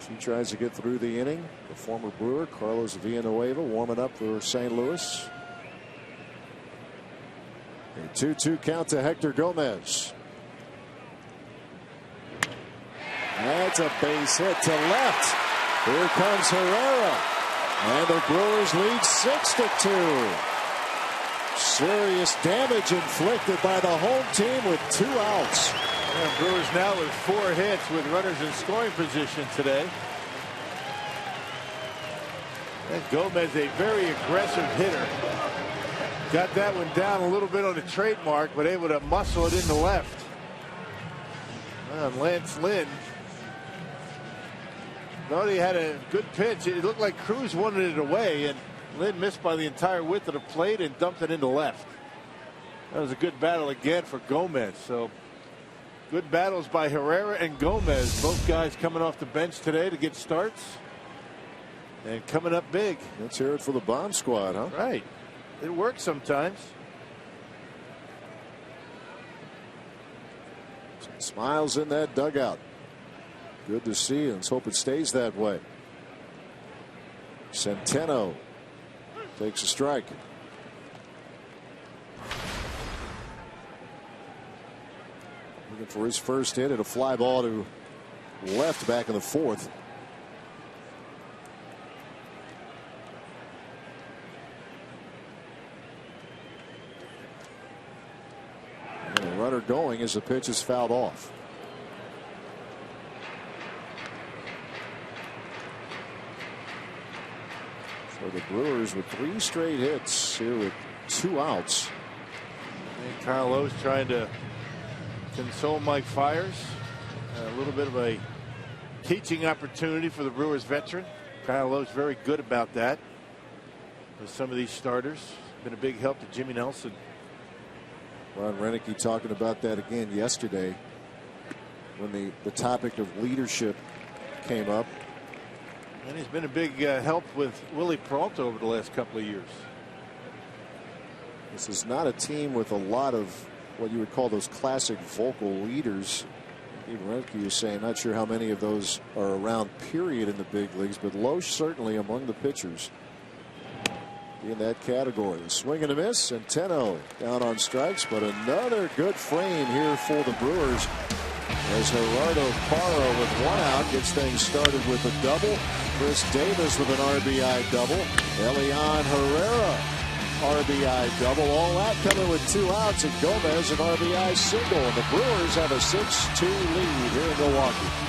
He tries to get through the inning. The former Brewer, Carlos Villanueva, warming up for St. Louis. A 2-2 count to Hector Gomez. That's a base hit to left. Here comes Herrera. And the Brewers lead 6-2. Serious damage inflicted by the home team with 2 outs. Yeah, Brewers now with 4 hits with runners in scoring position today. And Gomez, a very aggressive hitter. Got that one down a little bit on the trademark, but able to muscle it into left. Lance Lynn thought he had a good pitch. It looked like Cruz wanted it away, and Lynn missed by the entire width of the plate and dumped it into left. That was a good battle again for Gomez. So good battles by Herrera and Gomez. Both guys coming off the bench today to get starts and coming up big. Let's hear it for the bomb squad, huh? Right. It works sometimes. Some smiles in that dugout. Good to see, and let's hope it stays that way. Centeno takes a strike. Looking for his first hit, and a fly ball to left back in the 4th. And a runner going as the pitch is fouled off. So the Brewers with 3 straight hits here with 2 outs. And Kyle Lowe's trying to console Mike Fiers. A little bit of a teaching opportunity for the Brewers veteran. Kyle Lowe's very good about that with some of these starters. Been a big help to Jimmy Nelson. Ron Renicky talking about that again yesterday when the topic of leadership came up. And he's been a big help with Willie Peralta over the last couple of years. This is not a team with a lot of what you would call those classic vocal leaders. Even Renicky is saying, not sure how many of those are around, period, in the big leagues, but Loesch certainly among the pitchers in that category. Swing and a miss, and Centeno down on strikes, but another good frame here for the Brewers as Gerardo Parra with 1 out gets things started with a double. Chris Davis with an RBI double. Elian Herrera RBI double. All that coming with 2 outs, and Gomez an RBI single. And the Brewers have a 6-2 lead here in Milwaukee.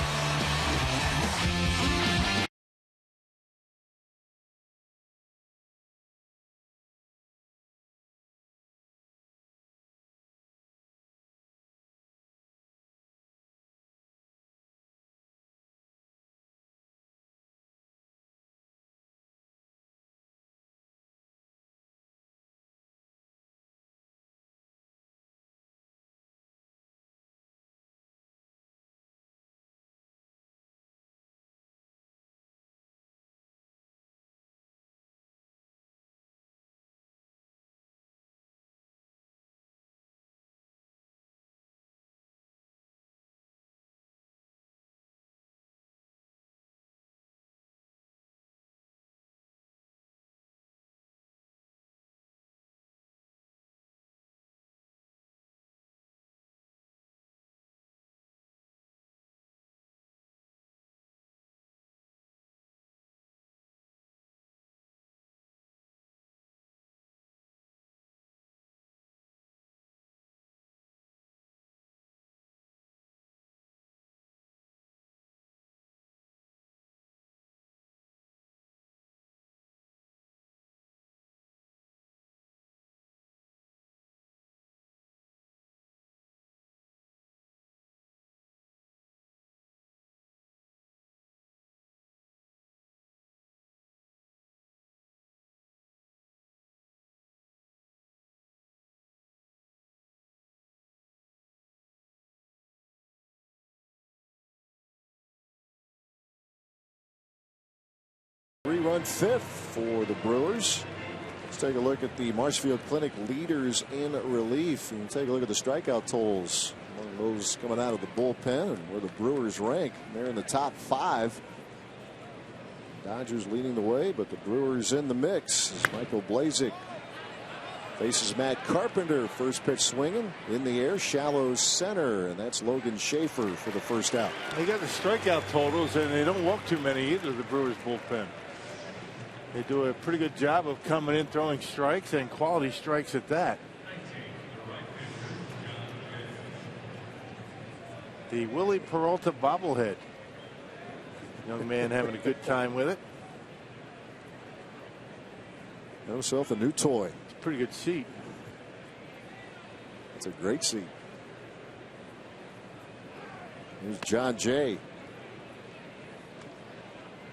Three-run fifth for the Brewers. Let's take a look at the Marshfield Clinic leaders in relief. You can take a look at the strikeout totals among those coming out of the bullpen and where the Brewers rank. They're in the top 5. Dodgers leading the way, but the Brewers in the mix as Michael Blazek faces Matt Carpenter. First pitch swinging in the air, shallow center, and that's Logan Schaefer for the first out. They got the strikeout totals, and they don't walk too many either, the Brewers bullpen. They do a pretty good job of coming in, throwing strikes, and quality strikes at that. The Willie Peralta bobblehead. Young man having a good time with it. Got himself a new toy. It's a pretty good seat. It's a great seat. Here's John Jay.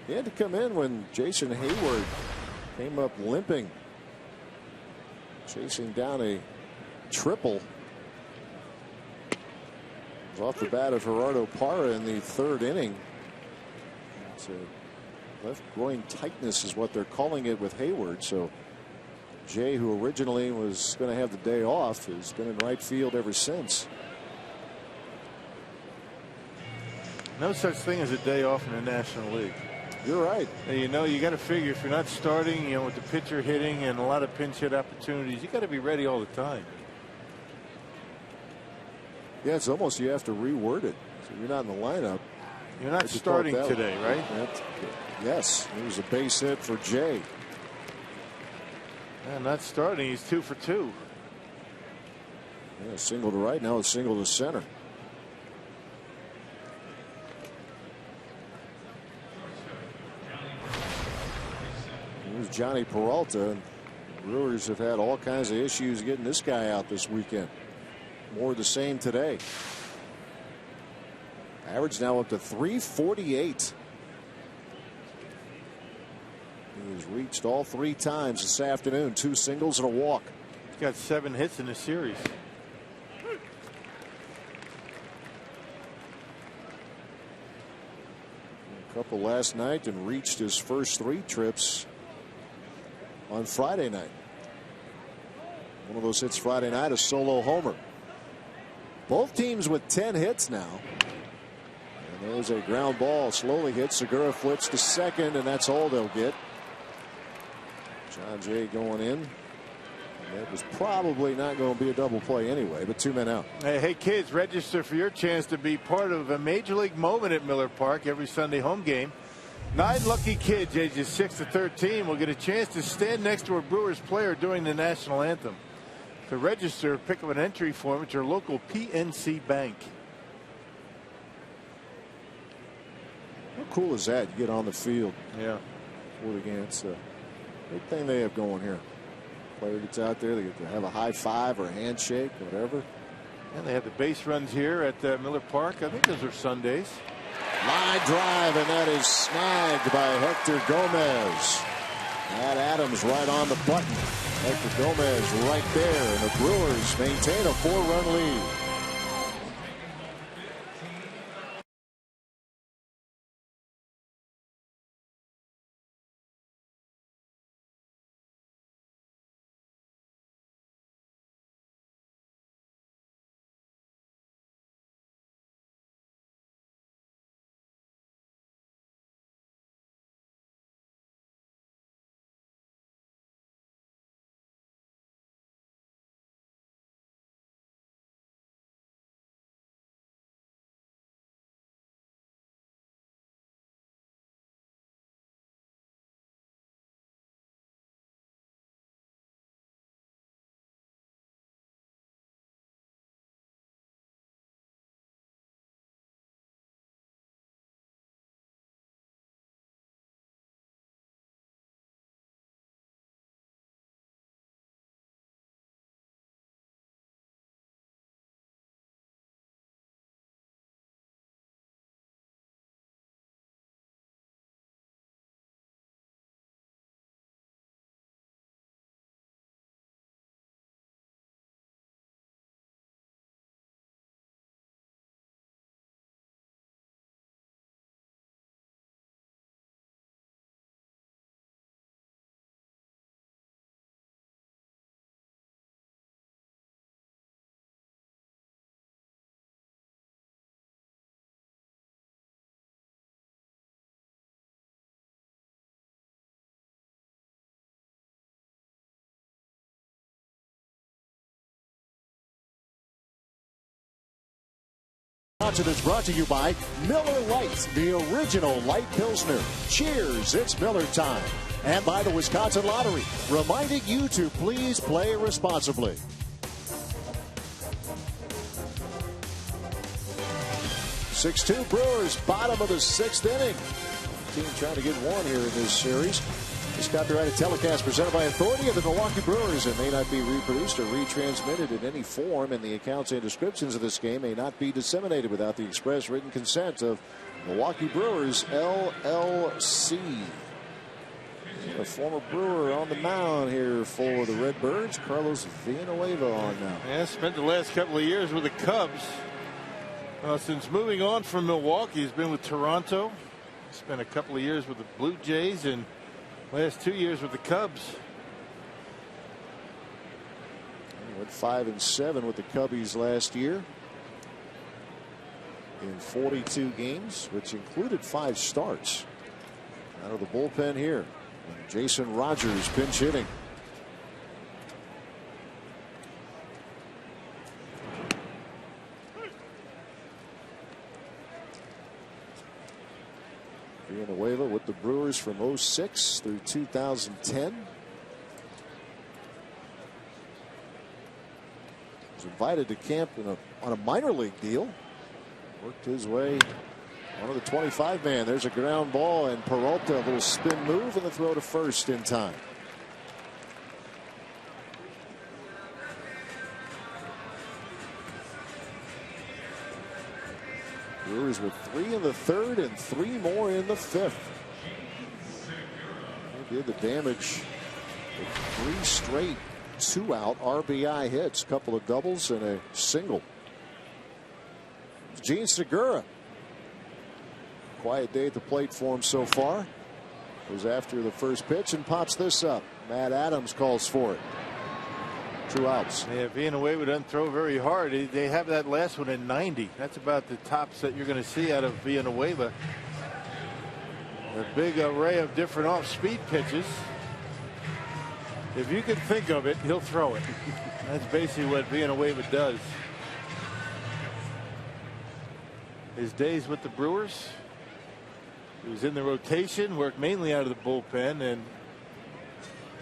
He had to come in when Jason Hayward came up limping, chasing down a triple. It was off the bat of Gerardo Parra in the 3rd inning. It's a left groin tightness is what they're calling it with Hayward. So Jay, who originally was going to have the day off, has been in right field ever since. No such thing as a day off in the National League. You're right. And you know, you got to figure if you're not starting, you know, with the pitcher hitting and a lot of pinch hit opportunities, you got to be ready all the time. Yeah, it's almost you have to reword it. So you're not in the lineup. You're not starting today, right? Yes, it was a base hit for Jay. Yeah, not starting. He's 2 for 2. Yeah, single to right. Now it's single to center. Here's Johnny Peralta. The Brewers have had all kinds of issues getting this guy out this weekend. More of the same today. Average now up to 348. He has reached all 3 times this afternoon. 2 singles and a walk. He's got 7 hits in the series. A couple last night and reached his first 3 trips on Friday night. One of those hits Friday night, a solo homer. Both teams with 10 hits now. And there's a ground ball, slowly hit. Segura flips to second, and that's all they'll get. John Jay going in. That was probably not going to be a double play anyway, but 2 men out. Hey, kids, register for your chance to be part of a major league moment at Miller Park every Sunday home game. 9 lucky kids ages 6 to 13 will get a chance to stand next to a Brewers player during the national anthem. To register, pick up an entry form at your local PNC Bank. How cool is that? You get on the field. Yeah. For the game. It's a big thing they have going here. Player gets out there, they get to have a high five or a handshake, whatever. And they have the base runs here at Miller Park. I think those are Sundays. Line drive, and that is snagged by Hector Gomez. Matt Adams right on the button. Hector Gomez right there, and the Brewers maintain a 4-run lead. Sponsor is brought to you by Miller Lite, the original light Pilsner. Cheers, it's Miller time. And by the Wisconsin Lottery, reminding you to please play responsibly. 6-2 Brewers, bottom of the 6th inning. Team trying to get one here in this series. This copyrighted telecast presented by authority of the Milwaukee Brewers and may not be reproduced or retransmitted in any form, and the accounts and descriptions of this game may not be disseminated without the express written consent of Milwaukee Brewers, LLC. A former Brewer on the mound here for the Redbirds, Carlos Villanueva on now. Yeah, spent the last couple of years with the Cubs. Since moving on from Milwaukee, he's been with Toronto. Spent a couple of years with the Blue Jays and last 2 years with the Cubs. He went 5-7 with the Cubbies last year in 42 games, which included 5 starts. Out of the bullpen here, Jason Rogers pinch hitting. Villanueva with the Brewers from 2006 through 2010. Was invited to camp on a minor league deal. Worked his way onto the 25-man. There's a ground ball, and Peralta, a little spin move, and the throw to first in time. Brewers with 3 in the 3rd and 3 more in the 5th. They did the damage with 3 straight 2-out RBI hits, couple of doubles and a single. Gene Segura. Quiet day at the plate for him so far. Goes after the first pitch and pops this up. Matt Adams calls for it. 2 outs. Yeah, Villanueva doesn't throw very hard. They have that last one at 90. That's about the tops that you're going to see out of Villanueva. A big array of different off-speed pitches. If you can think of it, he'll throw it. That's basically what Villanueva does. His days with the Brewers, he was in the rotation, worked mainly out of the bullpen, and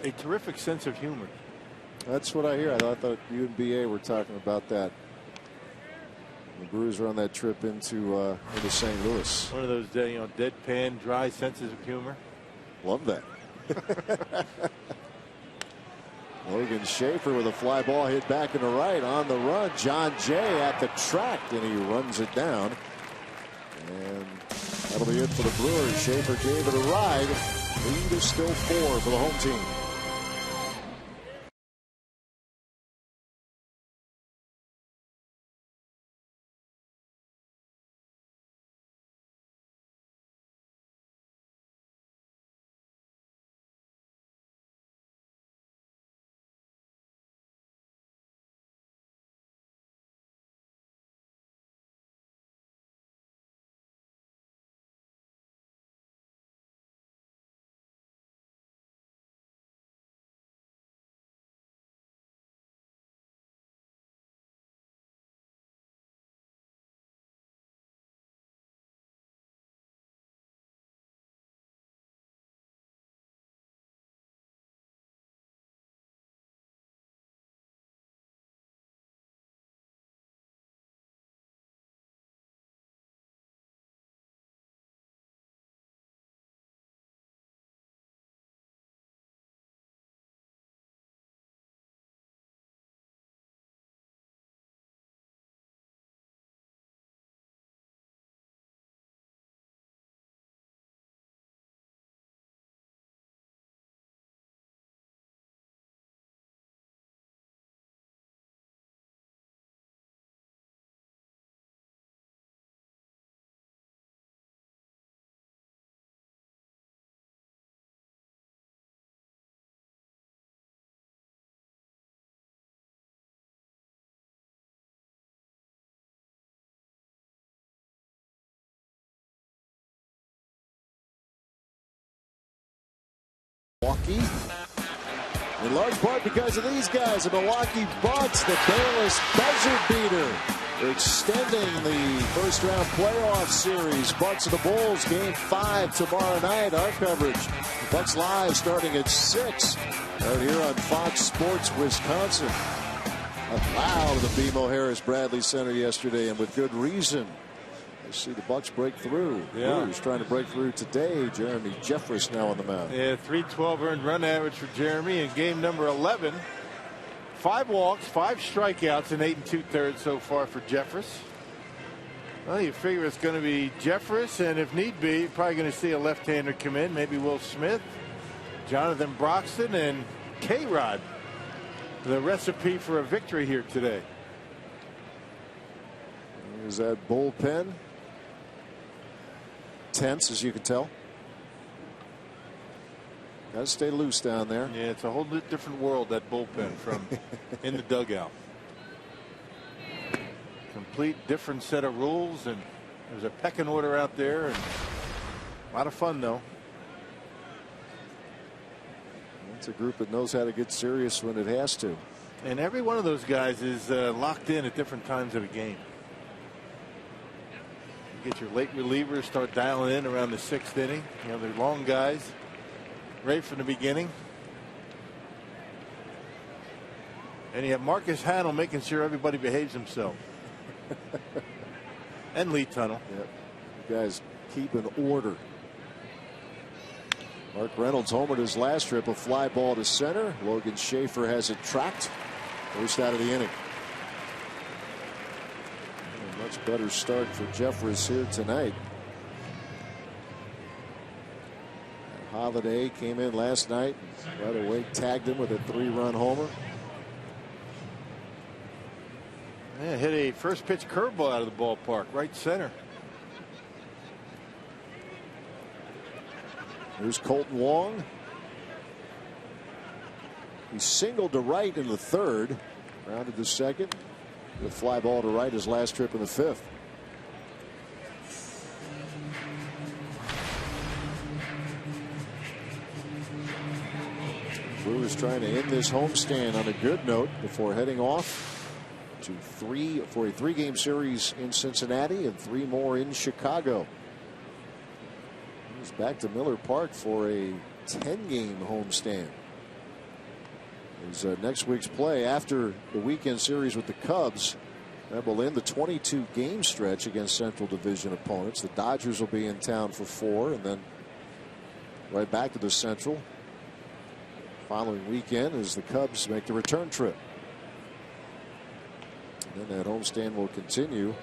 a terrific sense of humor. That's what I hear. I thought you and BA were talking about that. The Brewers were on that trip into St. Louis. One of those deadpan, dry senses of humor. Love that. Logan Schaefer with a fly ball hit back in the right on the run. John Jay at the track, and he runs it down. And that'll be it for the Brewers. Schaefer gave it a ride. Lead is still 4 for the home team. Milwaukee. In large part because of these guys, the Milwaukee Bucks, the Bayless buzzer beater. extending the first round playoff series. Bucks and the Bulls, game 5 tomorrow night. Our coverage, Bucks Live, starting at 6 out here on Fox Sports Wisconsin. A foul to the BMO Harris Bradley Center yesterday, and with good reason. I see the Bucks break through. Yeah. Brewers trying to break through today. Jeremy Jeffress now on the mound. Yeah, 312 earned run average for Jeremy in game number 11. 5 walks, 5 strikeouts in 8 2/3 so far for Jeffress. Well, you figure it's going to be Jeffress, and if need be, you're probably going to see a left-hander come in. Maybe Will Smith, Jonathan Broxton, and K-Rod. The recipe for a victory here today. Is that bullpen? Tense, as you can tell. Got to stay loose down there. Yeah, it's a whole different world, that bullpen, from in the dugout. Complete different set of rules, and there's a pecking order out there, and a lot of fun, though. It's a group that knows how to get serious when it has to. And every one of those guys is locked in at different times of the game. You get your late relievers start dialing in around the 6th inning. You know, they're long guys, right from the beginning. And you have Marcus Hanel making sure everybody behaves himself. And Lee Tunnel. Yep. You guys keep an order. Mark Reynolds homered his last trip, a fly ball to center. Logan Schaefer has it tracked. First out of the inning. A much better start for Jeffress here tonight. Holiday came in last night and right away tagged him with a 3-run homer. Yeah, hit a first pitch curveball out of the ballpark, right center. Here's Colton Wong. He singled to right in the 3rd, rounded the 2nd. The fly ball to right his last trip in the 5th. Brewers trying to end this homestand on a good note before heading off to for a 3-game series in Cincinnati and 3 more in Chicago. He's back to Miller Park for a 10-game homestand. His next week's play after the weekend series with the Cubs. That will end the 22-game stretch against Central Division opponents. The Dodgers will be in town for 4, and then right back to the Central. Following weekend as the Cubs make the return trip. And then that homestand will continue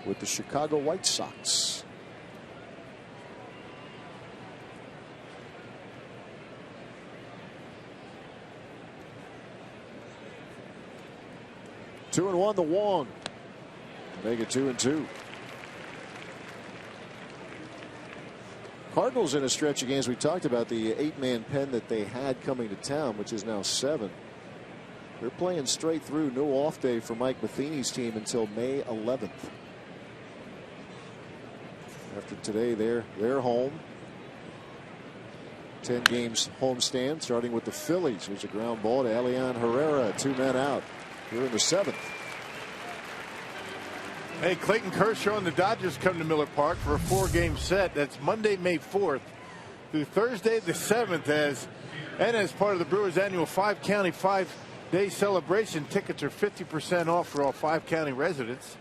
with the Chicago White Sox. Two and 1 the Wong. Make it 2-2. Cardinals in a stretch of games. We talked about the 8-man pen that they had coming to town, which is now 7. They're playing straight through. No off day for Mike Matheny's team until May 11th. After today, they're home. 10 games homestand, starting with the Phillies. There's a ground ball to Elian Herrera. 2 men out. Here in the 7th. Hey, Clayton Kershaw and the Dodgers come to Miller Park for a 4-game set. That's Monday, May 4th through Thursday the 7th, as part of the Brewers' annual 5-county 5-day celebration. Tickets are 50% off for all 5-county residents.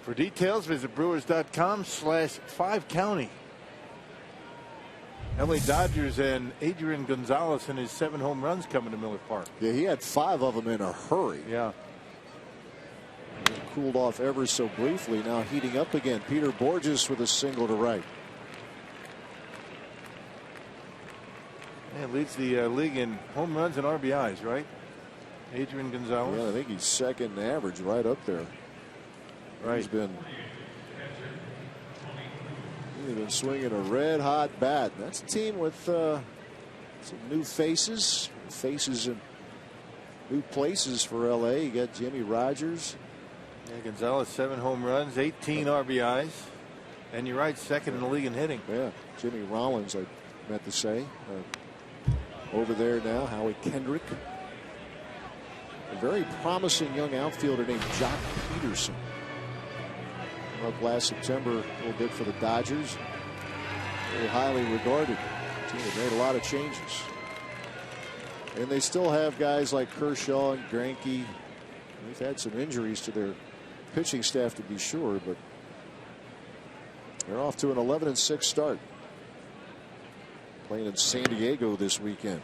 For details, visit brewers.com/5county. LA Dodgers and Adrian Gonzalez and his 7 home runs coming to Miller Park. Yeah, he had 5 of them in a hurry. Yeah. Cooled off ever so briefly. Now heating up again. Peter Borges with a single to right. Yeah, leads the league in home runs and RBIs, right? Adrian Gonzalez. Yeah, I think he's second in average, right up there. Right. He's been swinging a red hot bat. That's a team with some new faces in new places for LA. You got Jimmy Rogers. Yeah, Gonzalez 7 home runs, 18 RBIs, and you're right, second in the league in hitting. Yeah, Jimmy Rollins, I meant to say, over there now. Howie Kendrick, a very promising young outfielder named Jock Peterson. Up last September a little bit for the Dodgers. Very highly regarded. The team had made a lot of changes. And they still have guys like Kershaw and Greinke. They've had some injuries to their pitching staff, to be sure, but they're off to an 11-6 start. Playing in San Diego this weekend.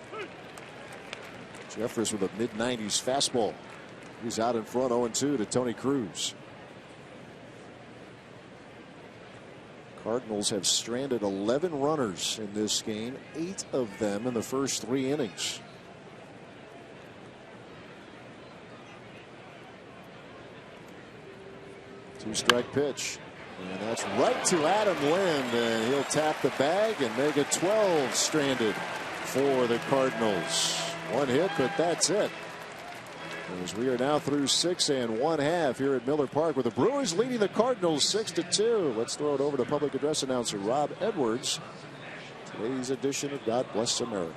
Jeffers with a mid-90s fastball. He's out in front 0-2 to Tony Cruz. Cardinals have stranded 11 runners in this game, 8 of them in the first 3 innings. Two-strike pitch. And that's right to Adam Lind, and he'll tap the bag and make it 12 stranded for the Cardinals. One hit, but that's it. As we are now through 6 1/2 here at Miller Park, with the Brewers leading the Cardinals 6-2. Let's throw it over to public address announcer Rob Edwards. Today's edition of God Bless America.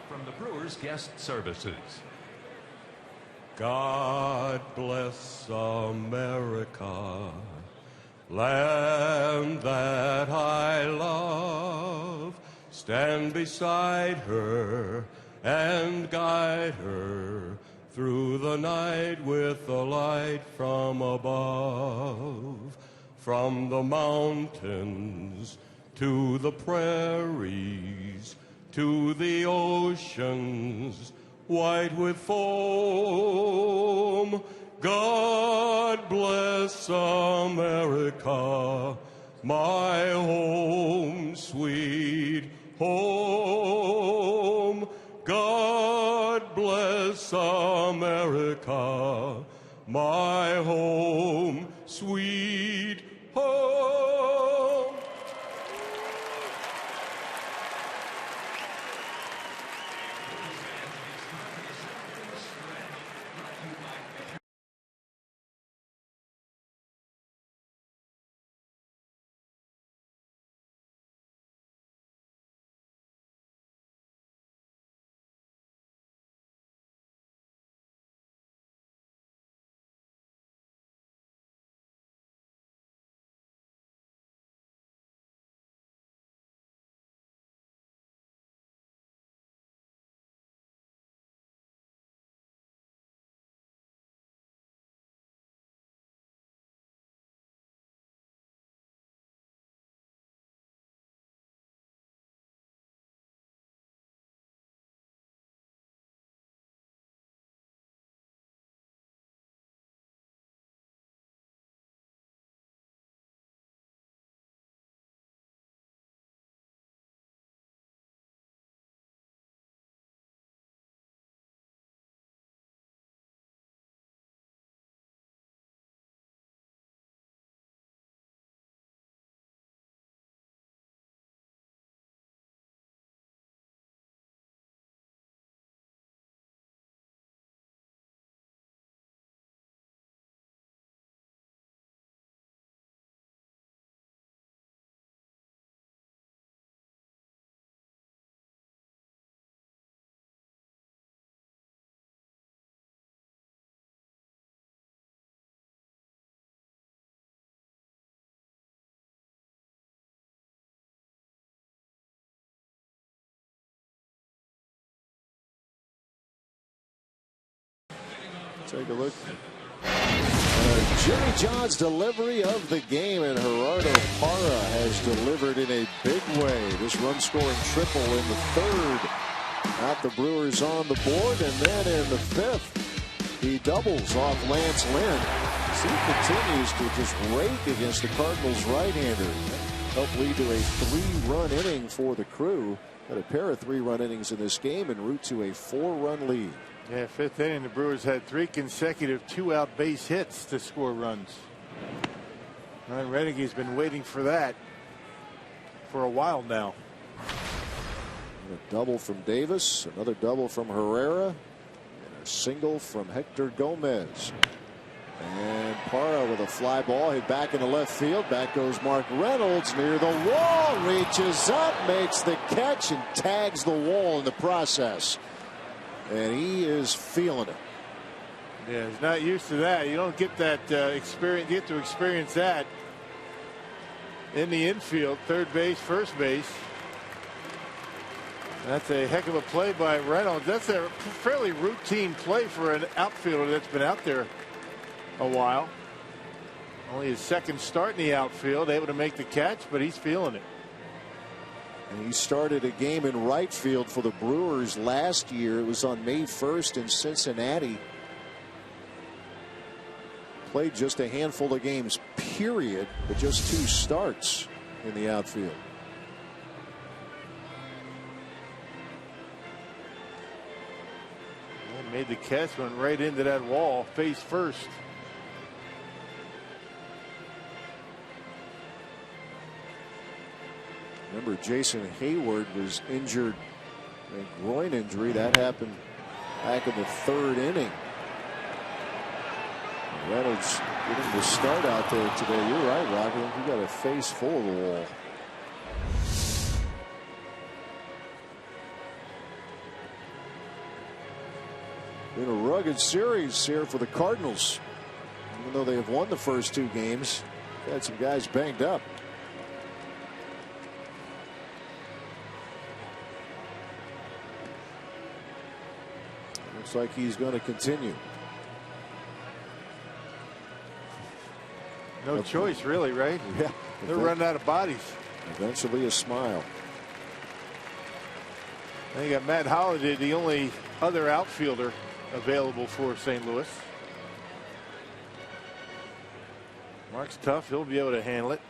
From the Brewers Guest Services. God bless America, land that I love. Stand beside her and guide her through the night with the light from above. From the mountains to the prairies to the oceans white with foam. God bless America, my home, sweet home. God bless America, my home, sweet home. Take a look. Jimmy John's delivery of the game, and Gerardo Parra has delivered in a big way. This run-scoring triple in the third. Got the Brewers on the board, and then in the fifth, he doubles off Lance Lynn. He continues to just rake against the Cardinals' right-hander. Helped lead to a 3-run inning for the Crew. Got a pair of 3-run innings in this game en route to a 4-run lead. Yeah, fifth inning, the Brewers had 3 consecutive 2-out base hits to score runs. Ryan Renege's been waiting for that for a while now. And a double from Davis, another double from Herrera, and a single from Hector Gomez. And Parra with a fly ball hit back into left field. Back goes Mark Reynolds near the wall, reaches up, makes the catch, and tags the wall in the process. And he is feeling it. Yeah, he's not used to that. You don't get that experience. You get to experience that in the infield, third base, first base. That's a heck of a play by Reynolds. That's a fairly routine play for an outfielder that's been out there a while. Only his second start in the outfield, able to make the catch, but he's feeling it. And he started a game in right field for the Brewers last year. It was on May 1st in Cincinnati. Played just a handful of games, period, but just 2 starts in the outfield. And made the catch, went right into that wall, face first. Remember, Jason Hayward was injured, a groin injury. That happened back in the 3rd inning. Reynolds getting the start out there today. You're right, Roger. You got a face full of the wall. Been a rugged series here for the Cardinals. Even though they have won the first 2 games, had some guys banged up. Looks like he's going to continue. No choice, really, right? Yeah. They're running out of bodies. Eventually a smile. And you got Matt Holliday, the only other outfielder available for St. Louis. Mark's tough. He'll be able to handle it.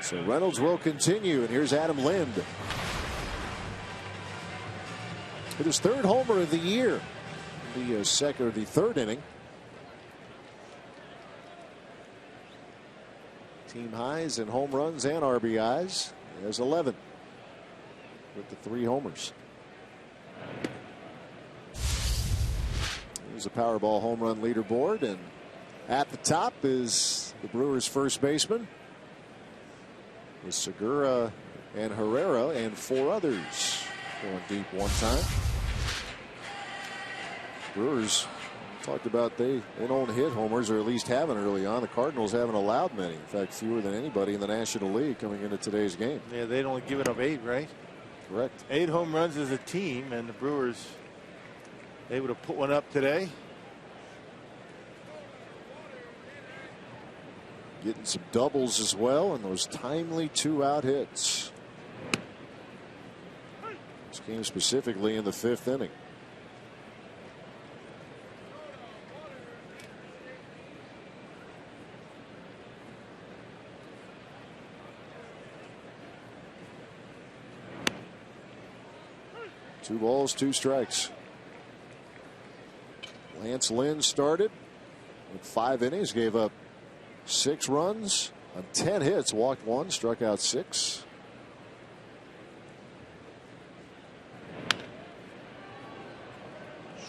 So Reynolds will continue, and here's Adam Lind. Hit his 3rd homer of the year. The second or the 3rd inning. Team highs in home runs and RBIs. He has 11 with the 3 homers. Here's a Powerball home run leaderboard, and at the top is the Brewers' first baseman with Segura and Herrera and 4 others going deep one time. Brewers talked about they don't hit homers, or at least haven't early on. The Cardinals haven't allowed many. In fact, fewer than anybody in the National League coming into today's game. Yeah, they'd only given up 8, right? Correct. 8 home runs as a team, and the Brewers able to put one up today. Getting some doubles as well, and those timely 2-out hits. This game specifically in the 5th inning. Two balls, 2 strikes. Lance Lynn started with 5 innings, gave up 6 runs on 10 hits, walked 1, struck out 6.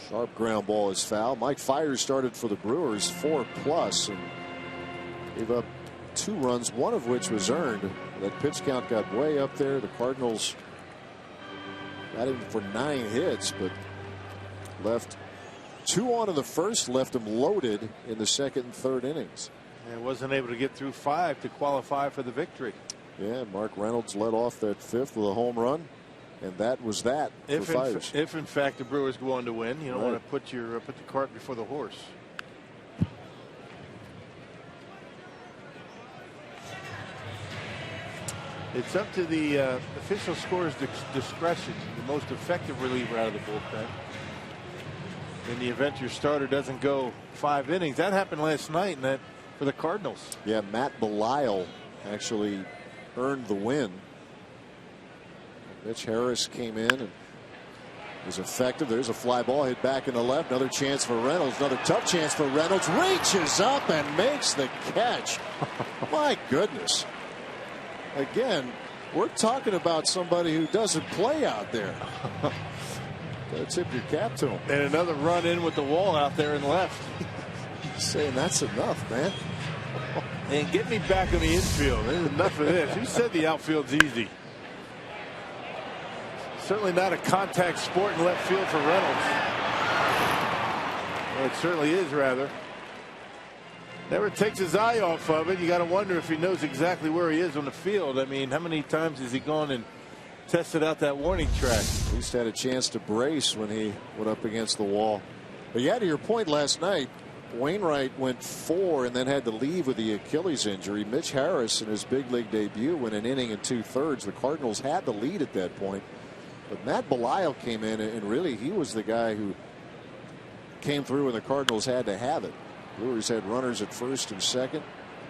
Sharp ground ball is foul. Mike Fiers started for the Brewers, 4+ and gave up 2 runs, one of which was earned. That pitch count got way up there. The Cardinals got him for 9 hits, but left 2 on in the first, left him loaded in the 2nd and 3rd innings. And wasn't able to get through 5 to qualify for the victory. Yeah, Mark Reynolds led off that 5th with a home run, and that was that for Fiers. If in fact the Brewers go on to win, you don't want to put the cart before the horse. It's up to the official scorer's discretion, the most effective reliever out of the bullpen. In the event your starter doesn't go 5 innings. That happened last night, and that for the Cardinals. Yeah, Matt Belisle actually earned the win. Mitch Harris came in and was effective. There's a fly ball hit back in the left. Another chance for Reynolds. Another tough chance for Reynolds. Reaches up and makes the catch. My goodness. Again, we're talking about somebody who doesn't play out there. Gotta tip your cap to him. And another run in with the wall out there in left. Saying that's enough, man. And get me back on the infield. There's enough of this. Who said the outfield's easy? Certainly not a contact sport in left field for Reynolds. Well, it certainly is, rather. Never takes his eye off of it. You got to wonder if he knows exactly where he is on the field. I mean, how many times has he gone and tested out that warning track? At least had a chance to brace when he went up against the wall. But yeah, to your point last night, Wainwright went 4 and then had to leave with the Achilles injury. Mitch Harris in his big league debut went an inning and 2/3. The Cardinals had the lead at that point. But Matt Belisle came in, and really he was the guy who came through when the Cardinals had to have it. Brewers had runners at first and second,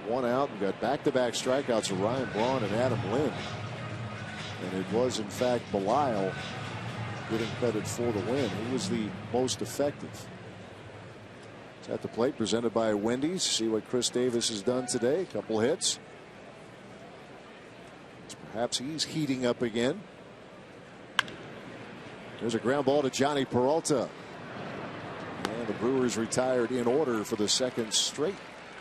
1 out, and got back-to-back strikeouts of Ryan Braun and Adam Lind. And it was, in fact, Belisle getting credit for the win. He was the most effective. It's at the plate, presented by Wendy's. See what Chris Davis has done today. A couple hits. Perhaps he's heating up again. There's a ground ball to Johnny Peralta. And the Brewers retired in order for the second straight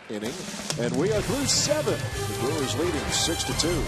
inning. And we are through 7. The Brewers leading 6-2.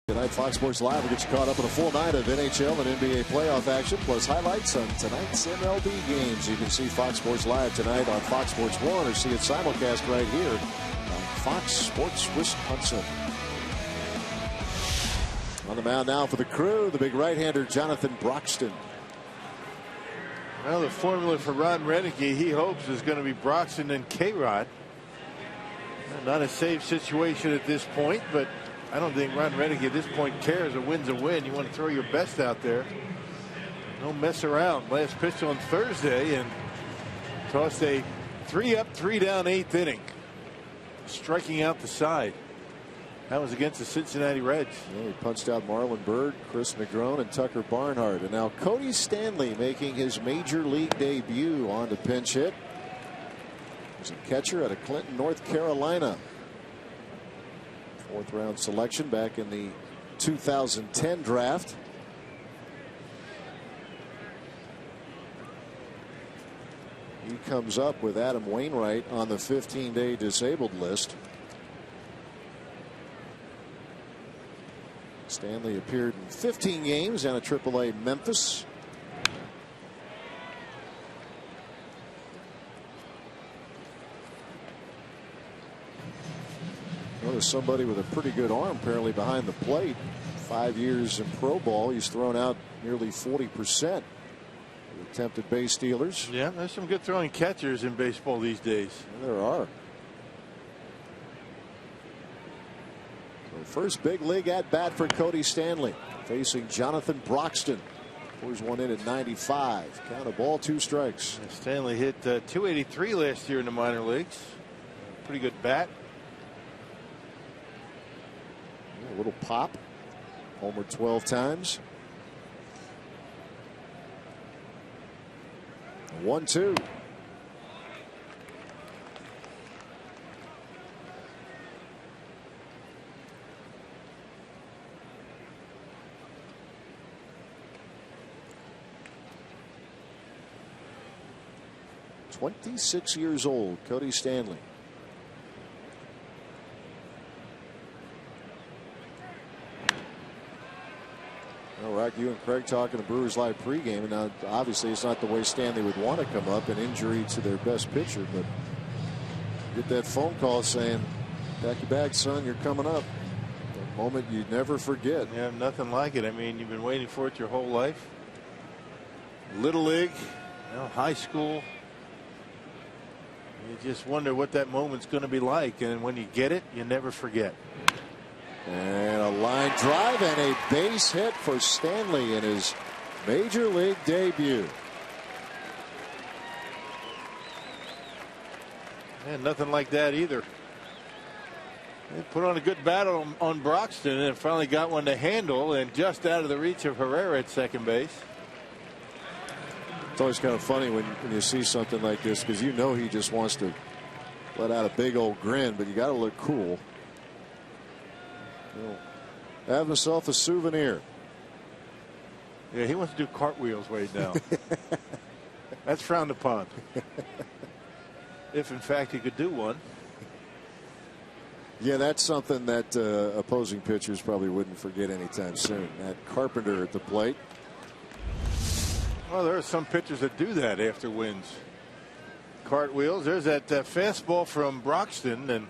Tonight, Fox Sports Live will get you caught up in a full night of NHL and NBA playoff action, plus highlights on tonight's MLB games. You can see Fox Sports Live tonight on Fox Sports 1 or see it simulcast right here on Fox Sports Wisconsin. On the mound now for the Crew, the big right-hander Jonathan Broxton. Well, the formula for Ron Renneke, he hopes, is going to be Broxton and K-Rod. Not a safe situation at this point, but I don't think Ron Renneke at this point cares. A win's a win. You want to throw your best out there. Don't mess around. Last pitch on Thursday and tossed a 3-up, 3-down 8th inning. Striking out the side. That was against the Cincinnati Reds. Yeah, he punched out Marlon Byrd, Chris Negron, and Tucker Barnhart. And now Cody Stanley making his major league debut on the pinch hit. He's a catcher out of Clinton, North Carolina. 4th round selection back in the 2010 draft. He comes up with Adam Wainwright on the 15-day disabled list. Stanley appeared in 15 games down at AAA Memphis. Notice somebody with a pretty good arm apparently behind the plate. 5 years in pro ball. He's thrown out nearly 40% of attempted base stealers. Yeah, there's some good throwing catchers in baseball these days. Yeah, there are. So first big league at bat for Cody Stanley, facing Jonathan Broxton. Pours one in at 95. Count a ball, 2 strikes. Stanley hit 283 last year in the minor leagues. Pretty good bat. A little pop. Homered 12 times. 1-2. 26 years old, Cody Stanley. Well, Rock, you and Craig talking the Brewers Live pregame, and now obviously it's not the way Stanley would want to come up, an injury to their best pitcher, but get that phone call saying, "Pack your bags, son, you're coming up." A moment you never forget. Yeah, nothing like it. I mean, you've been waiting for it your whole life. Little league, high school. You just wonder what that moment's going to be like, and when you get it, you never forget. And a line drive and a base hit for Stanley in his major league debut. And nothing like that either. They put on a good battle on Broxton and finally got one to handle, and just out of the reach of Herrera at second base. It's always kind of funny when you see something like this, because you know he just wants to let out a big old grin, but you got to look cool. He'll have himself a souvenir. Yeah, he wants to do cartwheels right now. That's frowned upon. If in fact he could do one. Yeah, that's something that opposing pitchers probably wouldn't forget anytime soon. That Carpenter at the plate. Well, there are some pitchers that do that after wins. Cartwheels. There's that fastball from Broxton, and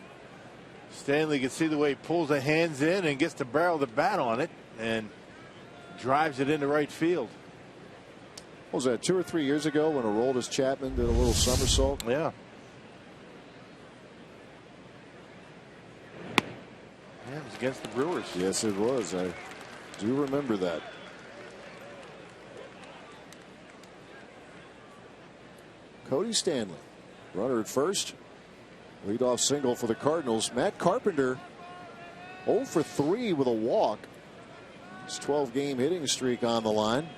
Stanley can see the way he pulls the hands in and gets to barrel the bat on it and drives it into right field. What was that, 2 or 3 years ago when Aroldis Chapman did a little somersault? Yeah. Yeah, it was against the Brewers. Yes, it was. I do remember that. Cody Stanley, runner at first. Leadoff single for the Cardinals. Matt Carpenter 0 for 3 with a walk. His 12-game hitting streak on the line.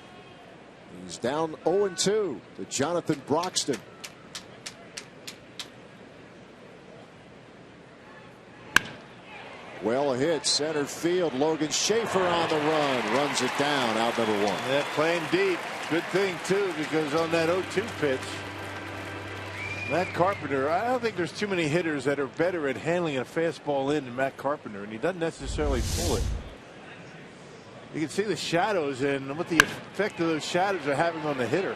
He's down 0-2 to Jonathan Broxton. Well, a hit center field. Logan Schaefer on the run. Runs it down. Out number 1. Yeah, playing deep. Good thing, too, because on that 0-2 pitch, Matt Carpenter, I don't think there's too many hitters that are better at handling a fastball in than Matt Carpenter, and he doesn't necessarily pull it. You can see the shadows and what the effect of those shadows are having on the hitter.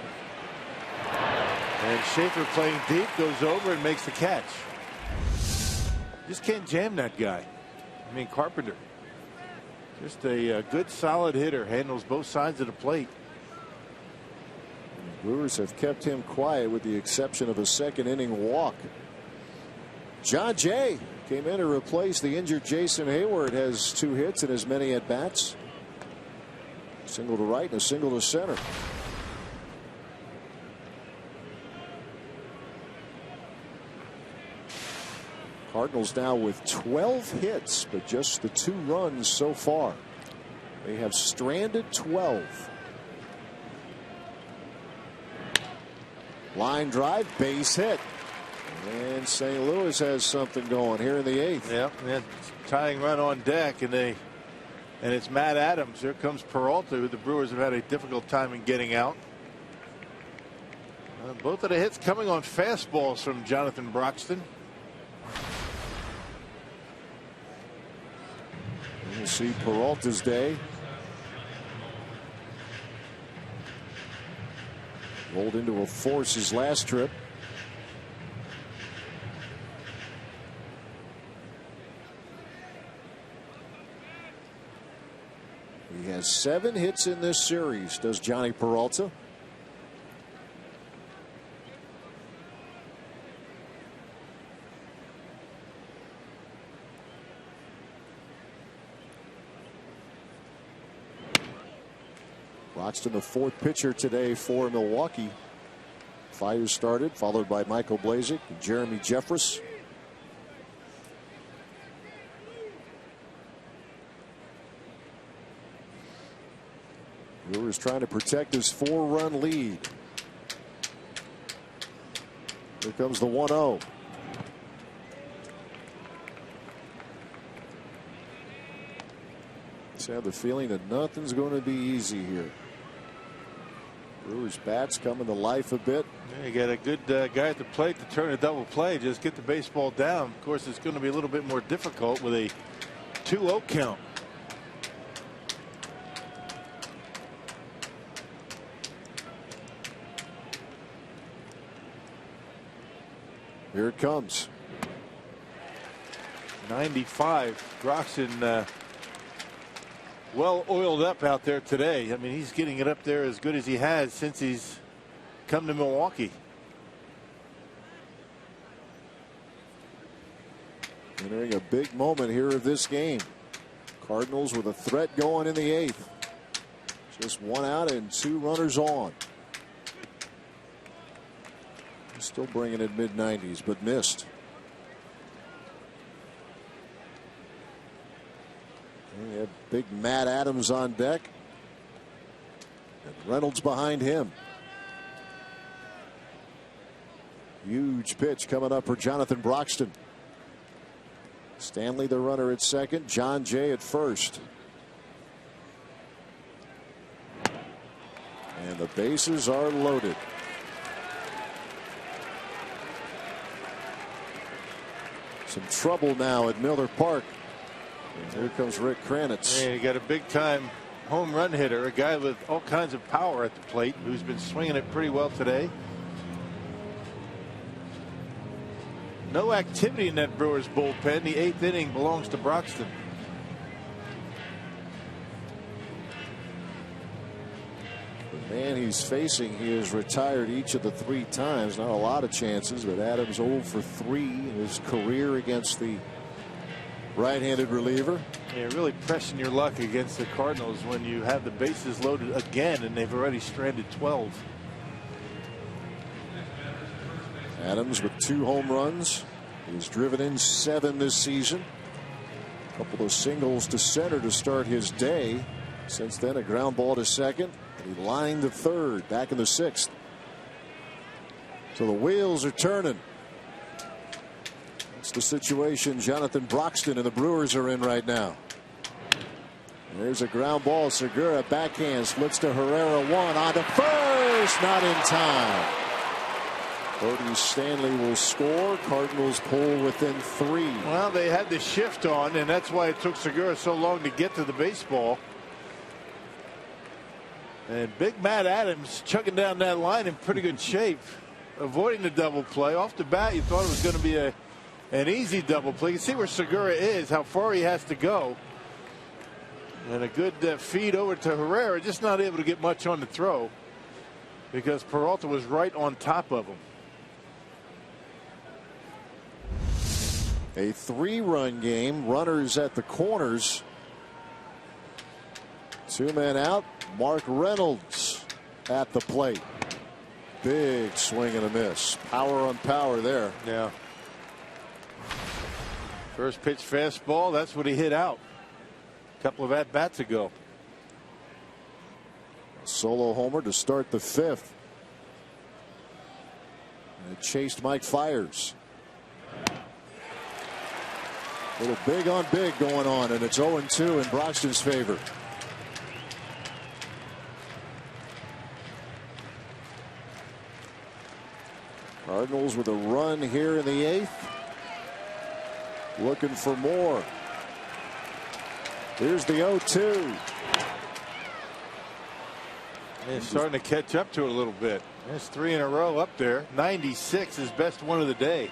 And Schaefer playing deep goes over and makes the catch. Just can't jam that guy. I mean, Carpenter. Just a good solid hitter, handles both sides of the plate. Brewers have kept him quiet with the exception of a second-inning walk. John Jay came in to replace the injured Jason Hayward. Has 2 hits and as many at-bats. Single to right and a single to center. Cardinals now with 12 hits, but just the 2 runs so far. They have stranded 12. Line drive, base hit. And St. Louis has something going here in the 8th. Yeah, tying run on deck, and it's Matt Adams. Here comes Peralta, who the Brewers have had a difficult time in getting out. Both of the hits coming on fastballs from Jonathan Broxton. We'll see Peralta's day. Rolled into a force his last trip. He has 7 hits in this series, does Johnny Peralta. Broxton, the 4th pitcher today for Milwaukee. Fires started, followed by Michael Blazek and Jeremy Jeffress. Brewers trying to protect his 4-run lead. Here comes the 1-0. Just have the feeling that nothing's going to be easy here. Brewers bats coming to life a bit. You got a good guy at the plate to turn a double play. Just get the baseball down. Of course, it's going to be a little bit more difficult with a 2-0 count. Here it comes. 95. Broxton well oiled up out there today. I mean, he's getting it up there as good as he has since he's come to Milwaukee. Entering a big moment here of this game. Cardinals with a threat going in the 8th. Just 1 out and 2 runners on. Still bringing it mid-90s, but missed. And we have big Matt Adams on deck. And Reynolds behind him. Huge pitch coming up for Jonathan Broxton. Stanley the runner at second. John Jay at first. And the bases are loaded. Some trouble now at Miller Park. And here comes Rick Kranitz. And you got a big time home run hitter, a guy with all kinds of power at the plate who's been swinging it pretty well today. No activity in that Brewers bullpen. The 8th inning belongs to Broxton. The man he's facing, he has retired each of the 3 times. Not a lot of chances, but Adams 0 for 3 in his career against the right-handed reliever. Yeah, really pressing your luck against the Cardinals when you have the bases loaded again and they've already stranded 12. Adams with 2 home runs. He's driven in 7 this season. A couple of singles to center to start his day. Since then, a ground ball to second. He lined to third back in the 6th. So the wheels are turning. That's the situation Jonathan Broxton and the Brewers are in right now. There's a ground ball. Segura backhand splits to Herrera. 1 on to first. Not in time. Cody Stanley will score. Cardinals pull within 3. Well, they had the shift on, and that's why it took Segura so long to get to the baseball. And big Matt Adams chugging down that line in pretty good shape, avoiding the double play. Off the bat, you thought it was going to be an easy double play. You see where Segura is, how far he has to go. And a good feed over to Herrera, just not able to get much on the throw because Peralta was right on top of him. A 3-run game. Runners at the corners. 2 men out. Mark Reynolds at the plate. Big swing and a miss. Power on power there. Yeah. First pitch fastball. That's what he hit out a couple of at-bats ago. Solo homer to start the 5th. And it chased Mike Fiers. A little big on big going on, and it's 0-2 in Broxton's favor. Cardinals with a run here in the 8th. Looking for more. Here's the 0-2. He's starting to catch up to it a little bit. There's 3 in a row up there. 96 is best one of the day.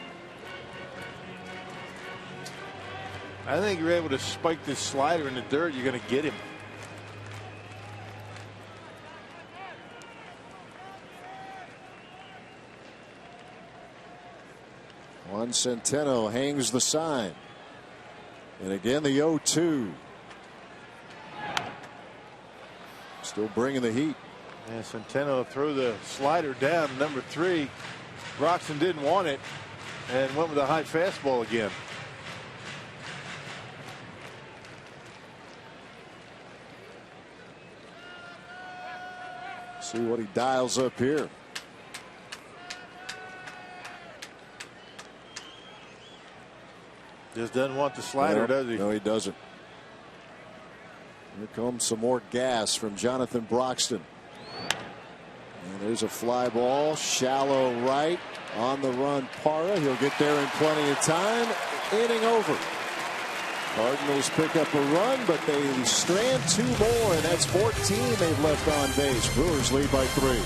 I think you're able to spike this slider in the dirt. You're going to get him. Juan Centeno hangs the sign. And again, the 0-2. Still bringing the heat. Yeah, Centeno threw the slider down, number 3. Broxton didn't want it and went with a high fastball again. See what he dials up here. Just doesn't want the slider, does he? No, he doesn't. Here comes some more gas from Jonathan Broxton. And there's a fly ball, shallow right, on the run Parra. He'll get there in plenty of time. Inning over. Cardinals pick up a run, but they strand 2 more, and that's 14 they've left on base. Brewers lead by 3.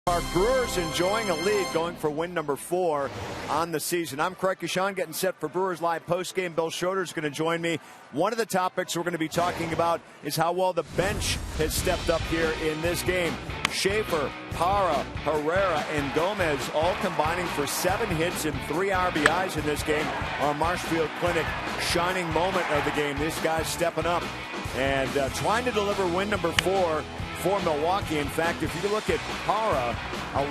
Our Brewers enjoying a lead, going for win number 4 on the season. I'm Craig Kashan, getting set for Brewers Live postgame. Bill Schroeder's going to join me. One of the topics we're going to be talking about is how well the bench has stepped up here in this game. Schaefer, Parra, Herrera, and Gomez all combining for 7 hits and 3 RBIs in this game. Our Marshfield Clinic shining moment of the game. This guy's stepping up and trying to deliver win number 4 for Milwaukee. In fact, if you look at Parra,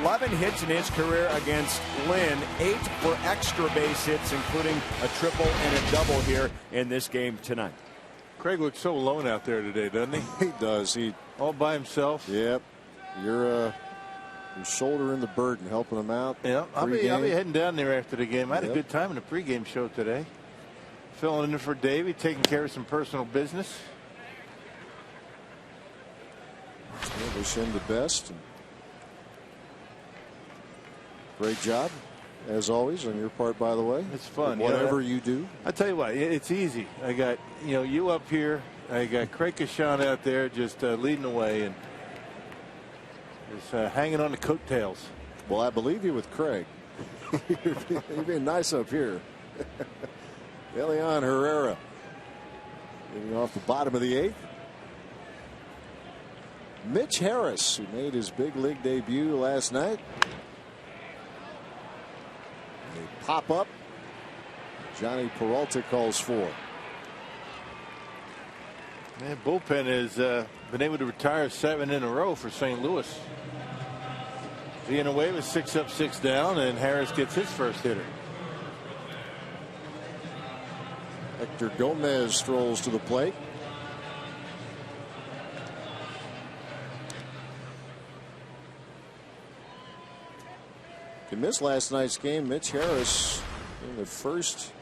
11 hits in his career against Lynn, 8 for extra base hits, including a triple and a double here in this game tonight. Craig looks so alone out there today, doesn't he? He does. He all by himself. Yep. You're shouldering the burden, helping him out. Yeah, I'll be heading down there after the game. I had a good time in the pregame show today. Filling in for Davey, taking care of some personal business. Yeah, wish him the best. Great job, as always, on your part, by the way. It's fun. Whatever you do. I tell you what, it's easy. I got you up here. I got Craig Kashan out there just leading the way and just hanging on the coattails. Well, I believe you with Craig. You're being nice up here. Elian Herrera getting off the bottom of the 8th. Mitch Harris, who made his big league debut last night. A pop up. Johnny Peralta calls for. Man, bullpen has been able to retire 7 in a row for St. Louis. Villanueva 6 up, 6 down, and Harris gets his first hitter. Hector Gomez strolls to the plate. He missed last night's game. Mitch Harris, the first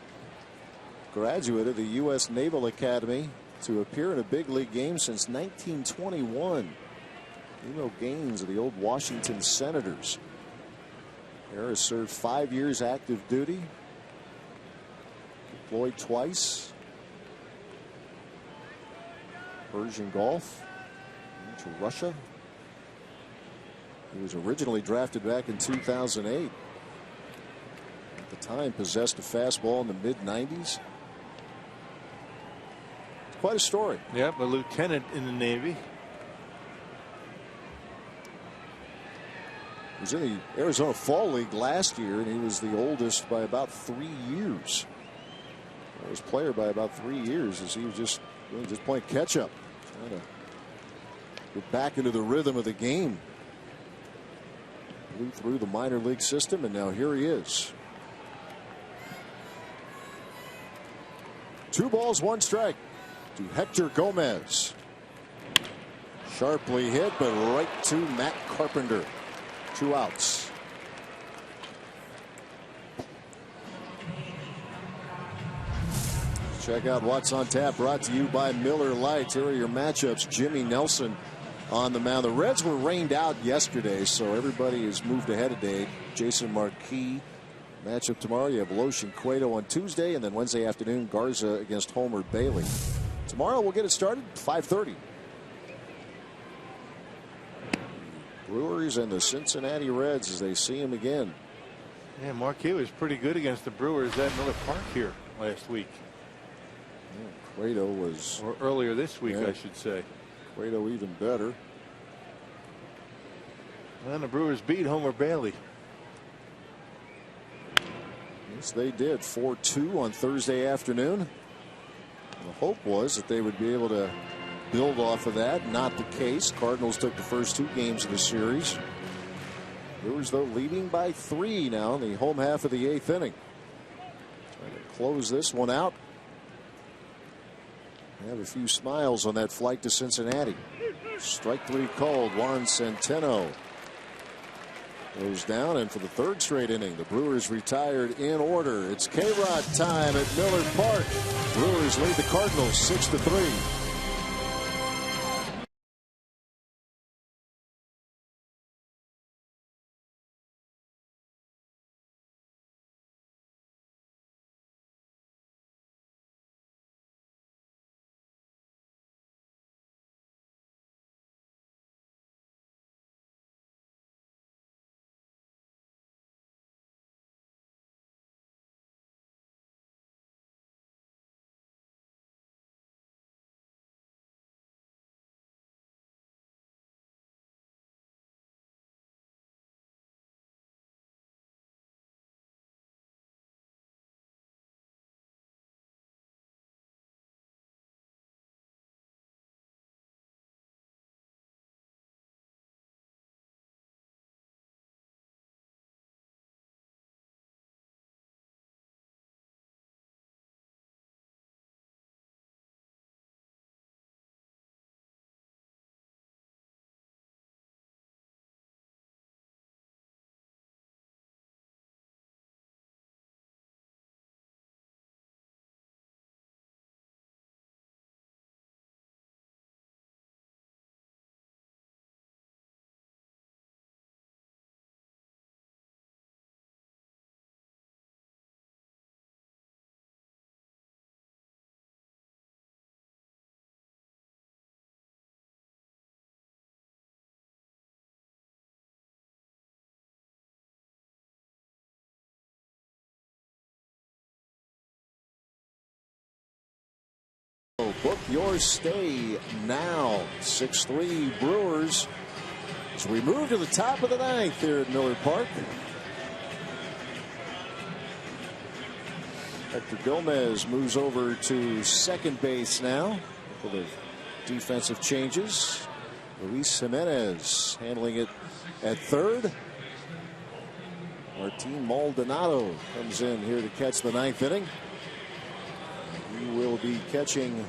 graduate of the U.S. Naval Academy to appear in a big league game since 1921. Emo Gaines of the old Washington Senators. Harris served 5 years active duty. Deployed twice. Persian Gulf. To Russia. He was originally drafted back in 2008. At the time, possessed a fastball in the mid-90s. It's quite a story. Yep, a lieutenant in the Navy. He was in the Arizona Fall League last year, and he was the oldest by about 3 years. Oldest player by about 3 years, as he was just playing catch-up. Trying to get back into the rhythm of the game. Blew through the minor league system, and now here he is. 2 balls, 1 strike to Hector Gomez. Sharply hit, but right to Matt Carpenter. 2 outs. Check out what's on tap, brought to you by Miller Lite. Here are your matchups. Jimmy Nelson on the mound. The Reds were rained out yesterday, so everybody has moved ahead a day. Jason Marquis. Matchup tomorrow. You have Loesch and Cueto on Tuesday, and then Wednesday afternoon, Garza against Homer Bailey. Tomorrow we'll get it started 5:30. Brewers and the Cincinnati Reds as they see him again. Yeah, Marquis was pretty good against the Brewers at Miller Park here last week. Yeah, Cueto was, or earlier this week, I should say. Cueto even better. And the Brewers beat Homer Bailey. Yes, they did. 4-2 on Thursday afternoon. The hope was that they would be able to build off of that. Not the case. Cardinals took the first 2 games of the series. Brewers, though, leading by 3 now in the home half of the 8th inning. Trying to close this one out. Have a few smiles on that flight to Cincinnati. Strike 3 called. Juan Centeno goes down, and for the 3rd straight inning, the Brewers retired in order. It's K-Rod time at Miller Park. Brewers lead the Cardinals 6-3. Book your stay now. 6-3 Brewers as we move to the top of the 9th here at Miller Park. Hector Gomez moves over to second base now for the defensive changes. Luis Jimenez handling it at third. Martin Maldonado comes in here to catch the 9th inning. He will be catching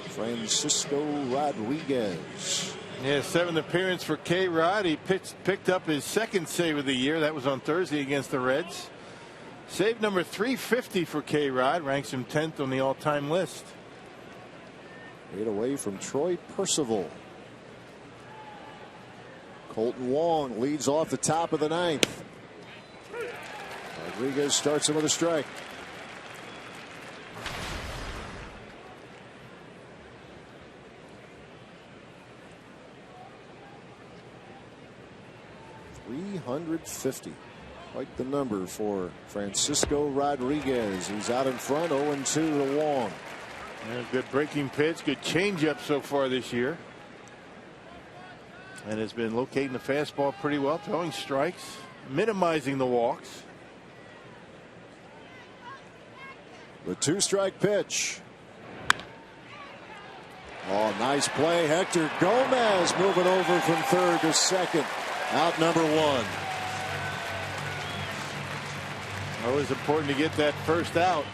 Francisco Rodriguez. Yeah, 7th appearance for K-Rod. He picked up his 2nd save of the year. That was on Thursday against the Reds. Save number 350 for K-Rod. Ranks him 10th on the all-time list. 8 away from Troy Percival. Colton Wong leads off the top of the 9th. Rodriguez starts him with a strike. .350. Quite the number for Francisco Rodriguez. He's out in front, 0-2 to Wong. Yeah, good breaking pitch, good changeup so far this year. And has been locating the fastball pretty well, throwing strikes, minimizing the walks. The 2-strike pitch. Oh, nice play. Hector Gomez moving over from third to second. Out number one. Always important to get that first out.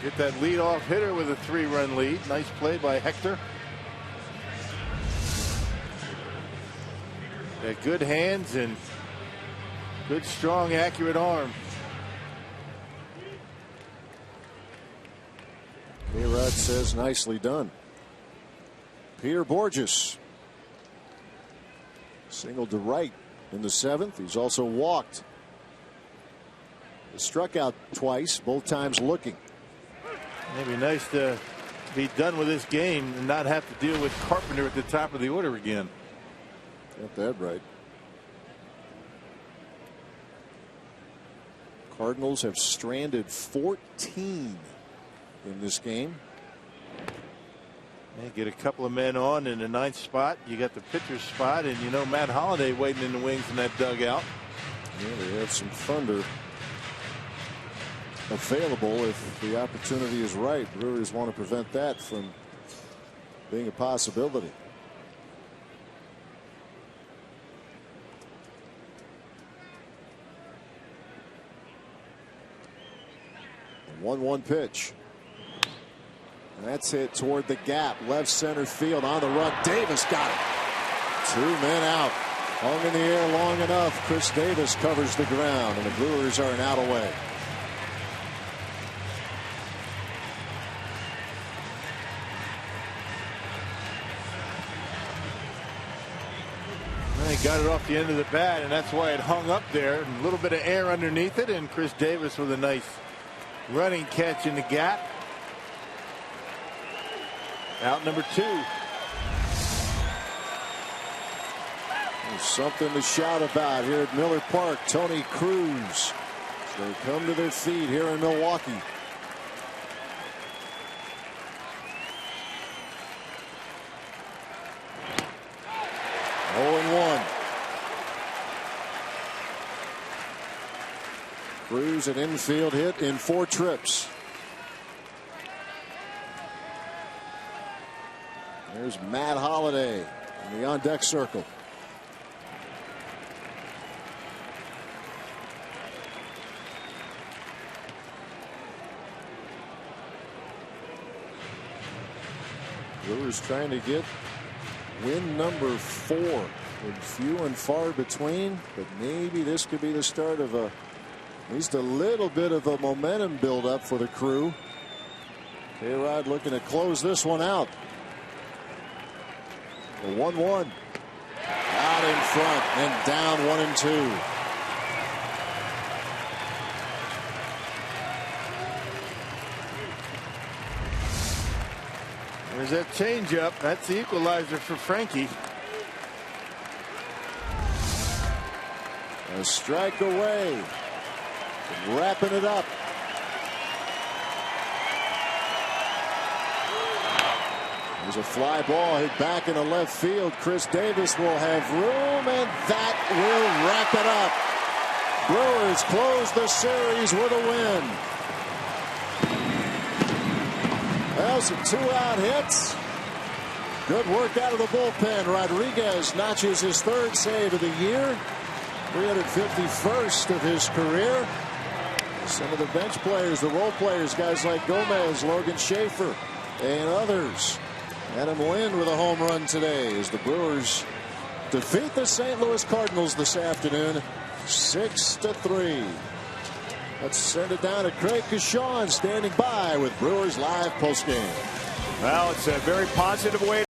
Get that leadoff hitter with a 3-run lead. Nice play by Hector. Got good hands and good, strong, accurate arm. K-Rod says nicely done. Peter Borges singled to right in the 7th. He's also walked. He struck out twice, both times looking. It'd be nice to be done with this game and not have to deal with Carpenter at the top of the order again. Got that right. Cardinals have stranded 14 in this game. Get a couple of men on in the 9th spot. You got the pitcher's spot, and you know Matt Holliday waiting in the wings in that dugout. Yeah, they have some thunder available if the opportunity is right. Brewers want to prevent that from being a possibility. 1-1 pitch. That's hit toward the gap. Left center field on the run. Davis got it. 2 men out. Hung in the air long enough. Chris Davis covers the ground, and the Brewers are an out away. He got it off the end of the bat, and that's why it hung up there. A little bit of air underneath it, and Chris Davis with a nice running catch in the gap. Out number 2. There's something to shout about here at Miller Park. Tony Cruz. They come to their feet here in Milwaukee. Oh, 1. Cruz an infield hit in 4 trips. There's Matt Holliday in the on-deck circle. Brewers trying to get win number 4, and few and far between, but maybe this could be the start of at least a little bit of a momentum build up for the Crew. K-Rod looking to close this one out. The 1-1 out in front and down 1-2. There's that changeup. That's the equalizer for Frankie. A strike away. Wrapping it up. There's a fly ball hit back into left field. Chris Davis will have room, and that will wrap it up. Brewers close the series with a win. Well, some 2-out hits. Good work out of the bullpen. Rodriguez notches his 3rd save of the year. 351st of his career. Some of the bench players, the role players, guys like Gomez, Logan Schaefer, and others. Adam Lind with a home run today as the Brewers defeat the St. Louis Cardinals this afternoon 6-3. Let's send it down to Craig Kashawn standing by with Brewers Live postgame. Well, it's a very positive way